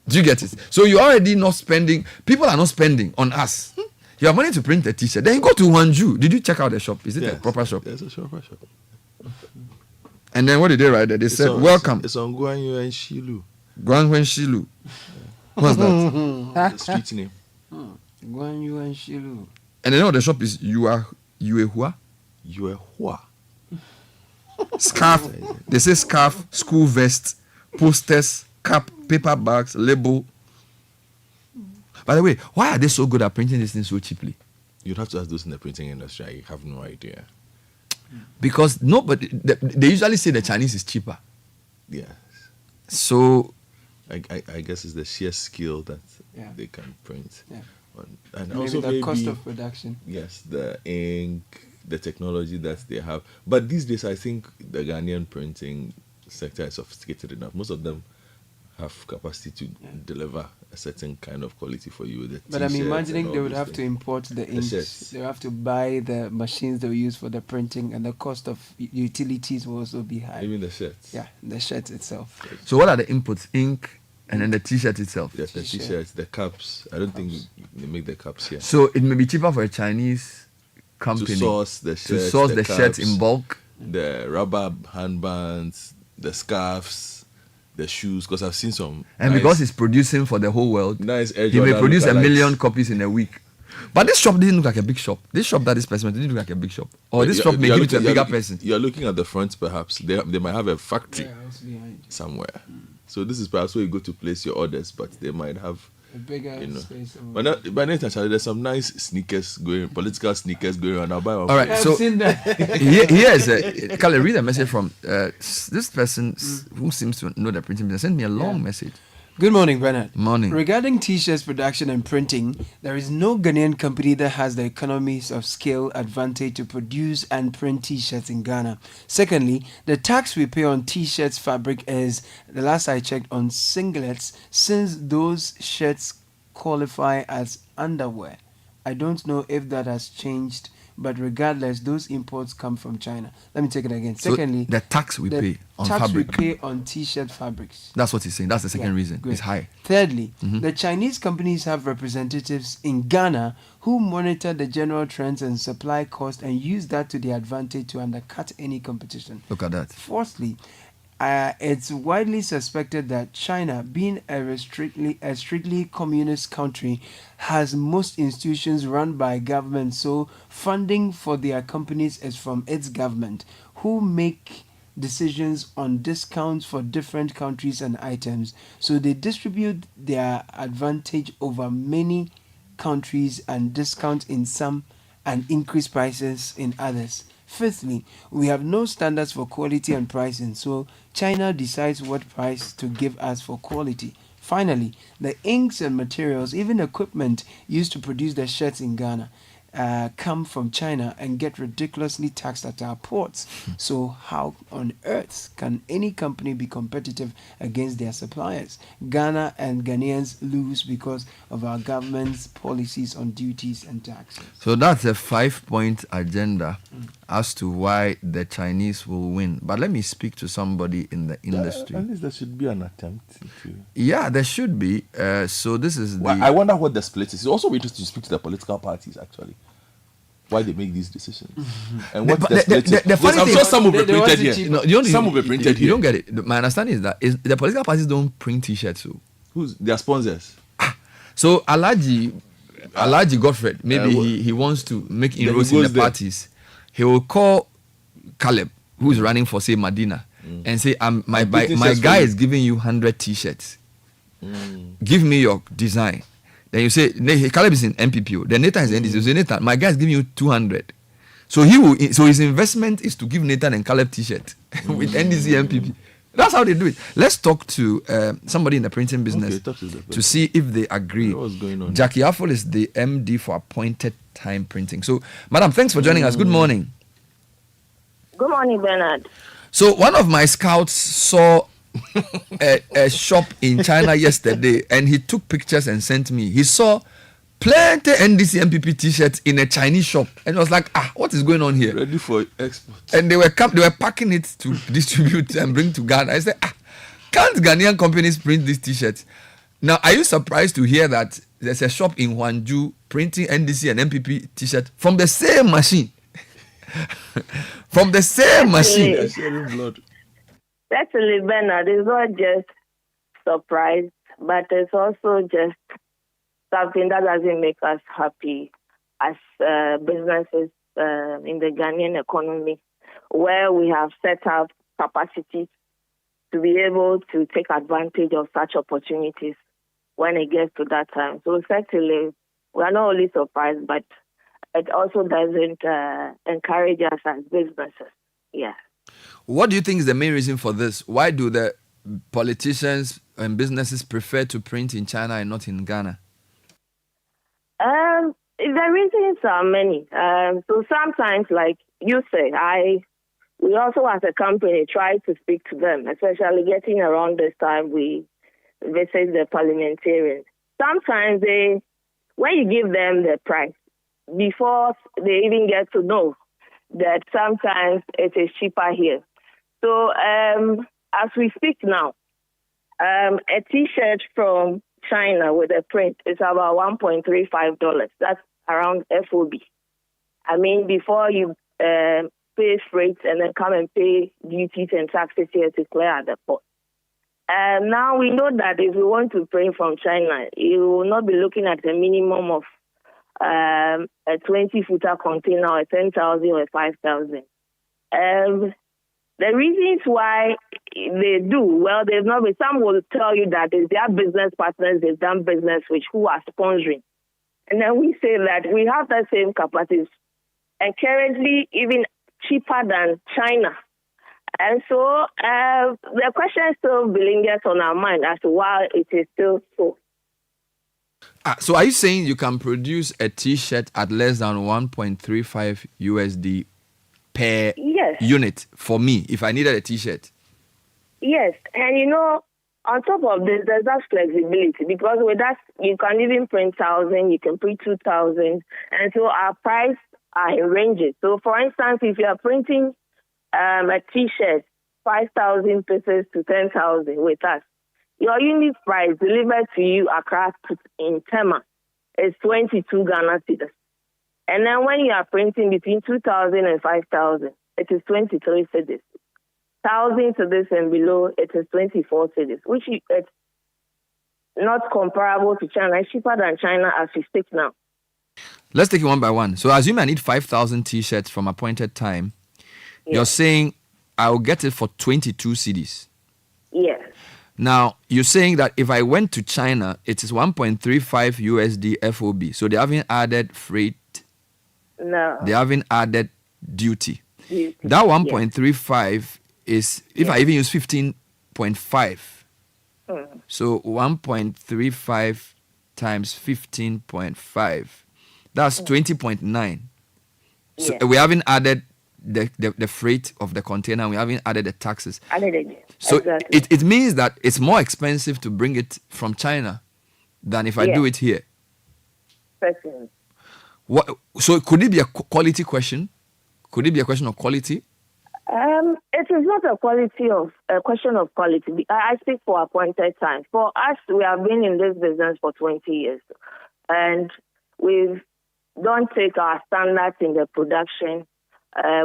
Do you get it? So you're already not spending. People are not spending on us. You have money to print a t-shirt. Then you go to Guangzhou. Did you check out the shop? Is it a proper shop? Yes, it's a proper shop. And then what did they write there? They said, welcome. It's on Guangzhou and Shilu. Guangzhou and Shilu. What's that? The street name. Guangzhou and Shilu. And then the shop is Yuehua. Yuehua. Scarf. They say scarf, school vest, posters, cap, paper bags, label. By the way, why are they so good at printing these things so cheaply? You'd have to ask those in the printing industry. I have no idea. Because they usually say the Chinese is cheaper. Yes. So I guess it's the sheer skill that they can print. Yeah. And maybe also the cost of production. Yes, the ink, the technology that they have. But these days, I think the Ghanaian printing sector is sophisticated enough. Most of them have capacity to deliver a certain kind of quality for you. But I'm imagining they would have to import the inks. They have to buy the machines they will use for the printing, and the cost of utilities will also be high. Even the shirts. Yeah, the shirt itself. So what are the inputs? Ink and then the T-shirt itself. Yes, the T-shirts, the caps. I don't think they make the caps here. So it may be cheaper for a Chinese company to source the shirts, shirts in bulk, the rubber handbands, the scarves, the shoes. Because I've seen some. And because it's producing for the whole world, nice he may produce 1 million copies in a week. But this shop didn't look like a big shop. This shop that this person didn't look like a big shop. Or this shop may give it to a bigger person. You're looking at the front, perhaps. They might have a factory somewhere. So this is perhaps where you go to place your orders, but they might have a bigger space. But by next time, there's some nice sneakers going, political sneakers going around. I'll buy one. All right, so here's Kale, read a message from this person who seems to know the printing business. Send me a long message. Good morning, Bernard. Morning. Regarding T-shirts production and printing, there is no Ghanaian company that has the economies of scale advantage to produce and print T-shirts in Ghana. Secondly, the tax we pay on T-shirts fabric is, the last I checked, on singlets, since those shirts qualify as underwear. I don't know if that has changed, but regardless, those imports come from China. Let me take it again. So secondly, the tax we pay on fabric. Tax we pay on T-shirt fabrics. That's what he's saying. That's the second reason. Good. It's high. Thirdly, the Chinese companies have representatives in Ghana who monitor the general trends and supply cost and use that to their advantage to undercut any competition. Look at that. Fourthly, it's widely suspected that China, being a strictly communist country, has most institutions run by government, so funding for their companies is from its government, who make decisions on discounts for different countries and items, so they distribute their advantage over many countries and discount in some and increase prices in others. Fifthly, we have no standards for quality and pricing, so China decides what price to give us for quality. Finally, the inks and materials, even equipment used to produce the shirts in Ghana, come from China and get ridiculously taxed at our ports. So how on earth can any company be competitive against their suppliers? Ghana and Ghanaians lose because of our government's policies on duties and taxes. So that's a 5-point agenda as to why the Chinese will win. But let me speak to somebody in the industry. At least there should be an attempt to. Yeah, there should be. So this is I wonder what the split is. It's also interesting to speak to the political parties, actually. Why they make these decisions and what the split is. I'm sure some will be printed here. No, some will be printed here. You don't get it. My understanding is that the political parties don't print T-shirts. So who's their sponsors? So Alhaji Godfred, maybe he wants to make inroads in the parties. He will call Caleb, who is running for say Medina, and say, my guy is giving you 100 T-shirts. Give me your design. Then you say, Caleb is in MPPO. Then Nathan is NDC. You say, Nathan, my guy is giving you 200. So his investment is to give Nathan and Caleb T-shirt with NDC MPP. That's how they do it. Let's talk to somebody in the printing business to see if they agree. What's going on? Jackie Affle is the MD for Appointed Time Printing. So, Madam, thanks for joining us. Good morning. Good morning, Bernard. So, one of my scouts saw a shop in China yesterday, and he took pictures and sent me. He saw plenty NDC MPP T-shirts in a Chinese shop, and I was like, what is going on here? Ready for export. And they were packing it to distribute and bring to Ghana. I said, can't Ghanaian companies print these T-shirts? Now, are you surprised to hear that there's a shop in Hwangju printing NDC and MPP T-shirt from the same machine? From the same machine. They're sharing blood. Certainly, Bernard, it's not just surprise, but it's also just something that doesn't make us happy as businesses in the Ghanaian economy, where we have set up capacity to be able to take advantage of such opportunities when it gets to that time. So certainly, we are not only surprised, but it also doesn't encourage us as businesses. Yeah. What do you think is the main reason for this? Why do the politicians and businesses prefer to print in China and not in Ghana? The reasons are many. So sometimes, like you say, we also as a company try to speak to them, especially getting around this time. We visit the parliamentarians. Sometimes when you give them the price, before they even get to know that sometimes it is cheaper here. So as we speak now, a T-shirt from China with a print is about $1.35. That's around FOB. I mean, before you pay freight and then come and pay duties and taxes here to clear at the port. Now we know that if we want to print from China, you will not be looking at a minimum of a 20-footer container or 10,000 or 5,000. The reasons why they do, well, there's not. Some will tell you that it's their business partners they've done business with who are sponsoring. And then we say that we have the same capacity and currently even cheaper than China. And so the question still lingers on our mind as to why it is still so. So are you saying you can produce a T-shirt at less than 1.35 USD per unit for me if I needed a T-shirt? Yes, and on top of this, there's that flexibility because with that you can even print 1,000, you can print 2,000, and so our price are in ranges. So, for instance, if you are printing a T-shirt 5,000 pieces to 10,000 with us, your unit price delivered to you across in Tema is 22 Ghana cedis. And then when you are printing between 2,000 and 5,000, it is 23 cedis. 1,000 cedis and below, it is 24 cedis, which is not comparable to China. It's cheaper than China as we speak now. Let's take it one by one. So assume I need 5,000 T-shirts from appointed time. Yes. You're saying I'll get it for 22 cedis. Yes. Now, you're saying that if I went to China, it is 1.35 USD FOB. So they haven't added freight. No. They haven't added duty. That 1.35 is, if I even use 15.5. So 1.35 times 15.5. That's 20.9. So we haven't added the freight of the container. We haven't added the taxes. So exactly. it means that it's more expensive to bring it from China than if I do it here. Personally. So could it be a quality question? Could it be a question of quality? It is not a question of quality. I speak for appointed time. For us, we have been in this business for 20 years, and we don't take our standards in the production.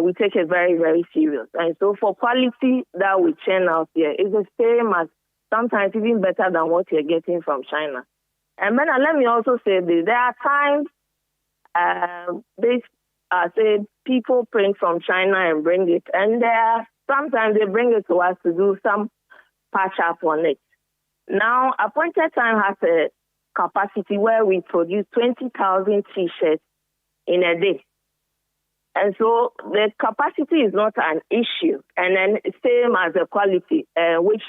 We take it very, very serious. And so for quality that we churn out here is the same as sometimes even better than what you're getting from China. And then let me also say this. There are times say people print from China and bring it, and sometimes they bring it to us to do some patch up on it. Now, appointed time has a capacity where we produce 20,000 T-shirts in a day. And so the capacity is not an issue. And then same as the quality, which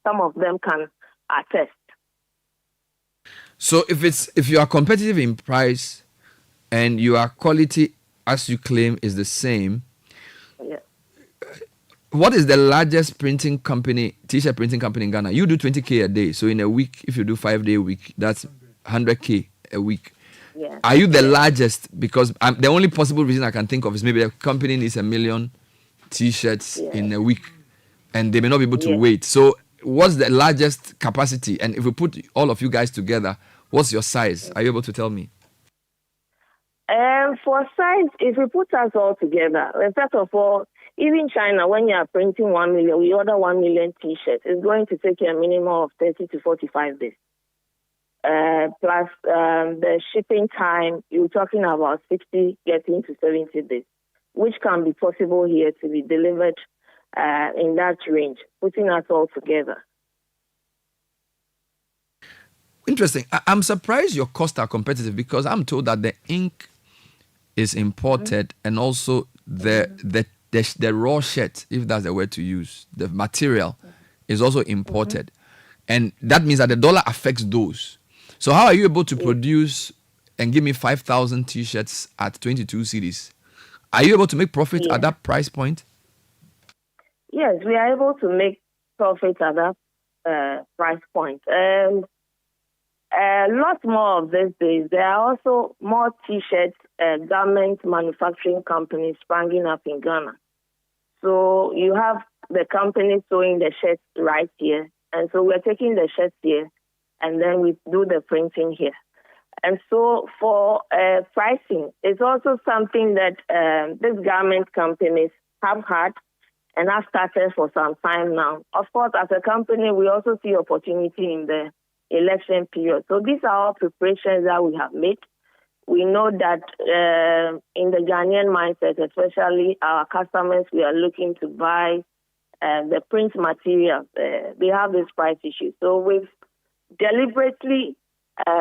some of them can attest. So if you are competitive in price and your quality, as you claim, is the same, what is the largest printing company, T-shirt printing company in Ghana? You do 20K a day. So in a week, if you do 5-day week, that's 100K a week. Yeah. Are you the largest? Because the only possible reason I can think of is maybe the company needs 1 million T-shirts in a week, and they may not be able to wait. So what's the largest capacity? And if we put all of you guys together, what's your size? Are you able to tell me? For size, if we put us all together, first of all, even China, when you are printing 1 million, we order 1 million T-shirts. It's going to take you a minimum of 30 to 45 days. Plus the shipping time, you're talking about 60 getting to 70 days, which can be possible here to be delivered in that range, putting us all together. Interesting. I'm surprised your costs are competitive because I'm told that the ink is imported and also the raw shirt, if that's the word to use, the material is also imported. And that means that the dollar affects those. So how are you able to produce and give me 5,000 T-shirts at 22 cedis? Are you able to make profit at that price point? Yes, we are able to make profit at that price point. Lots more of these days. There are also more T-shirts, garment manufacturing companies springing up in Ghana. So you have the company sewing the shirts right here. And so we're taking the shirts here, and then we do the printing here. And so for pricing, it's also something that these garment companies have had and have started for some time now. Of course, as a company, we also see opportunity in the election period. So these are all preparations that we have made. We know that in the Ghanaian mindset, especially our customers, we are looking to buy the print materials. They have this price issue. So we've deliberately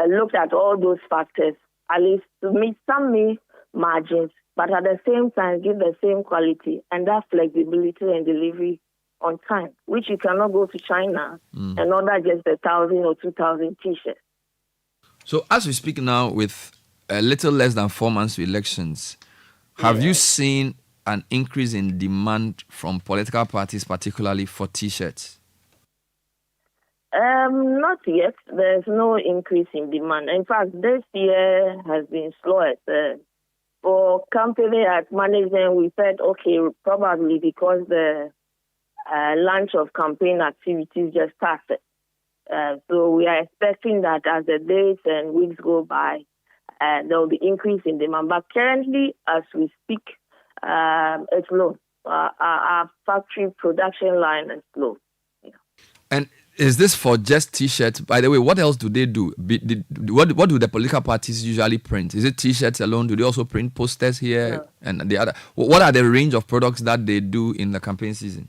looked at all those factors, at least to meet some margins, but at the same time give the same quality and that flexibility and delivery on time, which you cannot go to China and order just 1,000 or 2,000 T-shirts. So as we speak now, with a little less than 4 months to elections, have you seen an increase in demand from political parties, particularly for T-shirts? Not yet. There's no increase in demand. In fact, this year has been slow. For company at management, we said, okay, probably because the launch of campaign activities just started. So we are expecting that as the days and weeks go by, there will be increase in demand. But currently, as we speak, it's low. Our factory production line is low. And is this for just T-shirts? By the way, what else do they do? What do the political parties usually print? Is it T-shirts alone? Do they also print posters here and the other? What are the range of products that they do in the campaign season?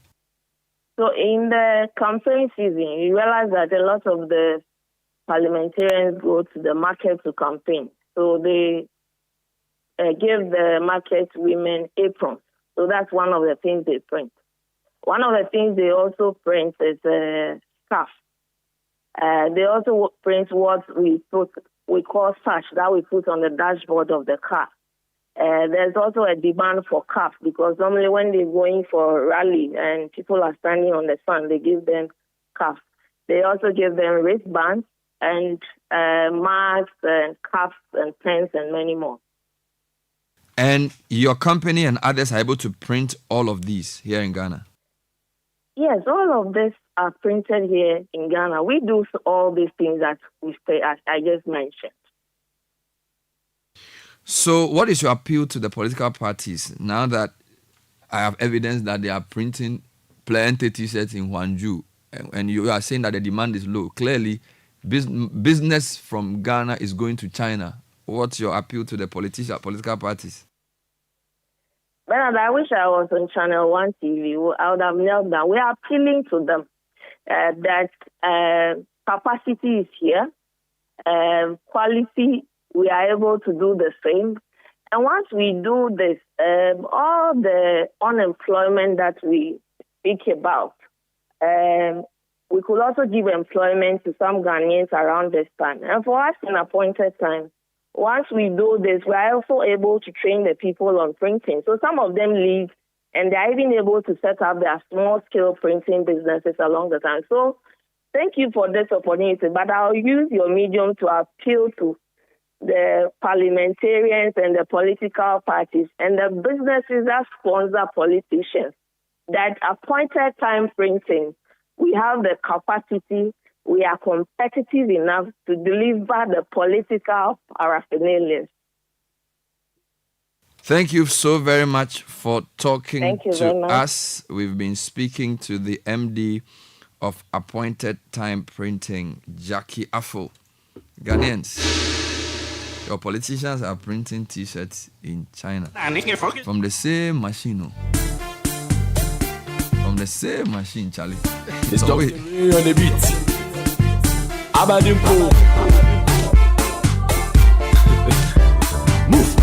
So in the campaign season, you realize that a lot of the parliamentarians go to the market to campaign. So they give the market women aprons. So that's one of the things they print. One of the things they also print is scarf. They also print what we call sash that we put on the dashboard of the car. There's also a demand for calf because normally when they're going for a rally and people are standing on the sun, they give them calf. They also give them wristbands and masks and cuffs and pens and many more. And your company and others are able to print all of these here in Ghana? Yes, all of this are printed here in Ghana. We do all these things that we say, as I just mentioned. So what is your appeal to the political parties now that I have evidence that they are printing plenty T-shirts in Hwangju and you are saying that the demand is low? Clearly, business from Ghana is going to China. What's your appeal to the political parties? Bernard, I wish I was on Channel 1 TV. I would have knelt down. We are appealing to them that capacity is here, quality, we are able to do the same. And once we do this, all the unemployment that we speak about, we could also give employment to some Ghanaians around this time. And for us in appointed time, once we do this, we are also able to train the people on printing. So some of them leave, and they are even able to set up their small-scale printing businesses along the time. So thank you for this opportunity, but I'll use your medium to appeal to the parliamentarians and the political parties and the businesses that sponsor politicians that appointed time printing, we have the capacity, we are competitive enough to deliver the political paraphernalia. Thank you so very much for talking to much. us. We've been speaking to the MD of Appointed Time Printing, Jackie Afo. Ghanaians, your politicians are printing T-shirts in China from the same machine. From the same machine, Charlie. It's on the beat. Abadimpo. Move.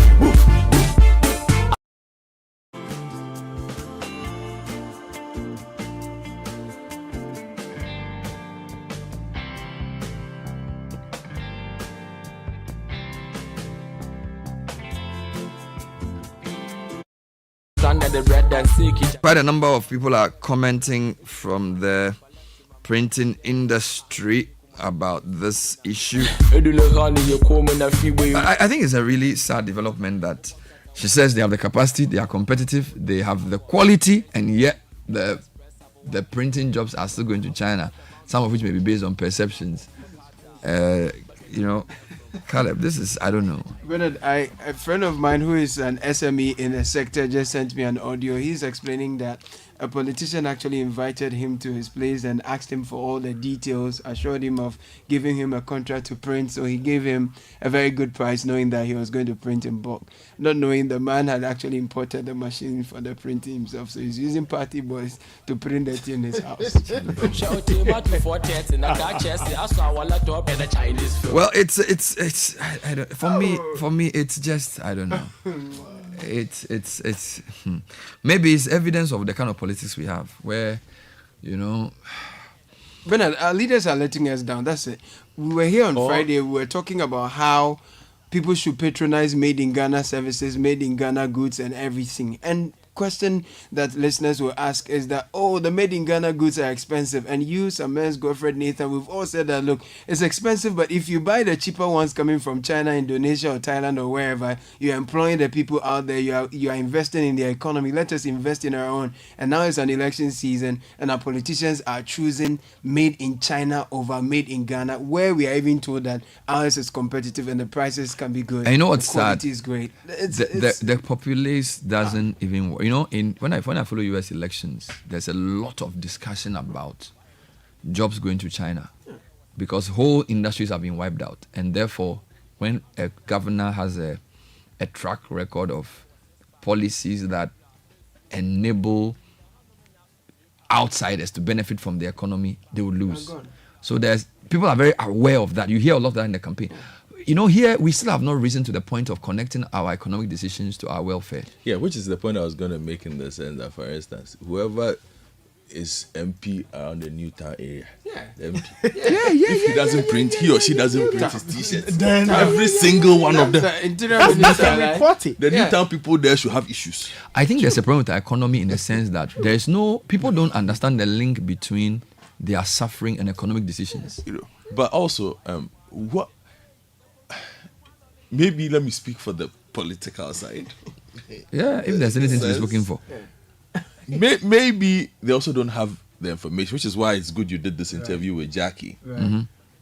Quite a number of people are commenting from the printing industry about this issue. I think it's a really sad development that she says they have the capacity, they are competitive, they have the quality, and yet the printing jobs are still going to China, some of which may be based on perceptions. Caleb, this is, I don't know. Bernard, a friend of mine who is an SME in the sector just sent me an audio. He's explaining that a politician actually invited him to his place and asked him for all the details, assured him of giving him a contract to print. So he gave him a very good price, knowing that he was going to print in bulk, not knowing the man had actually imported the machine for the printing himself. So he's using party boys to print it in his house. Well, it's I don't, for me it's just, I don't know. It's maybe it's evidence of the kind of politics we have, where Bernard, our leaders are letting us down. That's it. We were here on Friday. We were talking about how people should patronize made in Ghana services, made in Ghana goods, and everything. And question that listeners will ask is that, the made in Ghana goods are expensive. And you, Samuel's girlfriend Nathan, we've all said that, look, it's expensive, but if you buy the cheaper ones coming from China, Indonesia, or Thailand, or wherever, you're employing the people out there, you are investing in their economy. Let us invest in our own. And now it's an election season, and our politicians are choosing made in China over made in Ghana, where we are even told that ours is competitive and the prices can be good. I know what's the quality sad. is great. The populace doesn't even work. When I follow US elections, there's a lot of discussion about jobs going to China because whole industries have been wiped out, and therefore, when a governor has a track record of policies that enable outsiders to benefit from the economy, they will lose. So people are very aware of that. You hear a lot of that in the campaign. Here we still have no reason to the point of connecting our economic decisions to our welfare. Yeah, which is the point I was going to make in the sense that, for instance, whoever is MP around the Newtown area, if he doesn't print, he or she doesn't print his t-shirts. Every single one of them. The Newtown people there should have issues. I think there's a problem with the economy in the sense that people don't understand the link between their suffering and economic decisions. But also, maybe let me speak for the political side. Yeah, if there's anything to be spoken for. Maybe they also don't have the information, which is why it's good you did this interview with Jackie.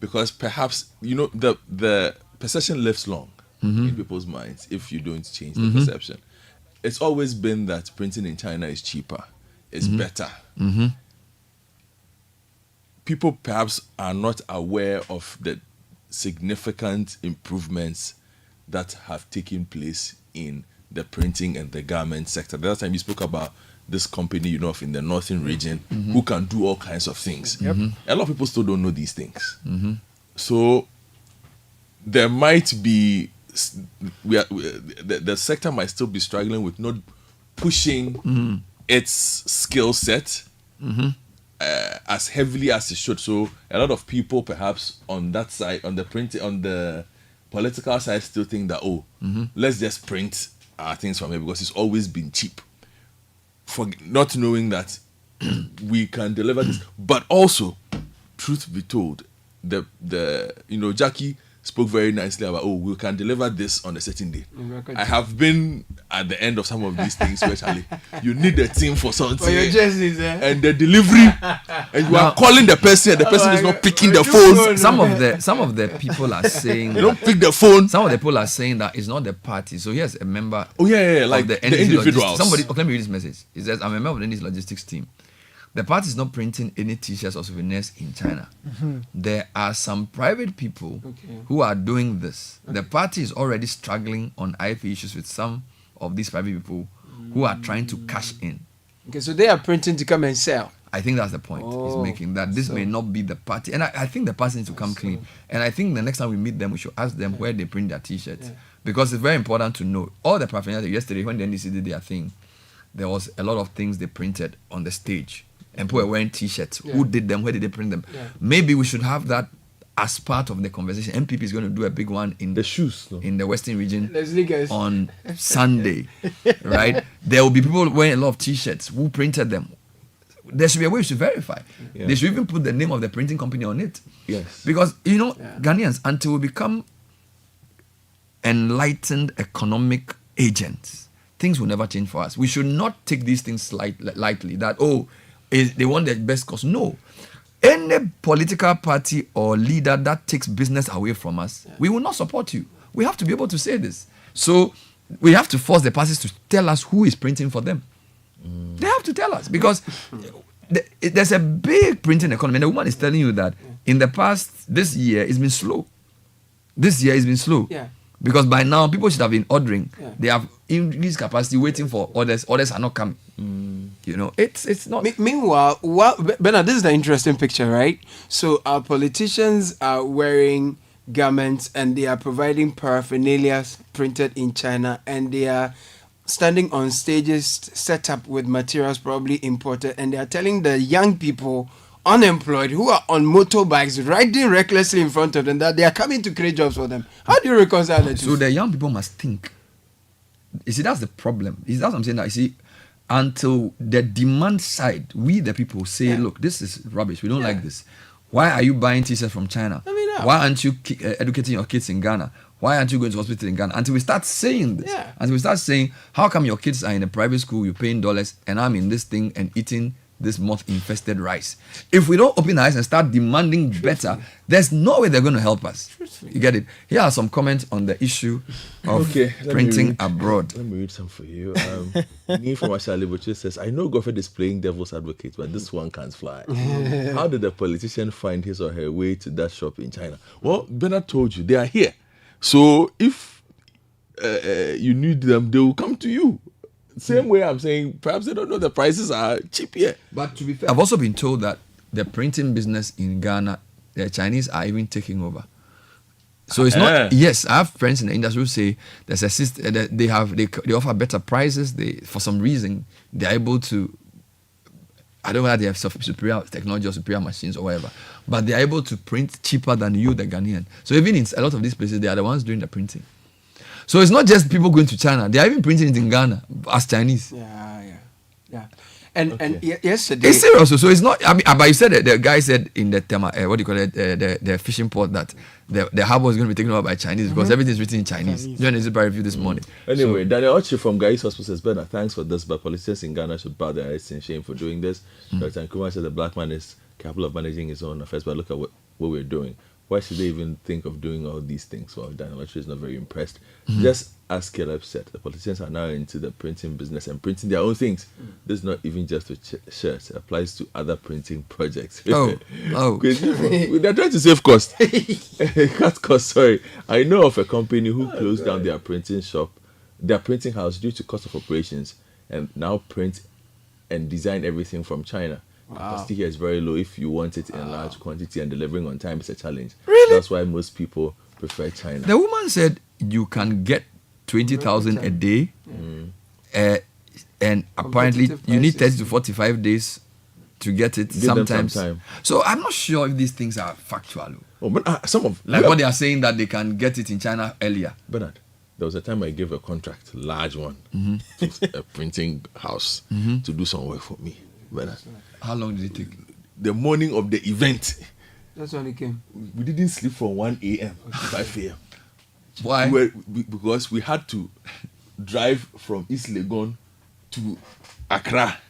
Because perhaps, the perception lives long in people's minds if you don't change the perception. It's always been that printing in China is cheaper, it's better. People perhaps are not aware of the significant improvements that have taken place in the printing and the garment sector. The last time you spoke about this company, in the northern region, who can do all kinds of things. A lot of people still don't know these things. So there might be, the sector might still be struggling with not pushing its skill set as heavily as it should. So a lot of people perhaps on that side, on the political side, still think that let's just print our things from here because it's always been cheap, for not knowing that we can deliver this. But also, truth be told, Jackie spoke very nicely about we can deliver this on a certain day. I have been at the end of some of these things, especially you need a team for something, and the delivery, and you are calling the person, and the person is not picking the phone. Some of the people are saying they don't pick the phone. Some of the people are saying that it's not the party. So here's a member. Like the individuals. Somebody, let me read this message. It says, I'm a member of the NDC logistics team. The party is not printing any t-shirts or souvenirs in China. There are some private people who are doing this. The party is already struggling on IP issues with some of these private people who are trying to cash in. Okay, so they are printing to come and sell. I think that's the point he's making, that this may not be the party. And I think the party needs to come clean. And I think the next time we meet them, we should ask them where they print their t-shirts. Because it's very important to know. All the paraphernalia, yesterday when the NDC did their thing, there was a lot of things they printed on the stage. And people were wearing t-shirts. Who did them? Where did they print them? Maybe we should have that as part of the conversation. MPP is going to do a big one in the shoes in the Western region on Sunday, right? There will be people wearing a lot of t-shirts. Who printed them? there should be a way to verify. Yeah. They should even put the name of the printing company on it. Yes. Because, Ghanaians, until we become enlightened economic agents, things will never change for us. We should not take these things lightly, that, they want the best cost. No. Any political party or leader that takes business away from us, we will not support you. We have to be able to say this. So we have to force the parties to tell us who is printing for them. They have to tell us, because there's a big printing economy. And the woman is telling you that in the past, this year, it's been slow. This year has been slow. Yeah. Because by now, people should have been ordering. Yeah. They have increased capacity, waiting for orders. Orders are not coming. It's not. Meanwhile, Bernard, this is the interesting picture, right? So our politicians are wearing garments and they are providing paraphernalia printed in China, and they are standing on stages set up with materials probably imported, and they are telling the young people unemployed who are on motorbikes riding recklessly in front of them that they are coming to create jobs for them. How do you reconcile that? So the young people must think. You see, that's the problem. That's what I'm saying. That, you see, until the demand side, we the people say, look, this is rubbish. We don't like this. Why are you buying t-shirts from China? Why aren't you educating your kids in Ghana? Why aren't you going to hospital in Ghana? Until we start saying this. Until we start saying, how come your kids are in a private school, you're paying dollars, and I'm in this thing and eating this moth-infested rice? If we don't open our eyes and start demanding better, there's no way they're going to help us. You get it? Here are some comments on the issue of printing abroad. Let me read some for you. Nii from Ashali, which says, I know Godfred is playing devil's advocate, but this one can't fly. How did the politician find his or her way to that shop in China? Well, Bernard told you, they are here. So if you need them, they will come to you. Same way I'm saying, perhaps they don't know the prices are cheap here. But to be fair, I've also been told that the printing business in Ghana, the Chinese are even taking over. So it's not. Yes, I have friends in the industry who say there's a system. They offer better prices. For some reason they're able to. I don't know whether they have superior technology or superior machines or whatever, but they're able to print cheaper than you, the Ghanaian. So even in a lot of these places, they are the ones doing the printing. So it's not just people going to China; they are even printing it in Ghana as Chinese. Yeah. And yesterday, it's serious. So it's not. I mean, but you said that the guy said in the Tema, what do you call it, the fishing port, that the harbour is going to be taken over by Chinese because everything is written in Chinese. Join the Zimbabwe review this morning. Anyway, Daniel Ochi from Gai's Hospital says, Bernard, thanks for this, but politicians in Ghana should bow their heads in shame for doing this. Dr. Nkrumah said the black man is capable of managing his own affairs, but look at what we're doing. Why should they even think of doing all these things? Well, Daniel Ochi is not very impressed. Just as Caleb said, the politicians are now into the printing business and printing their own things. This is not even just to shirts. It applies to other printing projects. They're trying to save cost. Cut cost, sorry. I know of a company who closed down their printing house due to cost of operations, and now print and design everything from China. Capacity here is very low. If you want it in a large quantity and delivering on time is a challenge. Really? That's why most people prefer China. The woman said you can get 20,000 a day, and apparently you need 30 to 45 days to get it. Sometimes. So I'm not sure if these things are factual. But some of what they are saying, that they can get it in China earlier. Bernard, there was a time I gave a contract, large one, to a printing house to do some work for me. Bernard, how long did it take? The morning of the event. That's when it came. We didn't sleep from 1 a.m. to 5 a.m. Why? Because we had to drive from East Legon to Accra,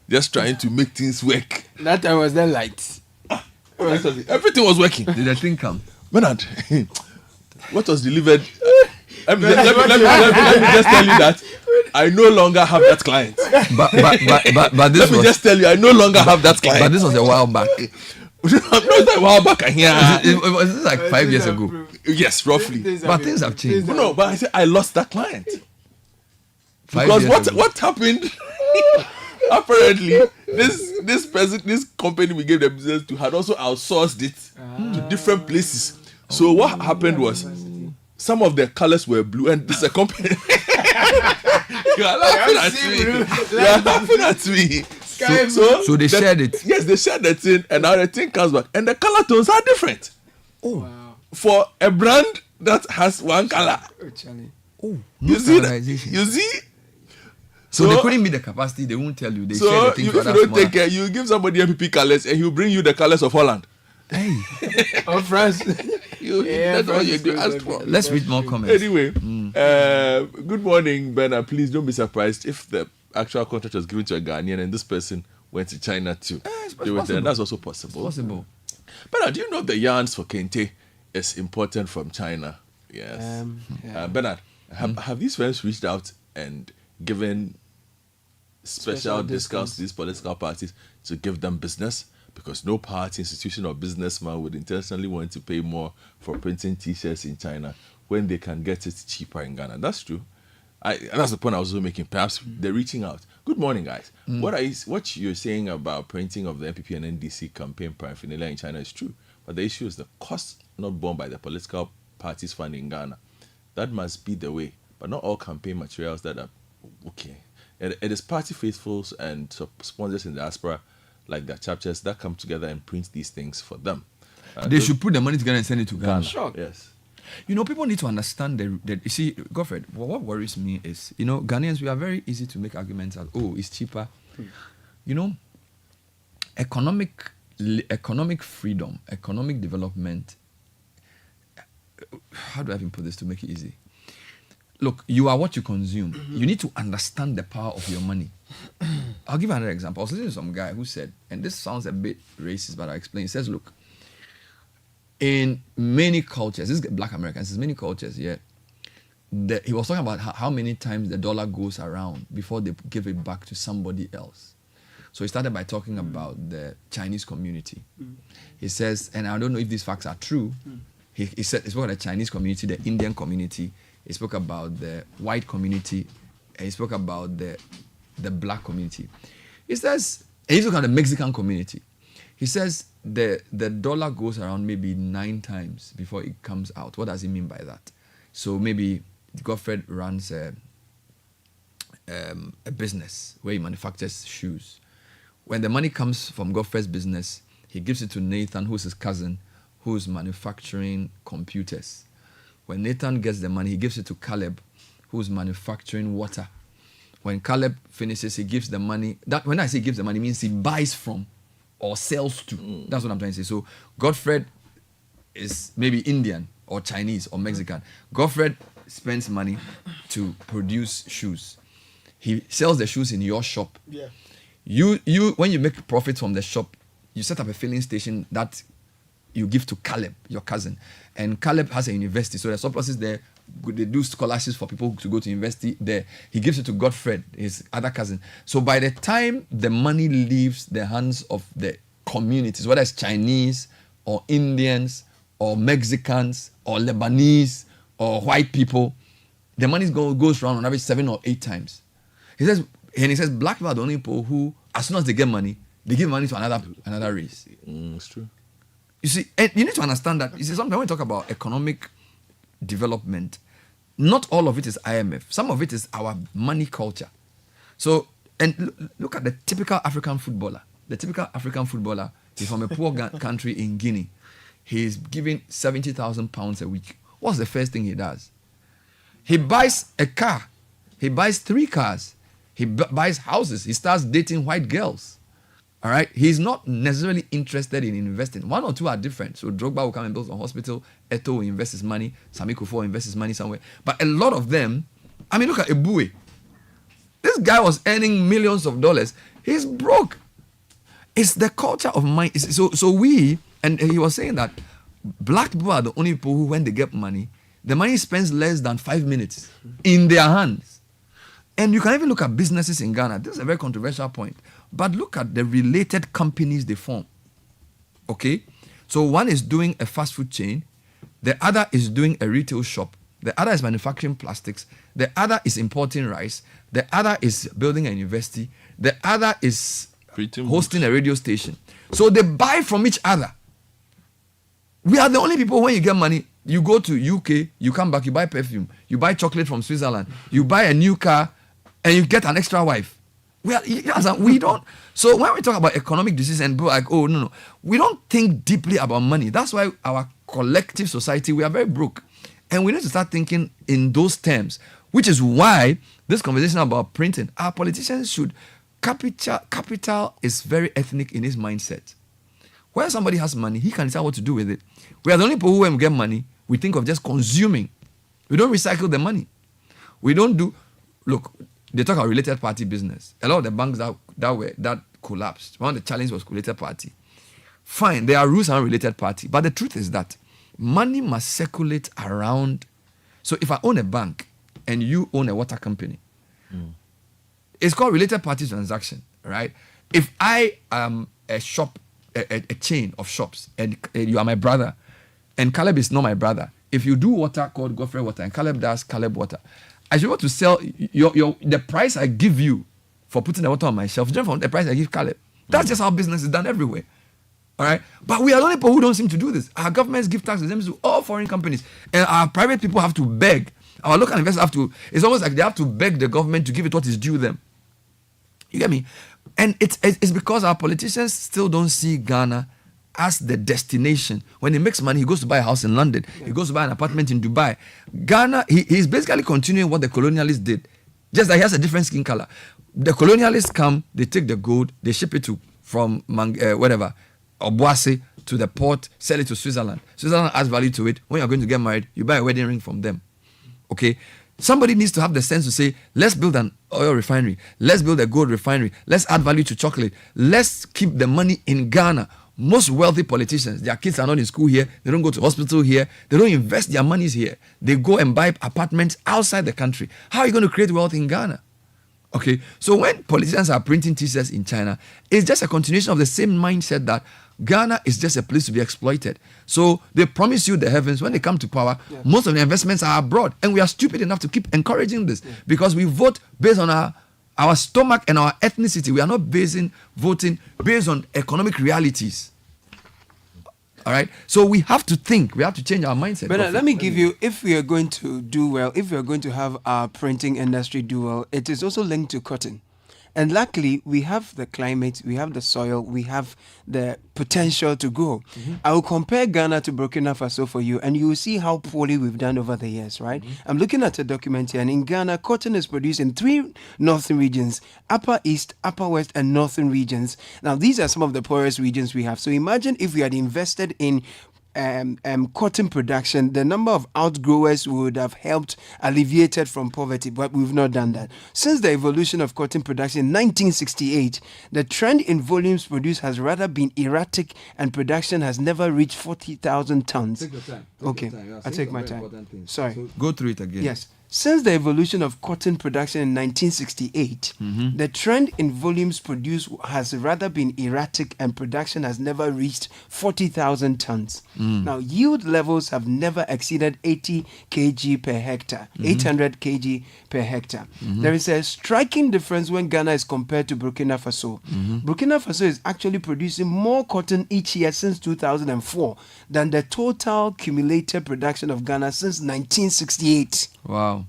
just trying to make things work. That time was then light. Everything was working. Did the thing come? Bernard, what was delivered? Let me just tell you that I no longer have that client. But this let me just tell you, I no longer have that client. But this was a while back. A while back. Was this like 5 years ago? Yes, roughly. But things have changed. No, but I said I lost that client. Because what happened? Apparently, this company we gave the business to had also outsourced it to different places. So what happened was, some of the colors were blue, and this is a company. You are laughing at me. So they shared it. Yes, they shared the thing, and now the thing comes back, and the color tones are different. Oh, wow. For a brand that has one color. Oh, you see? So they couldn't meet the capacity. They won't tell you. They share So the thing if to you others don't smaller. take care, you give somebody MPP colors and he'll bring you the colors of Holland. Hey, Oh, France. That's what you ask for. let's read more comments. Anyway, good morning, Bernard. Please don't be surprised if the actual contract was given to a Ghanaian and this person went to China too. They were there. That's also possible. Possible. Bernard, do you know the yarns for Kente is imported from China? Yes. Bernard, have these firms reached out and given special discounts to these political parties to give them business? Because no party, institution, or businessman would intentionally want to pay more for printing T-shirts in China when they can get it cheaper in Ghana. That's true. And that's the point I was also making. Perhaps they're reaching out. Good morning, guys. What you're saying about printing of the NPP and NDC campaign paraphernalia in China is true. But the issue is the cost not borne by the political parties funding in Ghana. That must be the way. But not all campaign materials that are okay. It is party faithfuls and sponsors in the diaspora, like their chapters, that come together and print these things for them. They should put the money together and send it to Ghana. Sure. Yes. You know, people need to understand that you see, Godfred, what worries me is, you know, Ghanaians, we are very easy to make arguments that, oh, it's cheaper. You know, economic freedom, economic development, how do I even put this to make it easy? Look, you are what you consume. You need to understand the power of your money. I'll give you another example. I was listening to some guy who said, and this sounds a bit racist, but I'll explain. He says, look, in many cultures, this is Black Americans, in many cultures, he was talking about how many times the dollar goes around before they give it back to somebody else. So he started by talking about the Chinese community. He says, and I don't know if these facts are true, he spoke about the Chinese community, the Indian community, he spoke about the white community, and he spoke about the black community. He says, and he spoke about the Mexican community. He says the dollar goes around maybe 9 times before it comes out. What does he mean by that? So maybe Godfred runs a business where he manufactures shoes. When the money comes from Godfred's business, he gives it to Nathan, who's his cousin, who's manufacturing computers. When Nathan gets the money, he gives it to Caleb, who's manufacturing water. When Caleb finishes, he gives the money. That when I say gives the money, it means he buys from or sells to. That's what I'm trying to say. So Godfred is maybe Indian or Chinese or Mexican. Godfred spends money to produce shoes. He sells the shoes in your shop. Yeah. You when you make profit from the shop, you set up a filling station that you give to Caleb, your cousin. And Caleb has a university, so the surplus is there. They do scholarships for people to go to university there. He gives it to Godfred, his other cousin. So by the time the money leaves the hands of the communities, whether it's Chinese or Indians or Mexicans or Lebanese or white people, the money goes around on average 7 or 8 times. He says black people are the only people who, as soon as they get money, they give money to another race. It's true. You see, and you need to understand that. You see, sometimes when we talk about economic development, not all of it is IMF. Some of it is our money culture. So, and look at the typical African footballer. The typical African footballer is from a poor country in Guinea. He's giving £70,000 a week. What's the first thing he does? He buys a car. He buys 3 cars. He buys houses. He starts dating white girls. All right? He's not necessarily interested in investing. 1 or 2 are different. So Drogba will come and build a hospital. Eto'o will invest his money. Sami Kufuor will invest his money somewhere. But a lot of them, I mean, look at Ebue. This guy was earning millions of dollars. He's broke. It's the culture of mind. So we, and he was saying that black people are the only people who, when they get money, the money spends less than 5 minutes in their hands. And you can even look at businesses in Ghana. This is a very controversial point. But look at the related companies they form. Okay? So one is doing a fast food chain. The other is doing a retail shop. The other is manufacturing plastics. The other is importing rice. The other is building a university. The other is hosting a radio station. So they buy from each other. We are the only people, when you get money, you go to UK, you come back, you buy perfume, you buy chocolate from Switzerland, you buy a new car, and you get an extra wife. We don't. So when we talk about economic decisions and people are like, oh, no, we don't think deeply about money. That's why our collective society, we are very broke. And we need to start thinking in those terms, which is why this conversation about printing, our politicians should, capital is very ethnic in his mindset. When somebody has money, he can decide what to do with it. We are the only people who, when we get money, we think of just consuming. We don't recycle the money. We don't do, look, they talk about related party business. A lot of the banks that collapsed, one of the challenges was related party. Fine, there are rules around related party, but the truth is that money must circulate around. So if I own a bank and you own a water company, it's called related party transaction, right? If I am a shop, a chain of shops, and you are my brother, and Caleb is not my brother, if you do water called Godfrey Water and Caleb does Caleb Water, I should be able to sell the price I give you for putting the water on my shelf, different from the price I give Caleb. That's just how business is done everywhere. All right, but we are the only people who don't seem to do this. Our governments give tax exemptions to all foreign companies, and our private people have to beg. Our local investors have to. It's almost like they have to beg the government to give it what is due them. You get me? And it's because our politicians still don't see Ghana as the destination. When he makes money, he goes to buy a house in London. He goes to buy an apartment in Dubai. Ghana, he's basically continuing what the colonialists did, just that he has a different skin color. The colonialists come, they take the gold, they ship it from Obuasi to the port, sell it to Switzerland. Switzerland adds value to it. When you're going to get married, you buy a wedding ring from them. Okay? Somebody needs to have the sense to say, let's build an oil refinery. Let's build a gold refinery. Let's add value to chocolate. Let's keep the money in Ghana. Most wealthy politicians, their kids are not in school here. They don't go to hospital here. They don't invest their monies here. They go and buy apartments outside the country. How are you going to create wealth in Ghana? Okay? So when politicians are printing t-shirts in China, it's just a continuation of the same mindset that Ghana is just a place to be exploited. So they promise you the heavens. When they come to power, most of the investments are abroad. And we are stupid enough to keep encouraging this because we vote based on our stomach and our ethnicity. We are not voting based on economic realities. All right? So we have to think. We have to change our mindset. But let me give you, if we are going to do well, if we are going to have our printing industry do well, it is also linked to cotton. And luckily, we have the climate, we have the soil, we have the potential to grow. I will compare Ghana to Burkina Faso for you, and you will see how poorly we've done over the years, right? I'm looking at a document here, and in Ghana, cotton is produced in 3 northern regions, Upper East, Upper West, and Northern regions. Now, these are some of the poorest regions we have. So imagine if we had invested in cotton production, the number of outgrowers would have helped alleviated from poverty, but we've not done that. Since the evolution of cotton production in 1968, the trend in volumes produced has rather been erratic and production has never reached 40,000 tons. Take your time. I take my time. Sorry. So go through it again. Yes. Since the evolution of cotton production in 1968, the trend in volumes produced has rather been erratic and production has never reached 40,000 tons. Now, yield levels have never exceeded 80 kg per hectare, 800 kg per hectare. There is a striking difference when Ghana is compared to Burkina Faso. Burkina Faso is actually producing more cotton each year since 2004 than the total cumulated production of Ghana since 1968. Wow.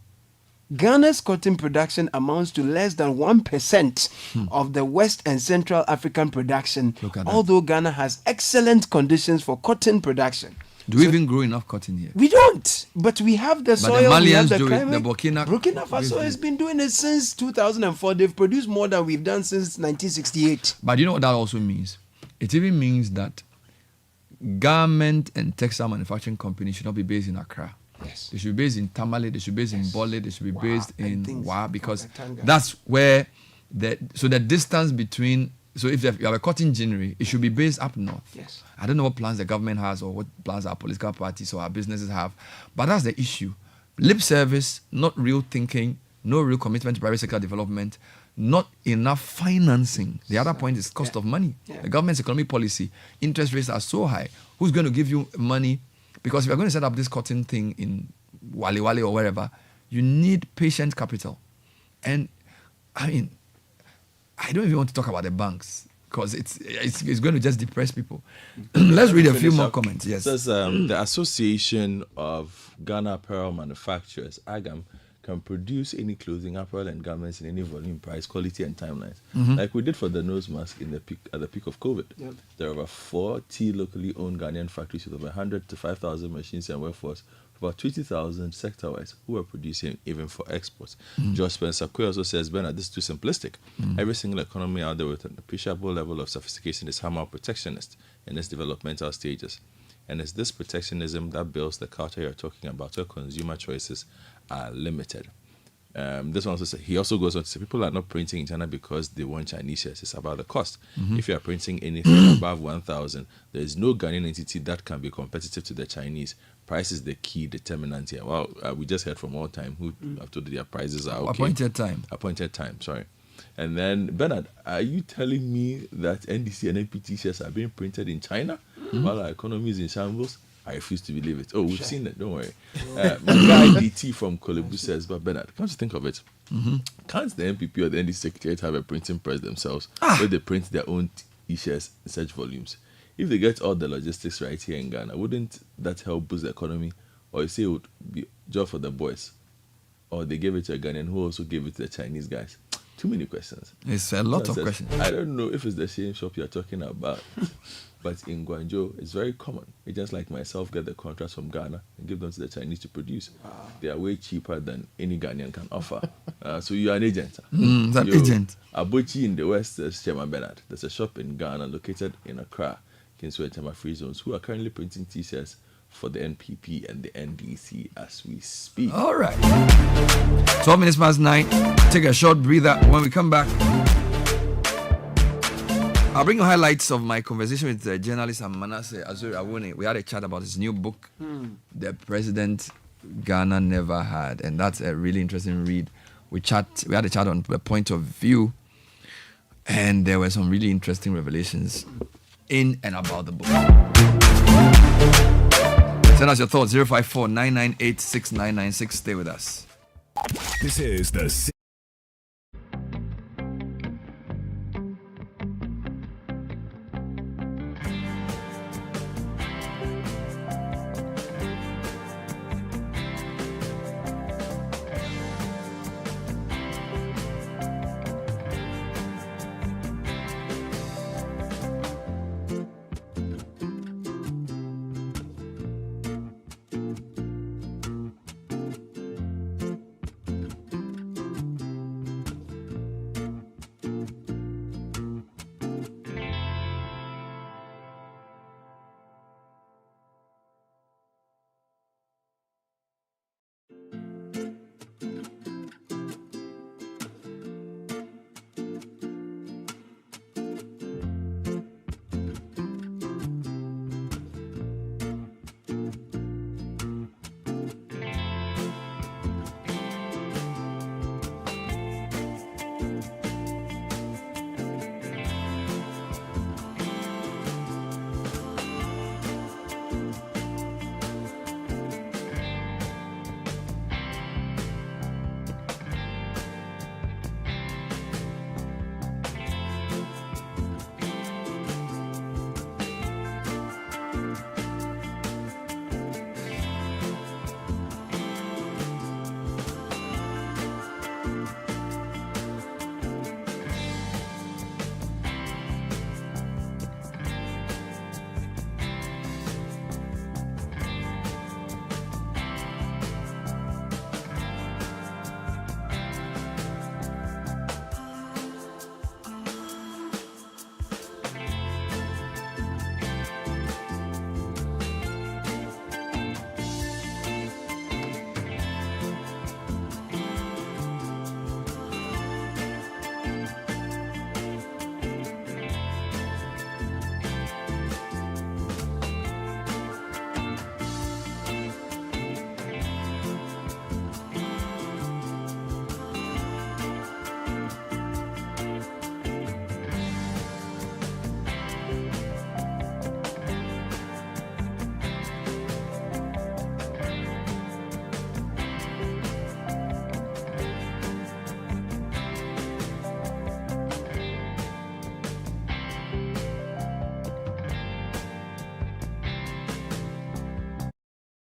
Ghana's cotton production amounts to less than 1% of the West and Central African production, although Ghana has excellent conditions for cotton production. Do we even grow enough cotton here? We don't, but we have the soil, the we have the do climate. It, the Burkina Faso has been doing it since 2004. They've produced more than we've done since 1968. But you know what that also means? It even means that garment and textile manufacturing companies should not be based in Accra. Yes. They should be based in Tamale, they should be based in Bole, they should be based in Wa, because that's where the distance between, so if you have a cotton ginnery, it should be based up north. Yes. I don't know what plans the government has or what plans our political parties or our businesses have, but that's the issue. Lip service, not real thinking, no real commitment to private sector development, not enough financing. The other point is cost of money. The government's economic policy, interest rates are so high. Who's going to give you money? Because if you're going to set up this cotton thing in Wale Wale or wherever, you need patient capital. And I mean, I don't even want to talk about the banks because it's going to just depress people. Let's read a few more comments. Yes. It says the Association of Ghana Apparel Manufacturers, AGAM, can produce any clothing, apparel, and garments in any volume, price, quality, and timelines. Like we did for the nose mask at the peak of COVID. There are over 40 locally owned Ghanaian factories with over 100 to 5,000 machines and workforce about 20,000 sector-wise who are producing even for exports. George Spencer Quay also says, Bernard, this is too simplistic. Every single economy out there with an appreciable level of sophistication is somehow protectionist in its developmental stages. And it's this protectionism that builds the culture you're talking about, where consumer choices are limited. This one also says, he also goes on to say, people are not printing in China because they want Chinese shares. It's about the cost. If you are printing anything above 1,000, there is no Ghanaian entity that can be competitive to the Chinese. Price is the key determinant here. Well, we just heard from All Time who have told their prices are okay. Appointed time, sorry. And then, Bernard, are you telling me that NDC and NPT shares are being printed in China while our economy is in shambles? I refuse to believe it. Oh, we've seen it. Don't worry. My guy DT from Kolebu says, but Bernard, can't you think of it? Can't the NPP or the NDC secretariat have a printing press themselves where they print their own e-shares in such volumes? If they get all the logistics right here in Ghana, wouldn't that help boost the economy? Or you say it would be job for the boys? Or they gave it to a Ghanaian who also gave it to the Chinese guys? Too many questions. It's a lot of questions. I don't know if it's the same shop you're talking about, but in Guangzhou, it's very common. Agents like myself get the contracts from Ghana and give them to the Chinese to produce. They are way cheaper than any Ghanaian can offer. So you're an agent. An agent. Abuchi in the West is Chairman Bernard. There's a shop in Ghana located in Accra, Kingsway and Chama Free Zones, who are currently printing T-shirts for the NPP and the NDC as we speak. All right. 12 minutes past 9. Take a short breather. When we come back, I'll bring you highlights of my conversation with the journalist Manasseh Azure. We had a chat about his new book, The President Ghana Never Had. And that's a really interesting read. We had a chat on the point of view, and there were some really interesting revelations in and about the book. Send us your thoughts, 054-998-6996. Stay with us. This is the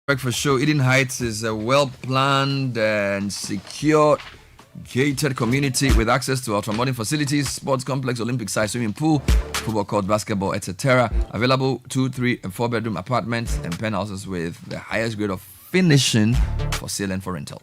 Breakfast Show. Eden Heights is a well-planned and secure gated community with access to ultra-modern facilities, sports complex, Olympic-sized swimming pool, football court, basketball, etc. Available 2, 3, and 4 bedroom apartments and penthouses with the highest grade of finishing for sale and for rental.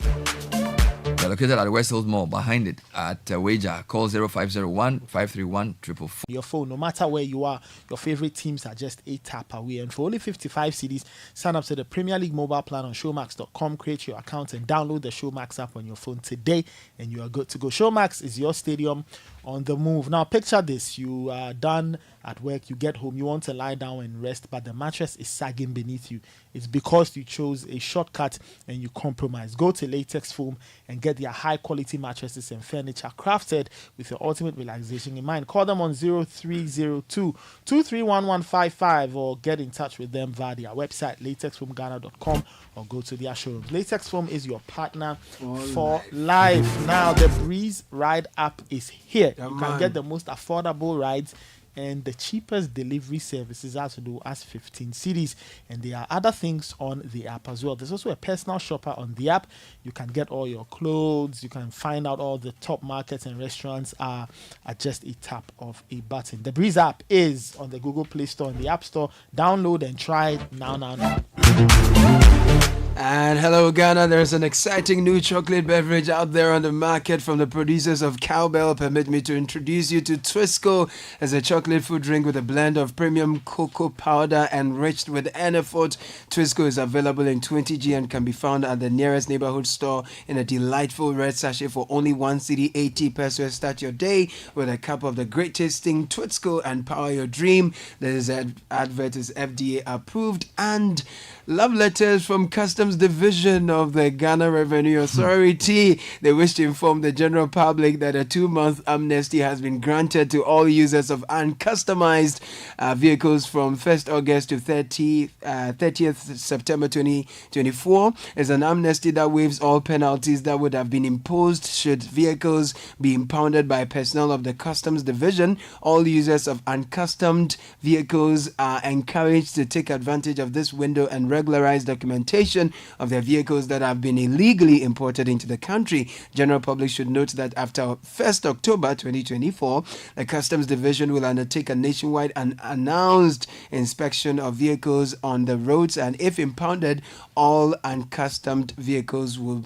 They're located at West Hills Mall, behind it at Wager. Call 0501 531 444. Your phone, no matter where you are, your favorite teams are just a tap away. And for only 55 cedis, sign up to the Premier League mobile plan on showmax.com, create your account, and download the Showmax app on your phone today, and you are good to go. Showmax is your stadium on the move. Now, picture this. You are done at work, you get home, you want to lie down and rest, but the mattress is sagging beneath you. It's because you chose a shortcut and you compromise. Go to Latex Foam and get their high-quality mattresses and furniture crafted with your ultimate relaxation in mind. Call them on 0302-231155 or get in touch with them via their website, latexfoamghana.com, or go to their showrooms. Latex Foam is your partner for life. Now, the Breeze Ride app is here. You can get the most affordable rides and the cheapest delivery services as low as 15 cedis. And there are other things on the app as well. There's also a personal shopper on the app. You can get all your clothes. You can find out all the top markets and restaurants are at just a tap of a button. The Breeze app is on the Google Play Store and the App Store. Download and try it now. And hello, Ghana. There's an exciting new chocolate beverage out there on the market from the producers of Cowbell. Permit me to introduce you to Twisco as a chocolate food drink with a blend of premium cocoa powder enriched with Enafort. Twisco is available in 20g and can be found at the nearest neighborhood store in a delightful red sachet for only 1 cedi 80 pesos. Start your day with a cup of the great tasting Twisco and power your dream. This advert is FDA approved. And love letters from Customs Division of the Ghana Revenue Authority. They wish to inform the general public that a 2-month amnesty has been granted to all users of uncustomized vehicles from 1st August to 30th September 2024. It's an amnesty that waives all penalties that would have been imposed should vehicles be impounded by personnel of the Customs Division. All users of uncustomed vehicles are encouraged to take advantage of this window and regularize documentation of their vehicles that have been illegally imported into the country. General public should note that after 1st October 2024, the Customs Division will undertake a nationwide and announced inspection of vehicles on the roads, and if impounded, all uncustomed vehicles will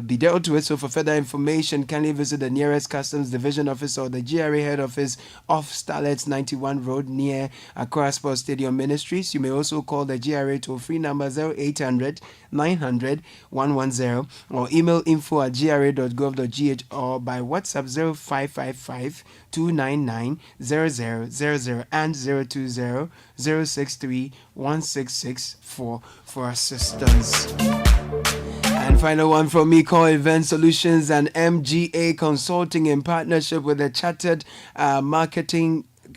be dealt with. So for further information, kindly visit the nearest Customs Division office or the GRA head office off Starlets 91 Road near Accra Sports Stadium Ministries. You may also call the GRA toll-free number 0800 900 110 or email info@gra.gov.gh or by WhatsApp 0555 299 0000 and 020 063 166 for assistance. And final one from me, Call Event Solutions and MGA Consulting in partnership with the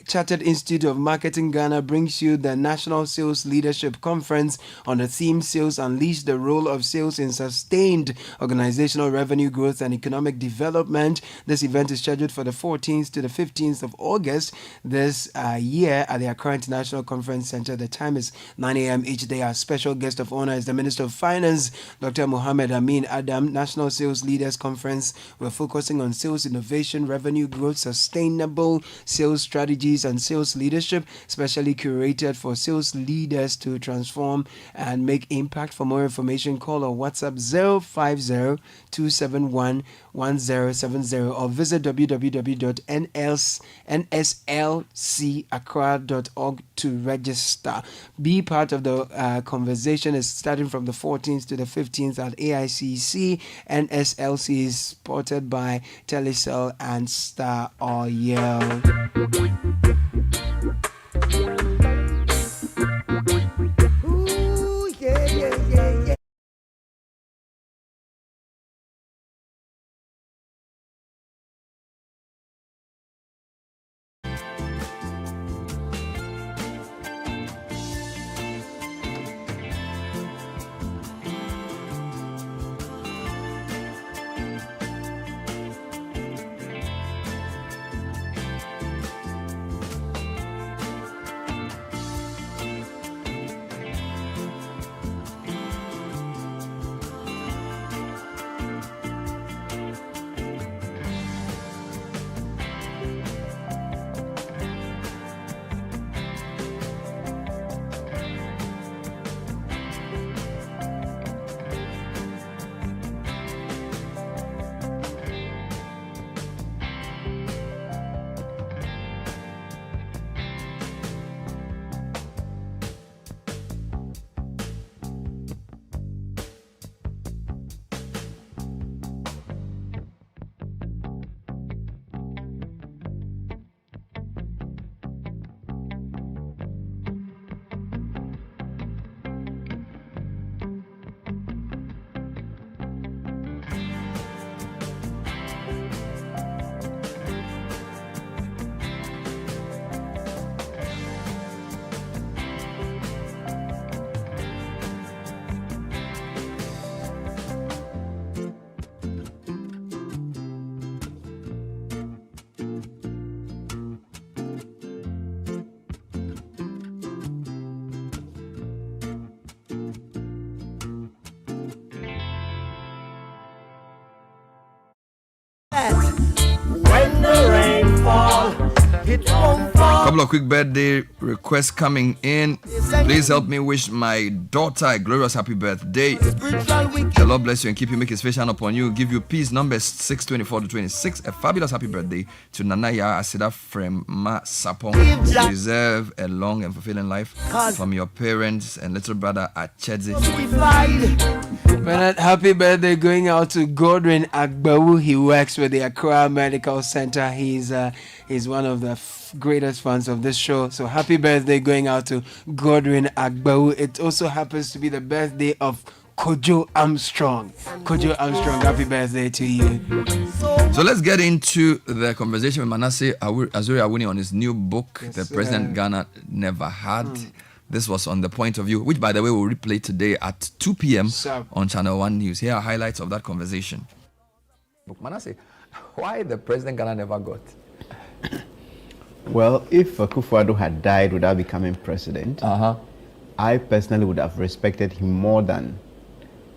Chartered Institute of Marketing Ghana brings you the National Sales Leadership Conference on the theme Sales Unleash, the role of sales in sustained organizational revenue growth and economic development. This event is scheduled for the 14th to the 15th of August this year at the Accra International Conference Center. The time is 9 a.m. each day. Our special guest of honor is the Minister of Finance, Dr. Mohammed Amin Adam. National Sales Leaders Conference. We're focusing on sales innovation, revenue growth, sustainable sales strategies, and sales leadership, specially curated for sales leaders to transform and make impact. For more information, call or WhatsApp 050-271-1070 or visit www.nslcaccra.org to register. Be part of the conversation. Is starting from the 14th to the 15th at AICC. NSLC is supported by Telecel and Star Oil. Ooh, yeah. couple of quick birthday requests coming in. Please help me wish my daughter a glorious happy birthday. The Lord bless you and keep you, make his face shine upon you, give you peace. Numbers 6:24 to 26. A fabulous happy birthday to Nanaya Asida from Ma Sapong. You deserve a long and fulfilling life from your parents and little brother Achedzi. Bernard, happy birthday going out to Godwin Agbawu. He works with the Accra Medical Center. He's one of the greatest fans of this show. So happy birthday going out to Godwin Agbawu. It also happens to be the birthday of Kojo Armstrong. Kojo Armstrong, happy birthday to you. So let's get into the conversation with Manasseh Azure on his new book, The President Ghana Never Had. This was on The Point of View, which, by the way, we'll replay today at 2 p.m. on Channel 1 News. Here are highlights of that conversation. Manasseh, why the President Ghana never got? Well, if Akufo-Addo had died without becoming president, I personally would have respected him more than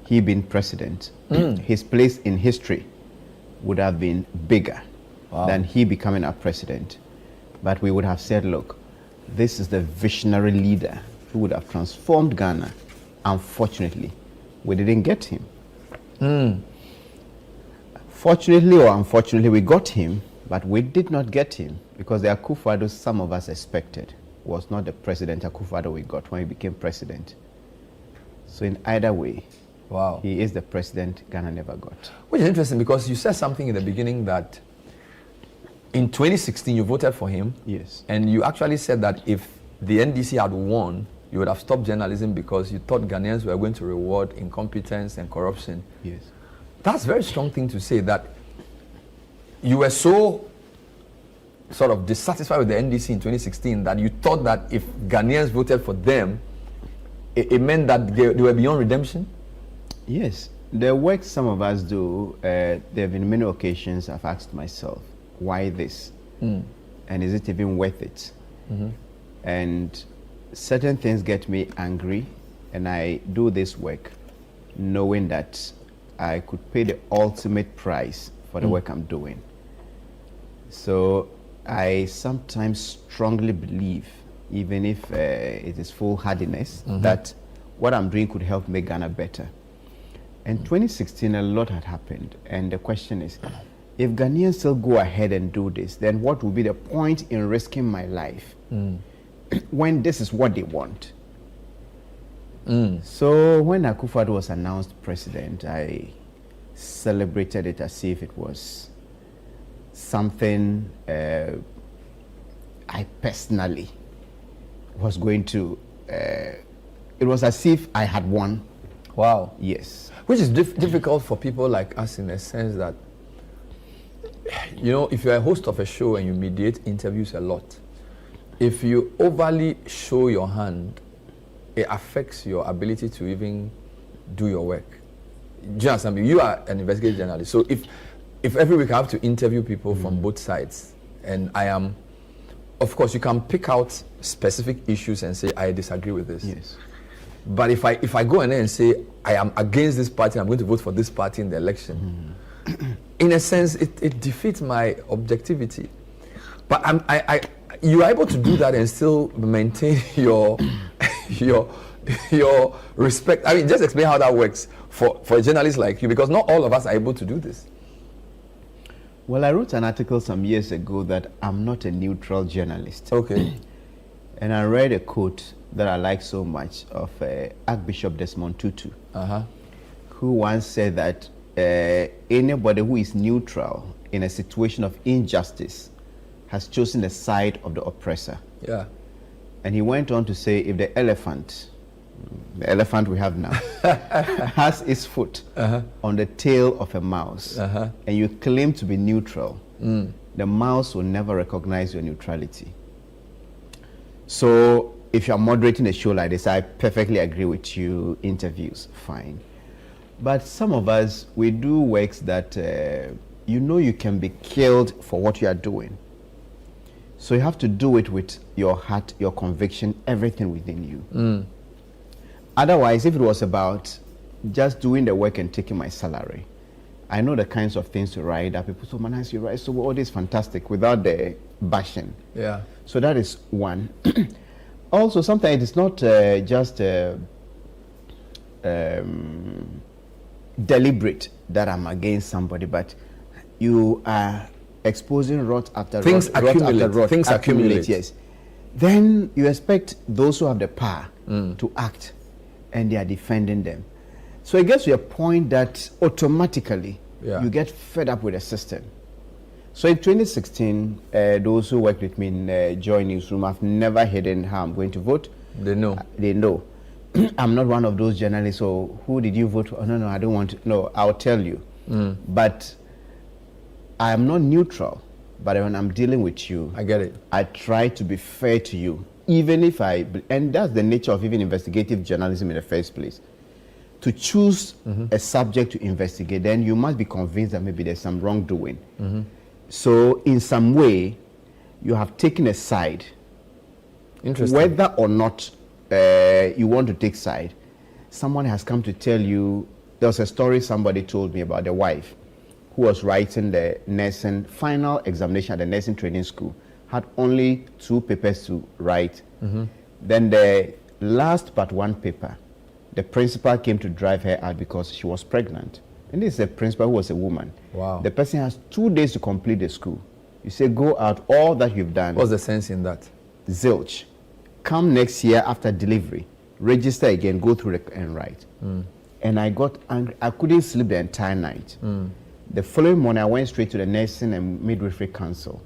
he being president. His place in history would have been bigger than he becoming our president. But we would have said, look, this is the visionary leader who would have transformed Ghana. Unfortunately, we didn't get him. Fortunately or unfortunately, we got him, but we did not get him because the Akufo-Addo some of us expected was not the President Akufo-Addo we got when he became president. So in either way, he is the president Ghana never got. Which is interesting because you said something in the beginning that in 2016 you voted for him. Yes. And you actually said that if the NDC had won, you would have stopped journalism because you thought Ghanaians were going to reward incompetence and corruption. Yes. That's a very strong thing to say, that you were so sort of dissatisfied with the NDC in 2016 that you thought that if Ghanaians voted for them, it meant that they were beyond redemption? Yes. The work some of us do, there have been many occasions I've asked myself, why this? And is it even worth it? And certain things get me angry, and I do this work knowing that I could pay the ultimate price for the work I'm doing. So I sometimes strongly believe, even if it is foolhardiness, that what I'm doing could help make Ghana better. In 2016, a lot had happened, and the question is, if Ghanaians still go ahead and do this, then what will be the point in risking my life when this is what they want? So when Akufo-Addo was announced president, I celebrated it as if it was something I personally was going to, it was as if I had won. Wow. Yes. Which is difficult for people like us in a sense that, you know, if you're a host of a show and you mediate interviews a lot, if you overly show your hand, it affects your ability to even do your work. Do you understand me? You are an investigative journalist. So if every week I have to interview people from both sides, and I am, of course, you can pick out specific issues and say, I disagree with this. Yes. But if I go in there and say, I am against this party, I'm going to vote for this party in the election, in a sense, it defeats my objectivity. But you are able to do that and still maintain your respect. I mean, just explain how that works for a journalist like you, because not all of us are able to do this. Well, I wrote an article some years ago that I'm not a neutral journalist. Okay. And I read a quote that I like so much of Archbishop Desmond Tutu, who once said that anybody who is neutral in a situation of injustice has chosen the side of the oppressor. Yeah. And he went on to say, if the elephant we have now, has its foot on the tail of a mouse, and you claim to be neutral, the mouse will never recognize your neutrality. So if you're moderating a show like this, I perfectly agree with you, interviews, fine. But some of us, we do works that you know you can be killed for what you are doing. So you have to do it with your heart, your conviction, everything within you. Otherwise, if it was about just doing the work and taking my salary, I know the kinds of things to write that people say, Manasseh, you write so all this fantastic without the bashing. Yeah. So that is one. Also, sometimes it's not just deliberate that I'm against somebody, but you are exposing rot after things rot, accumulate. rot after rot. Things accumulate. Yes. Then you expect those who have the power to act, and they are defending them. So it gets to a point that automatically you get fed up with the system. So in 2016, those who worked with me in Joy Newsroom have never hidden how I'm going to vote. They know. They know. I'm not one of those journalists, so who did you vote for? Oh, no, I don't want to. No, I'll tell you. But I am not neutral. But when I'm dealing with you, I get it. I try to be fair to you. Even if and that's the nature of even investigative journalism in the first place. To choose a subject to investigate, then you must be convinced that maybe there's some wrongdoing. So in some way, you have taken a side. Interesting. Whether or not you want to take side, someone has come to tell you. There was a story somebody told me about the wife who was writing the nursing final examination at the nursing training school, had only 2 papers to write. Then the last but one paper, the principal came to drive her out because she was pregnant. And this is a principal who was a woman. Wow. The person has 2 days to complete the school. You say, go out, all that you've done. What's the sense in that? Zilch. Come next year after delivery, register again, go through and write. And I got angry. I couldn't sleep the entire night. The following morning, I went straight to the Nursing and Midwifery Council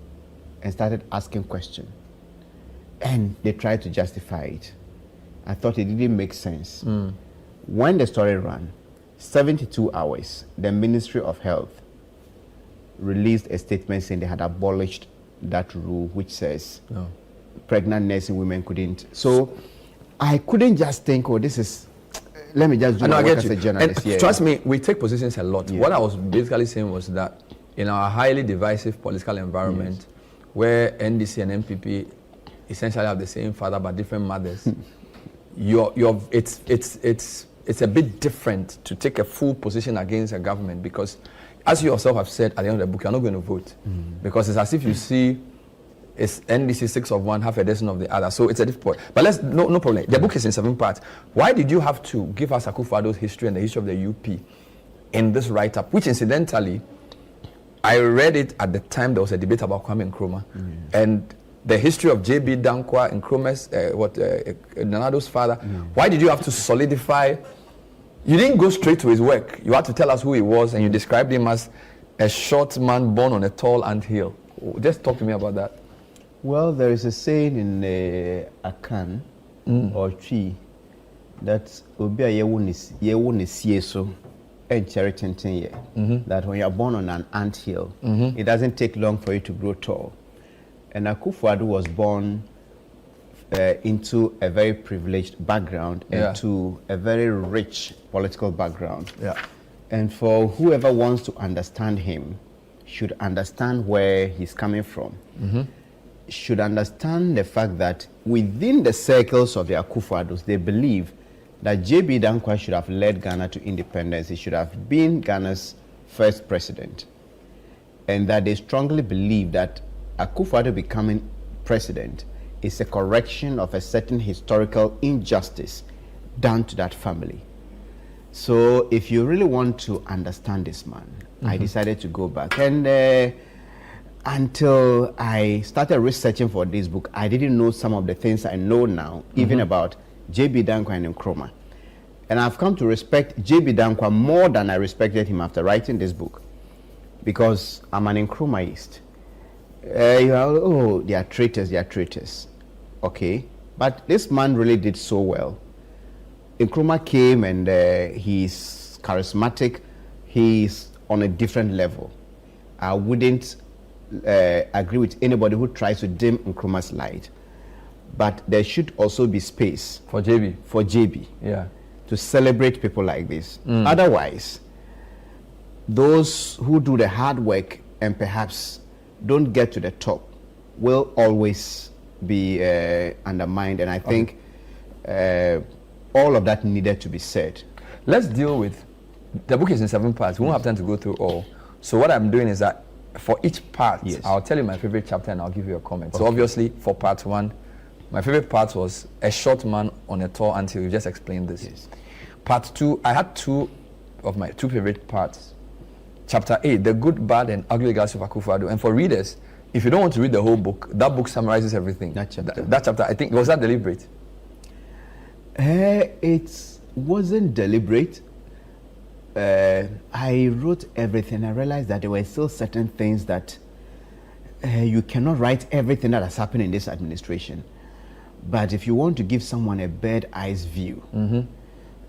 and started asking questions. And they tried to justify it. I thought it didn't make sense. When the story ran, 72 hours, the Ministry of Health released a statement saying they had abolished that rule which says pregnant nursing women couldn't. So I couldn't just think, oh, this is, let me just do my work as a journalist. And trust me, we take positions a lot. What I was basically saying was that in our highly divisive political environment, where NDC and MPP essentially have the same father but different mothers, it's a bit different to take a full position against a government, because as you yourself have said at the end of the book, you're not going to vote because it's as if you see it's NDC 6 of one, half a dozen of the other. So it's a difficult. But no problem. The book is in 7 parts. Why did you have to give us Akufo-Addo's history and the history of the UP in this write-up, which incidentally, I read it at the time there was a debate about Kwame Nkrumah, and the history of J.B. Dankwa Nkrumah's, Nanado's father. Why did you have to solidify? You didn't go straight to his work. You had to tell us who he was, and you described him as a short man born on a tall anthill. Just talk to me about that. Well, there is a saying in Akan or Tree that that when you are born on an anthill, it doesn't take long for you to grow tall. And Akufo-Addo was born into a very privileged background and to a very rich political background. And for whoever wants to understand him, should understand where he's coming from. Should understand the fact that within the circles of the Akufo-Addos, they believe that J.B. Dankwa should have led Ghana to independence. He should have been Ghana's first president. And that they strongly believe that Akufo-Addo becoming president is a correction of a certain historical injustice done to that family. So if you really want to understand this man, I decided to go back. And until I started researching for this book, I didn't know some of the things I know now, even about J.B. Dankwa and Nkrumah. And I've come to respect J.B. Dankwa more than I respected him after writing this book, because I'm an Nkrumahist. They are traitors, okay? But this man really did so well. Nkrumah came and he's charismatic, he's on a different level. I wouldn't agree with anybody who tries to dim Nkrumah's light. But there should also be space for JB. To celebrate people like this. Otherwise, those who do the hard work and perhaps don't get to the top will always be undermined. And I think all of that needed to be said. Let's deal with the book is in 7 parts. We won't have time to go through all. So what I'm doing is that for each part, I'll tell you my favorite chapter and I'll give you a comment. Okay. So obviously for part 1, my favorite part was a short man on a tour until you just explained this. Yes. Part 2, I had 2 of my 2 favorite parts. Chapter 8, the good, bad, and ugly legacy of Akufo-Addo. And for readers, if you don't want to read the whole book, that book summarizes everything. That chapter, I think, was that deliberate? It wasn't deliberate. I wrote everything. I realized that there were still certain things that you cannot write everything that has happened in this administration. But if you want to give someone a bird-eyes view,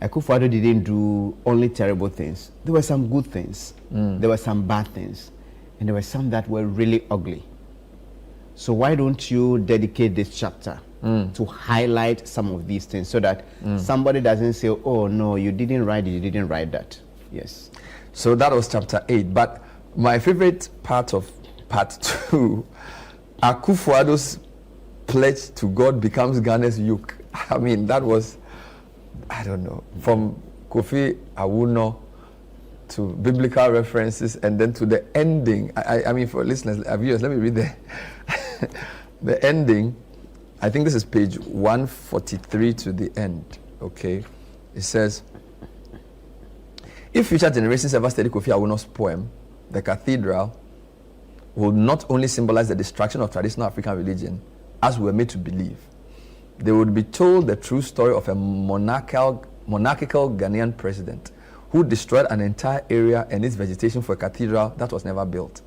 Akufo-Addo didn't do only terrible things. There were some good things. There were some bad things. And there were some that were really ugly. So why don't you dedicate this chapter to highlight some of these things so that somebody doesn't say, oh no, you didn't write it, you didn't write that. Yes. So that was chapter 8. But my favorite part of part 2, Akufo-Addo's pledge to God becomes Ghana's yoke. I mean, that was, I don't know, from Kofi Awuno to biblical references and then to the ending. I mean, for listeners, viewers, let me read the ending. I think this is page 143 to the end. Okay. It says, if future generations ever study Kofi Awuno's poem, The Cathedral will not only symbolize the destruction of traditional African religion, as we were made to believe, they would be told the true story of a monarchical Ghanaian president who destroyed an entire area and its vegetation for a cathedral that was never built.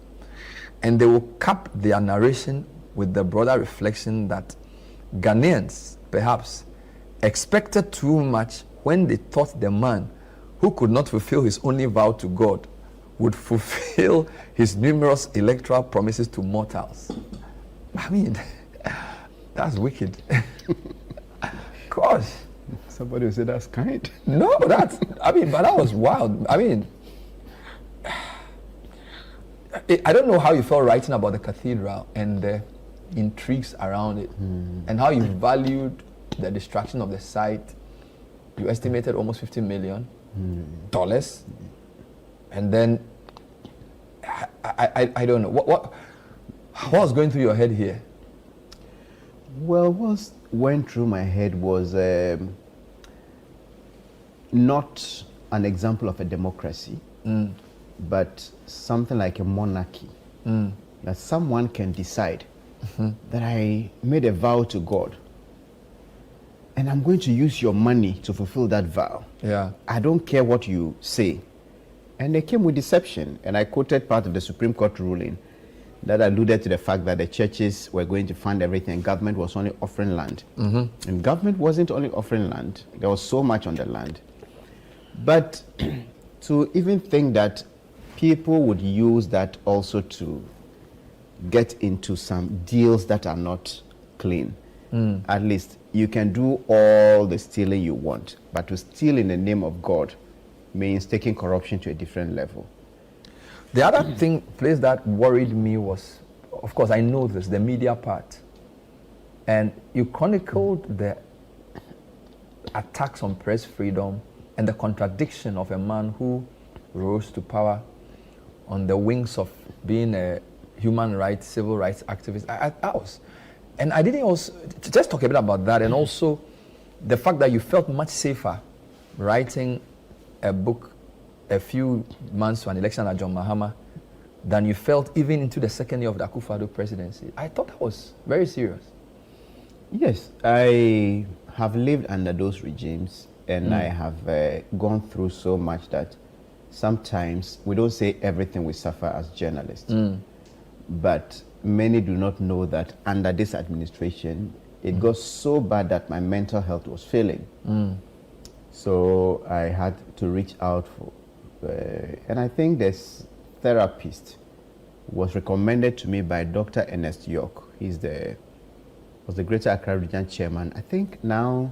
And they will cap their narration with the broader reflection that Ghanaians, perhaps, expected too much when they thought the man who could not fulfill his only vow to God would fulfill his numerous electoral promises to mortals. I mean, that's wicked. Gosh. Somebody will say that's kind. No, but that was wild. I mean, I don't know how you felt writing about the cathedral and the intrigues around it and how you valued the destruction of the site. You estimated almost $50 million. And then I don't know what was going through your head here. Well, what went through my head was not an example of a democracy, but something like a monarchy. That someone can decide that I made a vow to God and I'm going to use your money to fulfill that vow. Yeah. I don't care what you say. And they came with deception. And I quoted part of the Supreme Court ruling that alluded to the fact that the churches were going to fund everything. Government was only offering land. And government wasn't only offering land. There was so much on the land. But to even think that people would use that also to get into some deals that are not clean. At least you can do all the stealing you want, but to steal in the name of God means taking corruption to a different level. The other place that worried me was, of course, I know this, the media part. And you chronicled the attacks on press freedom and the contradiction of a man who rose to power on the wings of being a human rights, civil rights activist. And I didn't also, just talk a bit about that, and also the fact that you felt much safer writing a book a few months to an election at John Mahama than you felt even into the second year of the Akufo-Addo presidency. I thought that was very serious. Yes, I have lived under those regimes, and I have gone through so much that sometimes we don't say everything we suffer as journalists. But many do not know that under this administration, it got so bad that my mental health was failing. So I had to reach out for, and I think this therapist was recommended to me by Dr. Ernest York. He's was the Greater Accra Region Chairman. I think now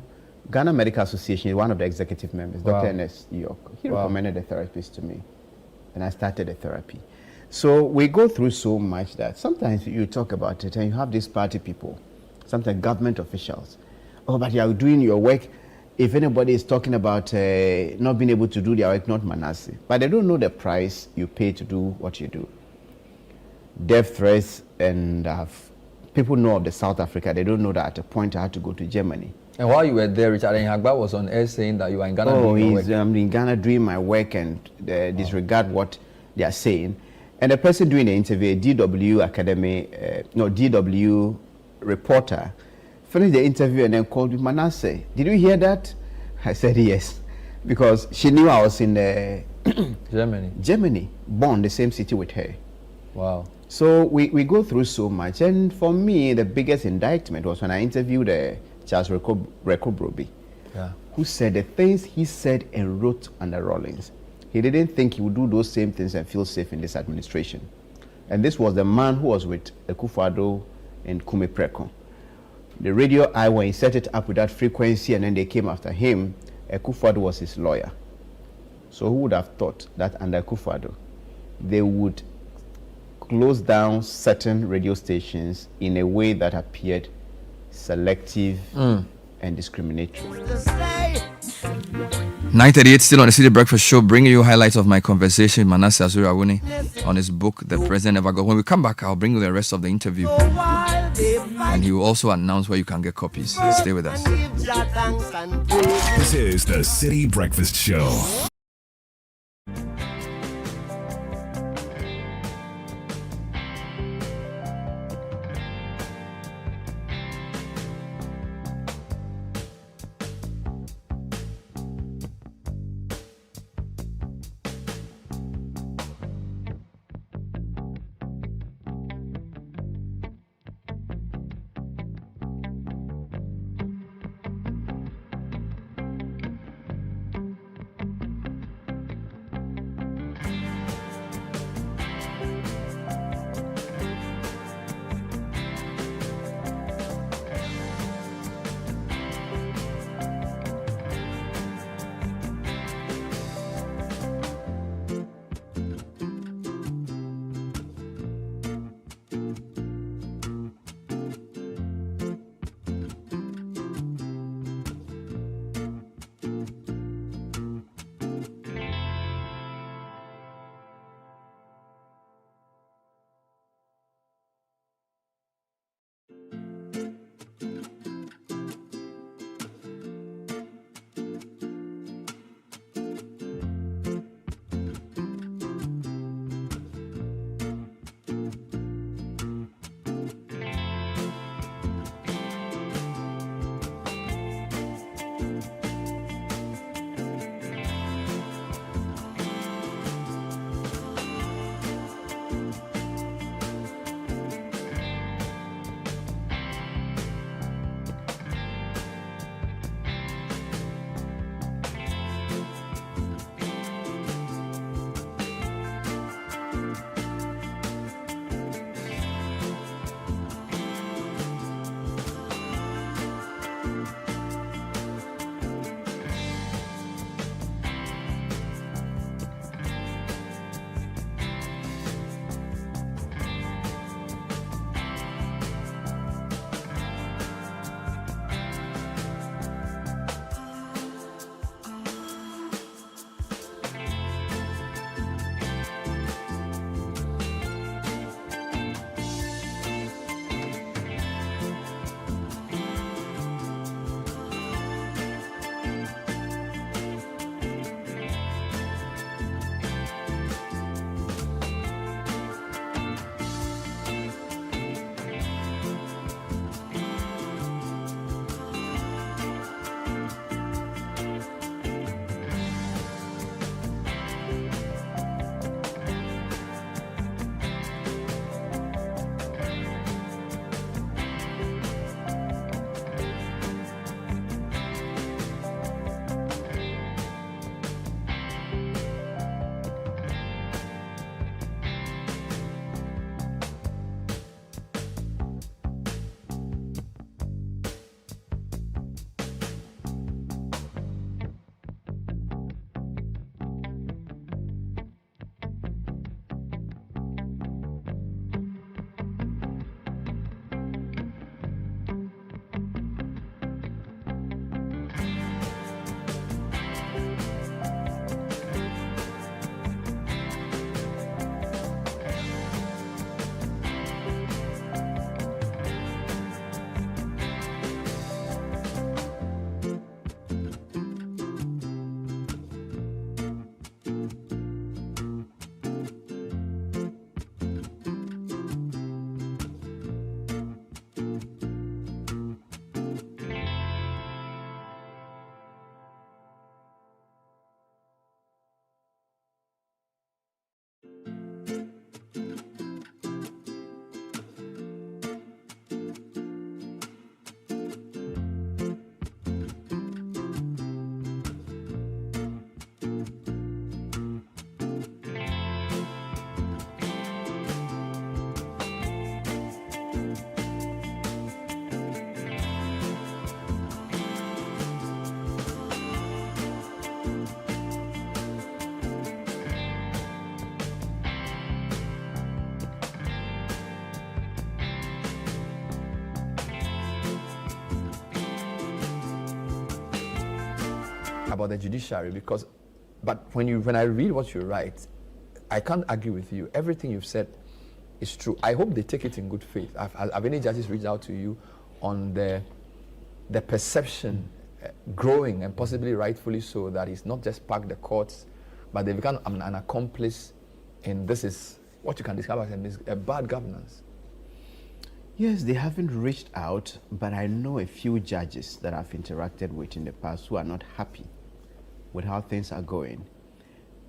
Ghana Medical Association is one of the executive members, Dr. Ernest York. He recommended a therapist to me, and I started a therapy. So we go through so much that sometimes you talk about it and you have these party people, sometimes government officials. Oh, but you are doing your work if anybody is talking about not being able to do their work, not Manasseh, but they don't know the price you pay to do what you do. Death threats, and people know of the South Africa. They don't know that at a point I had to go to Germany. And while you were there, Richard Nhagba was on air saying that you are in Ghana doing your work. I'm in Ghana doing my work and disregard what they are saying. And the person doing the interview, a DW reporter, finished the interview and then called me, Manasseh, did you hear that? I said yes, because she knew I was in Germany, born the same city with her. Wow. So we go through so much. And for me, the biggest indictment was when I interviewed Charles Rekobrobi, who said the things he said and wrote under Rawlings. He didn't think he would do those same things and feel safe in this administration. And this was the man who was with Akufo-Addo and Kume Preko. The radio eye, when he set it up with that frequency and then they came after him, Akufo-Addo was his lawyer. So who would have thought that under Akufo-Addo, they would close down certain radio stations in a way that appeared selective and discriminatory. 9:38, still on the Citi Breakfast Show, bringing you highlights of my conversation with Manasseh Azure on his book, The President Never Got. When we come back, I'll bring you the rest of the interview. And he will also announce where you can get copies. Stay with us. This is the Citi Breakfast Show. about the judiciary but when I read what you write, I can't argue with you. Everything you've said is true. I hope they take it in good faith. Have any judges reached out to you on the perception growing, and possibly rightfully so, that it's not just packed the courts, but they become an accomplice in this is what you can describe as a bad governance? Yes, they haven't reached out, but I know a few judges that I've interacted with in the past who are not happy with how things are going.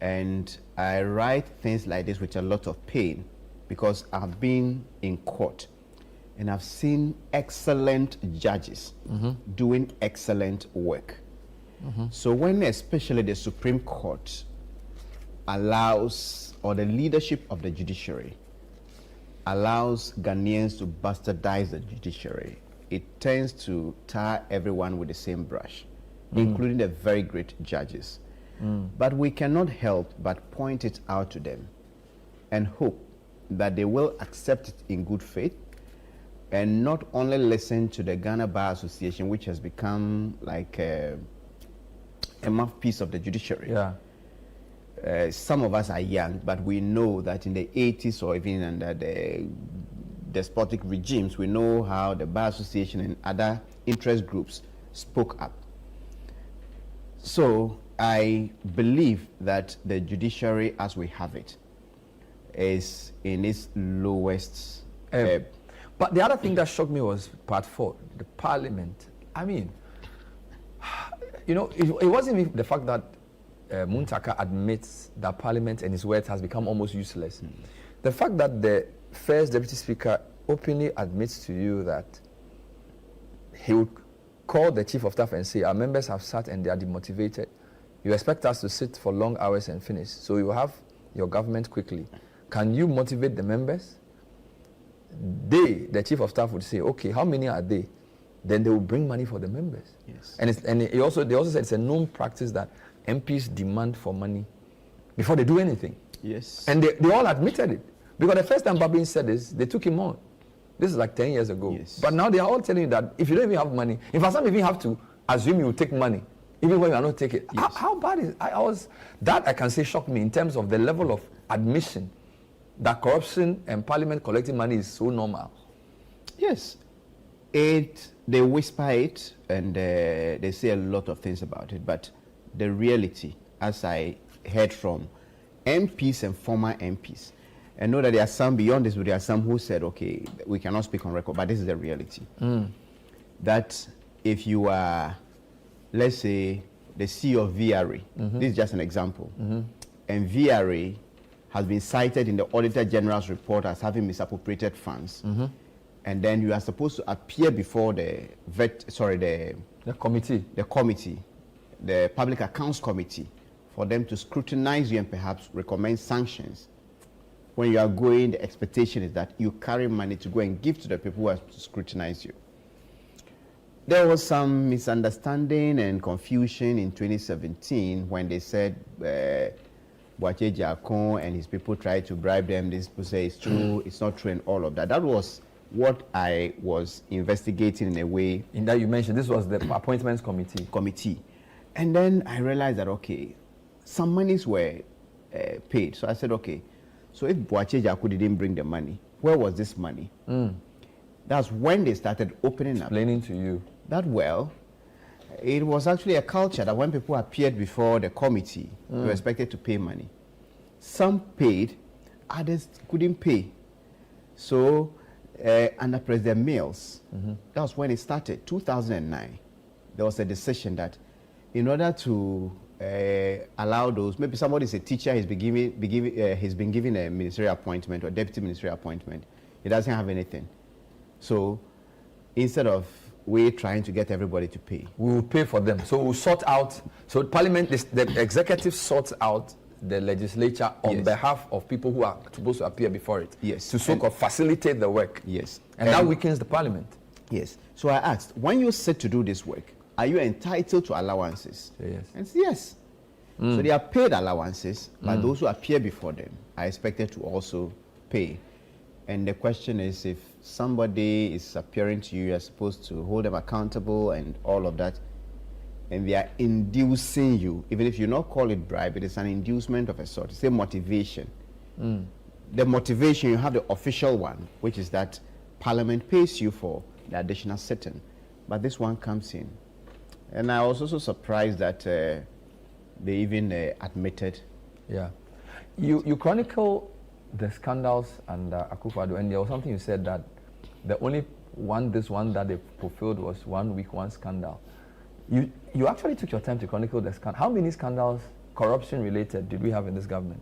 And I write things like this with a lot of pain because I've been in court and I've seen excellent judges doing excellent work. So when especially the Supreme Court allows, or the leadership of the judiciary allows Ghanaians to bastardize the judiciary, it tends to tar everyone with the same brush, including the very great judges. But we cannot help but point it out to them and hope that they will accept it in good faith and not only listen to the Ghana Bar Association, which has become like a mouthpiece of the judiciary. Some of us are young, but we know that in the 80s or even under the despotic regimes, we know how the Bar Association and other interest groups spoke up. So I believe that the judiciary as we have it is in its lowest. But the other thing that shocked me was part 4, the parliament. I mean, you know, it wasn't even the fact that Muntaka admits that Parliament and his words has become almost useless. The fact that the first Deputy Speaker openly admits to you that he would call the Chief of Staff and say, our members have sat and they are demotivated. You expect us to sit for long hours and finish, so you have your government quickly. Can you motivate the members? The Chief of Staff would say, okay, how many are they? Then they will bring money for the members. And they also said it's a known practice that MPs demand for money before they do anything. And they all admitted it. Because the first time Babin said this, they took him on. This is like 10 years ago. But now they are all telling you that if you don't even have money, in fact, some even have to assume you will take money, even when you are not taking it. How bad is it? That I can say shocked me in terms of the level of admission that corruption and Parliament collecting money is so normal. They whisper it and they say a lot of things about it, but the reality, as I heard from MPs and former MPs, and know that there are some beyond this, but there are some who said, okay, we cannot speak on record, but this is the reality. That if you are, let's say, the CEO of VRA, this is just an example, and VRA has been cited in the Auditor General's report as having misappropriated funds, and then you are supposed to appear before the committee, the Public Accounts Committee, for them to scrutinize you and perhaps recommend sanctions. When you are going, the expectation is that you carry money to go and give to the people who have to scrutinize you. There was some misunderstanding and confusion in 2017 when they said Boache Jakon and his people tried to bribe them. These people say it's true, it's not true, and all of that. That was what I was investigating in a way. In that you mentioned, this was the Appointments Committee. And then I realized that, okay, some monies were paid. So I said, okay, so if Boache Jaku didn't bring the money, where was this money? That's when they started opening up. Explaining to you. That, well, it was actually a culture that when people appeared before the committee, they were expected to pay money. Some paid, others couldn't pay. So under President Mills, that was when it started, 2009. There was a decision that in order to allow those, maybe somebody is a teacher, he's been given a ministerial appointment or deputy ministerial appointment, he doesn't have anything. So instead of we trying to get everybody to pay, we will pay for them. So we'll sort out, so Parliament, the executive sorts out the legislature on behalf of people who are supposed to appear before it. To sort of facilitate the work. And that weakens the Parliament. So I asked, when you set to do this work, are you entitled to allowances? And said yes. So they are paid allowances, but those who appear before them are expected to also pay. And the question is, if somebody is appearing to you, you're supposed to hold them accountable and all of that. and they are inducing you, even if you not call it bribe, it is an inducement of a sort. It's a motivation. The motivation, you have the official one, which is that Parliament pays you for the additional sitting, but this one comes in. And I was also surprised that they even admitted. Yeah. You chronicle the scandals under Akufo-Addo, and there was something you said that the only one that they fulfilled was 1 week, one scandal. You actually took your time to chronicle the scandal. How many scandals, corruption related, did we have in this government?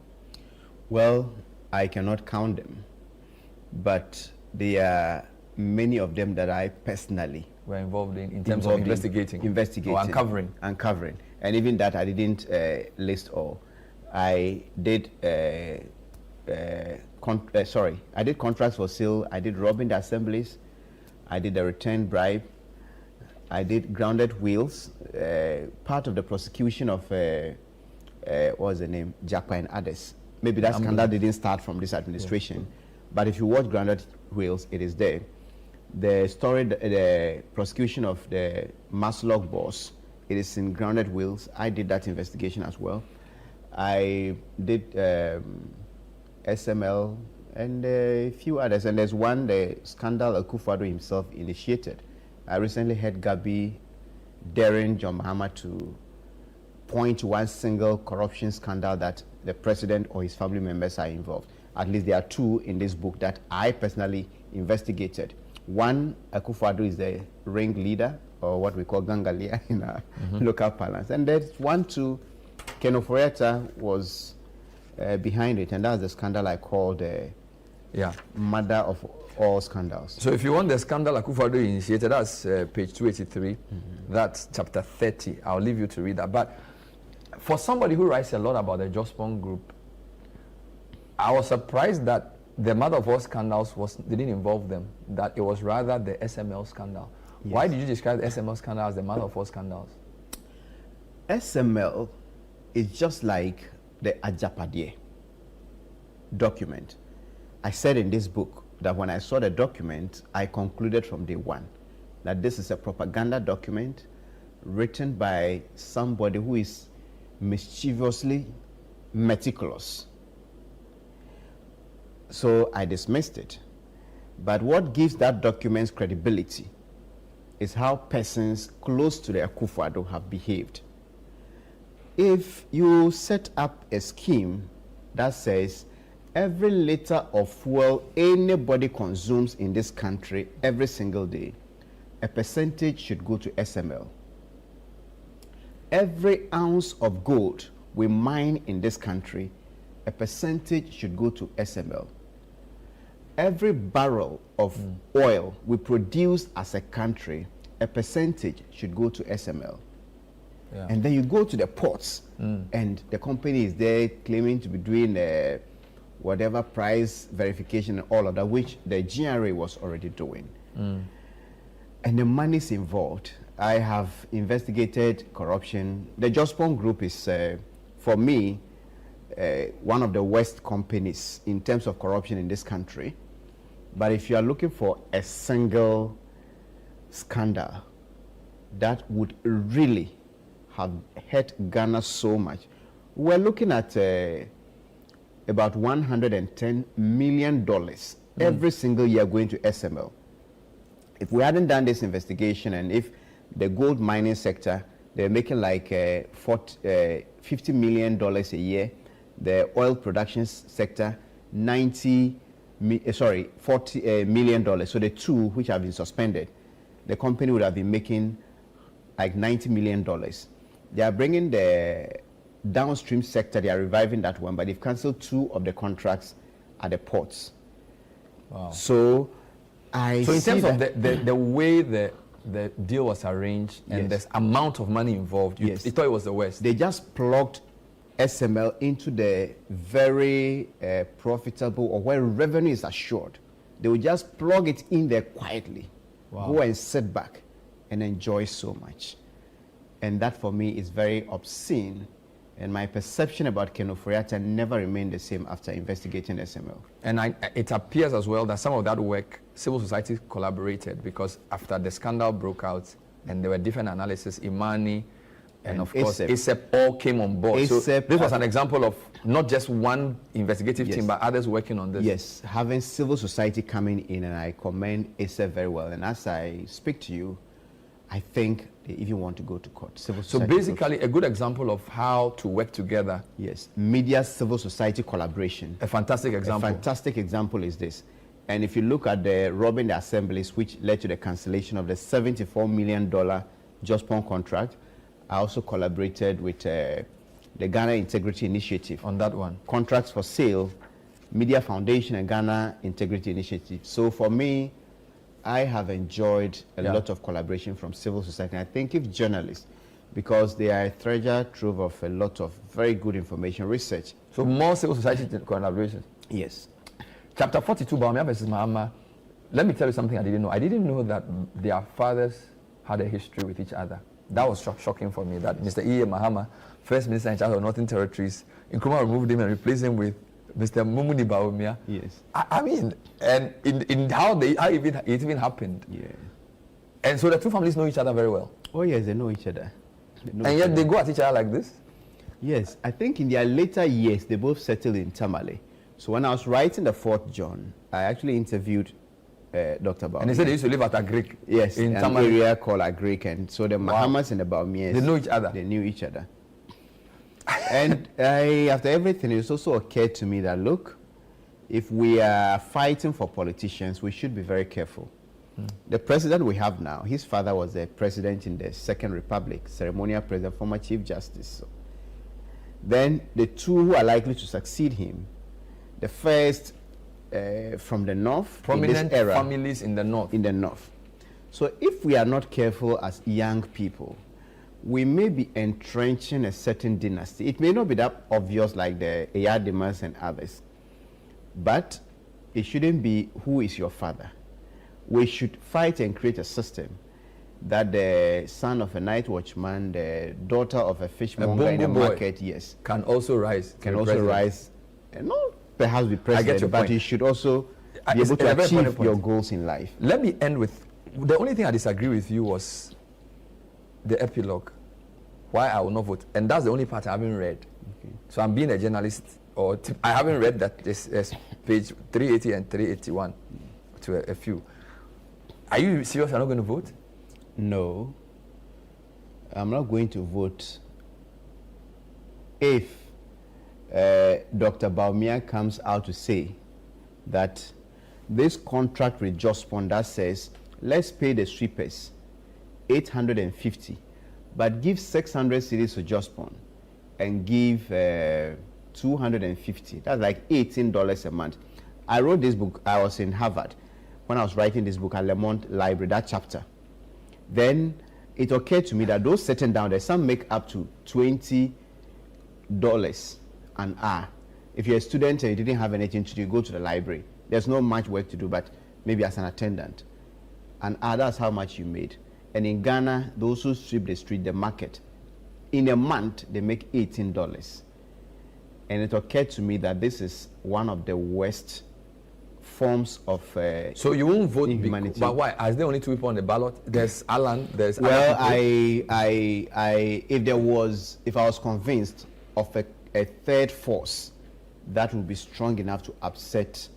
Well, I cannot count them, but there are many of them that I personally were involved in terms of investigating or uncovering. And even that I didn't list all. I did I did contracts for sale, I did robbing the assemblies, I did a return bribe, I did grounded wheels, part of the prosecution of what was the name, Japa and others. Maybe that scandal didn't start from this administration, but if you watch grounded wheels, it is there. The story, the prosecution of the Maslog boss, it is in grounded wheels. I did that investigation as well. I did SML and a few others, and there's one, the scandal Akufo-Addo himself initiated. I recently heard Gabi daring John Mahama to point to one single corruption scandal that the president or his family members are involved. At least there are two in this book that I personally investigated. One, Akufo-Addo is the ring leader, or what we call Gangalia in our local parlance. And there's one too, Ken Oforiatta was behind it, and that's the scandal I called mother of all scandals. So if you want the scandal Akufo-Addo initiated, that's page 283. That's chapter 30. I'll leave you to read that. But for somebody who writes a lot about the Jospong group, I was surprised that the mother of all scandals didn't involve them, that it was rather the SML scandal. Yes. Why did you describe the SML scandal as the mother of all scandals? SML is just like the Ajapadie document. I said in this book that when I saw the document, I concluded from day one that this is a propaganda document written by somebody who is mischievously meticulous. So I dismissed it. But what gives that document's credibility is how persons close to the Akufo-Addo have behaved. If you set up a scheme that says every liter of fuel anybody consumes in this country every single day, a percentage should go to SML. Every ounce of gold we mine in this country, a percentage should go to SML. Every barrel of oil we produce as a country, a percentage should go to SML. Yeah. And then you go to the ports, and the company is there claiming to be doing whatever price verification and all of that, which the GRA was already doing. And the money's involved. I have investigated corruption. The Jospong Group is, for me, one of the worst companies in terms of corruption in this country. But if you are looking for a single scandal that would really have hurt Ghana so much, we're looking at about $110 million every single year going to SML. If we hadn't done this investigation, and if the gold mining sector, they're making like $50 million a year, the oil production sector, $40 million. So the two which have been suspended, the company would have been making like $90 million. They are bringing the downstream sector, they are reviving that one, but they've cancelled 2 of the contracts at the ports. Wow. So in terms of the way the deal was arranged and the amount of money involved, you thought it was the worst. They just plugged SML into the very profitable, or where revenue is assured. They will just plug it in there quietly, go and sit back and enjoy so much. And that for me is very obscene. And my perception about Ken Oforiatta never remained the same after investigating SML. And it appears as well that some of that work, civil society collaborated, because after the scandal broke out and there were different analyses, Imani, And of course, ASEP all came on board. So this was an example of not just one investigative team, but others working on this. Yes, having civil society coming in, and I commend ASEP very well. And as I speak to you, I think they even want to go to court. Civil society. So basically, a good example of how to work together. Yes, media civil society collaboration. A fantastic example. A fantastic example is this. And if you look at the robbing the assemblies, which led to the cancellation of the $74 million Jospon contract, I also collaborated with the Ghana Integrity Initiative on that one. Contracts for sale, Media Foundation and Ghana Integrity Initiative. So for me, I have enjoyed a lot of collaboration from civil society. I think if journalists, because they are a treasure trove of a lot of very good information research. So more civil society collaboration? Yes. Chapter 42, Bawumia versus Mahama. Let me tell you something I didn't know. I didn't know that their fathers had a history with each other. That was shocking for me, that Mr. E.A. Mahama, First Minister in charge of Northern Territories, Nkrumah removed him and replaced him with Mr. Mumuni Bawumia. Yes. I mean, and in how it even happened. Yeah. And so the two families know each other very well. Oh yes, they know each other. And yet they go at each other like this? Yes, I think in their later years, they both settled in Tamale. So when I was writing the 4th John, I actually interviewed Dr. Bawumia. And he said they used to live at Agric. Yes, in an Tamale. area called Agric. And so the Mahamas and the Bawumias, they know each other. They knew each other. And after everything, it also occurred to me that, look, if we are fighting for politicians, we should be very careful. The president we have now, his father was the president in the Second Republic, ceremonial president, former Chief Justice. So then the two who are likely to succeed him, the first from the north, prominent in this era, families in the north. In the north. So if we are not careful as young people, we may be entrenching a certain dynasty. It may not be that obvious like the Eyadimas and others, but it shouldn't be who is your father. We should fight and create a system that the son of a night watchman, the daughter of a fishmonger in a market, yes, can also rise. Can also rise, and not perhaps be president, but you should also be able to achieve your goals in life. Let me end with, the only thing I disagree with you was the epilogue, why I will not vote. And that's the only part I haven't read. Okay. So I'm being a journalist, or I haven't read that. This page 380 and 381 to a few. Are you serious you're not going to vote? No. I'm not going to vote if Dr. Bawumia comes out to say that this contract with Jospon that says, let's pay the sweepers 850, but give 600 cedis to Jospon and give 250. That's like $18 a month. I wrote this book. I was in Harvard when I was writing this book at Lemont Library, that chapter. Then it occurred to me that those sitting down there, some make up to $20 an hour. If you're a student and you didn't have anything to do, you go to the library. There's not much work to do, but maybe as an attendant. And that's how much you made. And in Ghana, those who sweep the street, the market, in a month, they make $18. And it occurred to me that this is one of the worst forms of so you won't vote inhumanity. But why? Are there only two people on the ballot? There's Alan, there's well, Alan. if I was convinced of a third force that would be strong enough to upset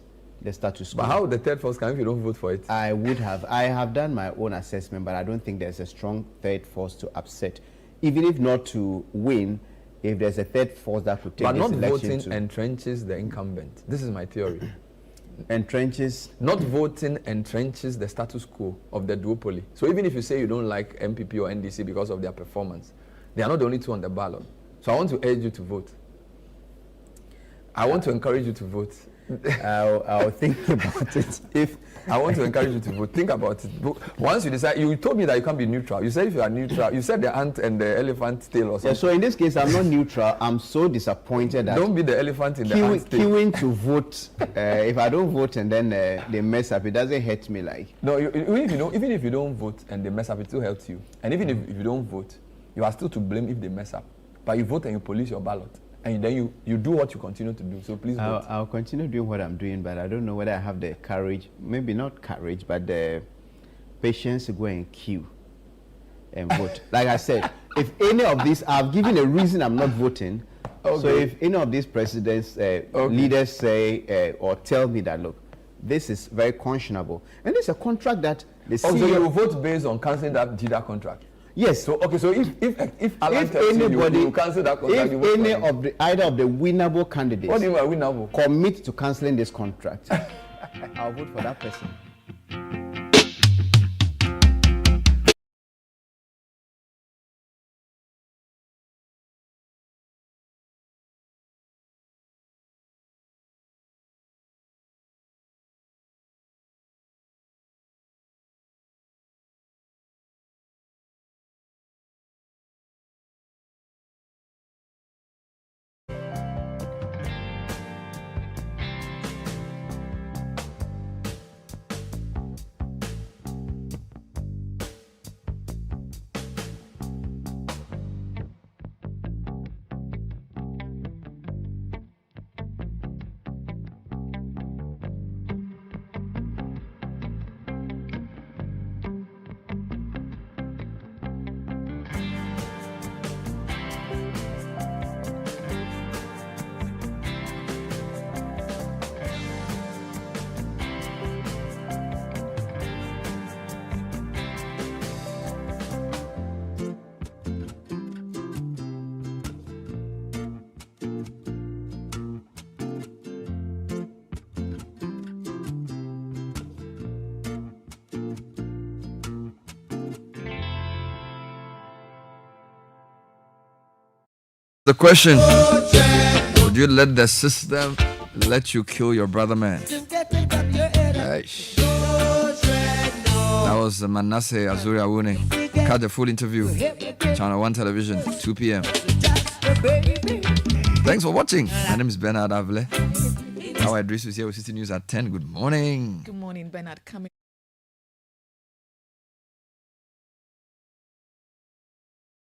the status quo. But how would the third force come if you don't vote for it? I have done my own assessment, but I don't think there's a strong third force to upset. Even if not to win, if there's a third force that could take but this election. But not voting entrenches the incumbent. This is my theory. Entrenches? Not voting entrenches the status quo of the duopoly. So even if you say you don't like MPP or NDC because of their performance, they are not the only two on the ballot. So I want to urge you to vote. I want to encourage you to vote. I'll think about it. I want to encourage you to vote. Think about it. Once you decide, you told me that you can't be neutral. You said if you are neutral, you said the ant and the elephant tail or something. Yeah, so in this case, I'm not neutral. I'm so disappointed that don't be the elephant in the ant tail. Queuing to vote. If I don't vote and then they mess up, it doesn't hurt me like. No, even if you don't vote and they mess up, it still hurts you. And even if you don't vote, you are still to blame if they mess up. But you vote and you police your ballot. And then you do what you continue to do. So please vote. I'll continue doing what I'm doing, but I don't know whether I have the courage, maybe not courage, but the patience to go and queue and vote. Like I said, if any of these, I've given a reason I'm not voting. Okay. So if any of these presidents, leaders say or tell me that, look, this is very questionable, and it's a contract that the CEO... So you will vote based on cancelling that JIDA contract? Yes. So okay. So if Alan tells anybody, you cancel that contract, if any of the either of the winnable candidates, what do you mean winnable? Commit to cancelling this contract, I'll vote for that person. The question: would you let the system let you kill your brother, man? Aish. That was Manasseh Azure. Catch the full interview. Channel 1 Television, 2 p.m. Thanks for watching. My name is Bernard Avle. Our address is here with Citi News at 10. Good morning. Good morning, Bernard. Coming.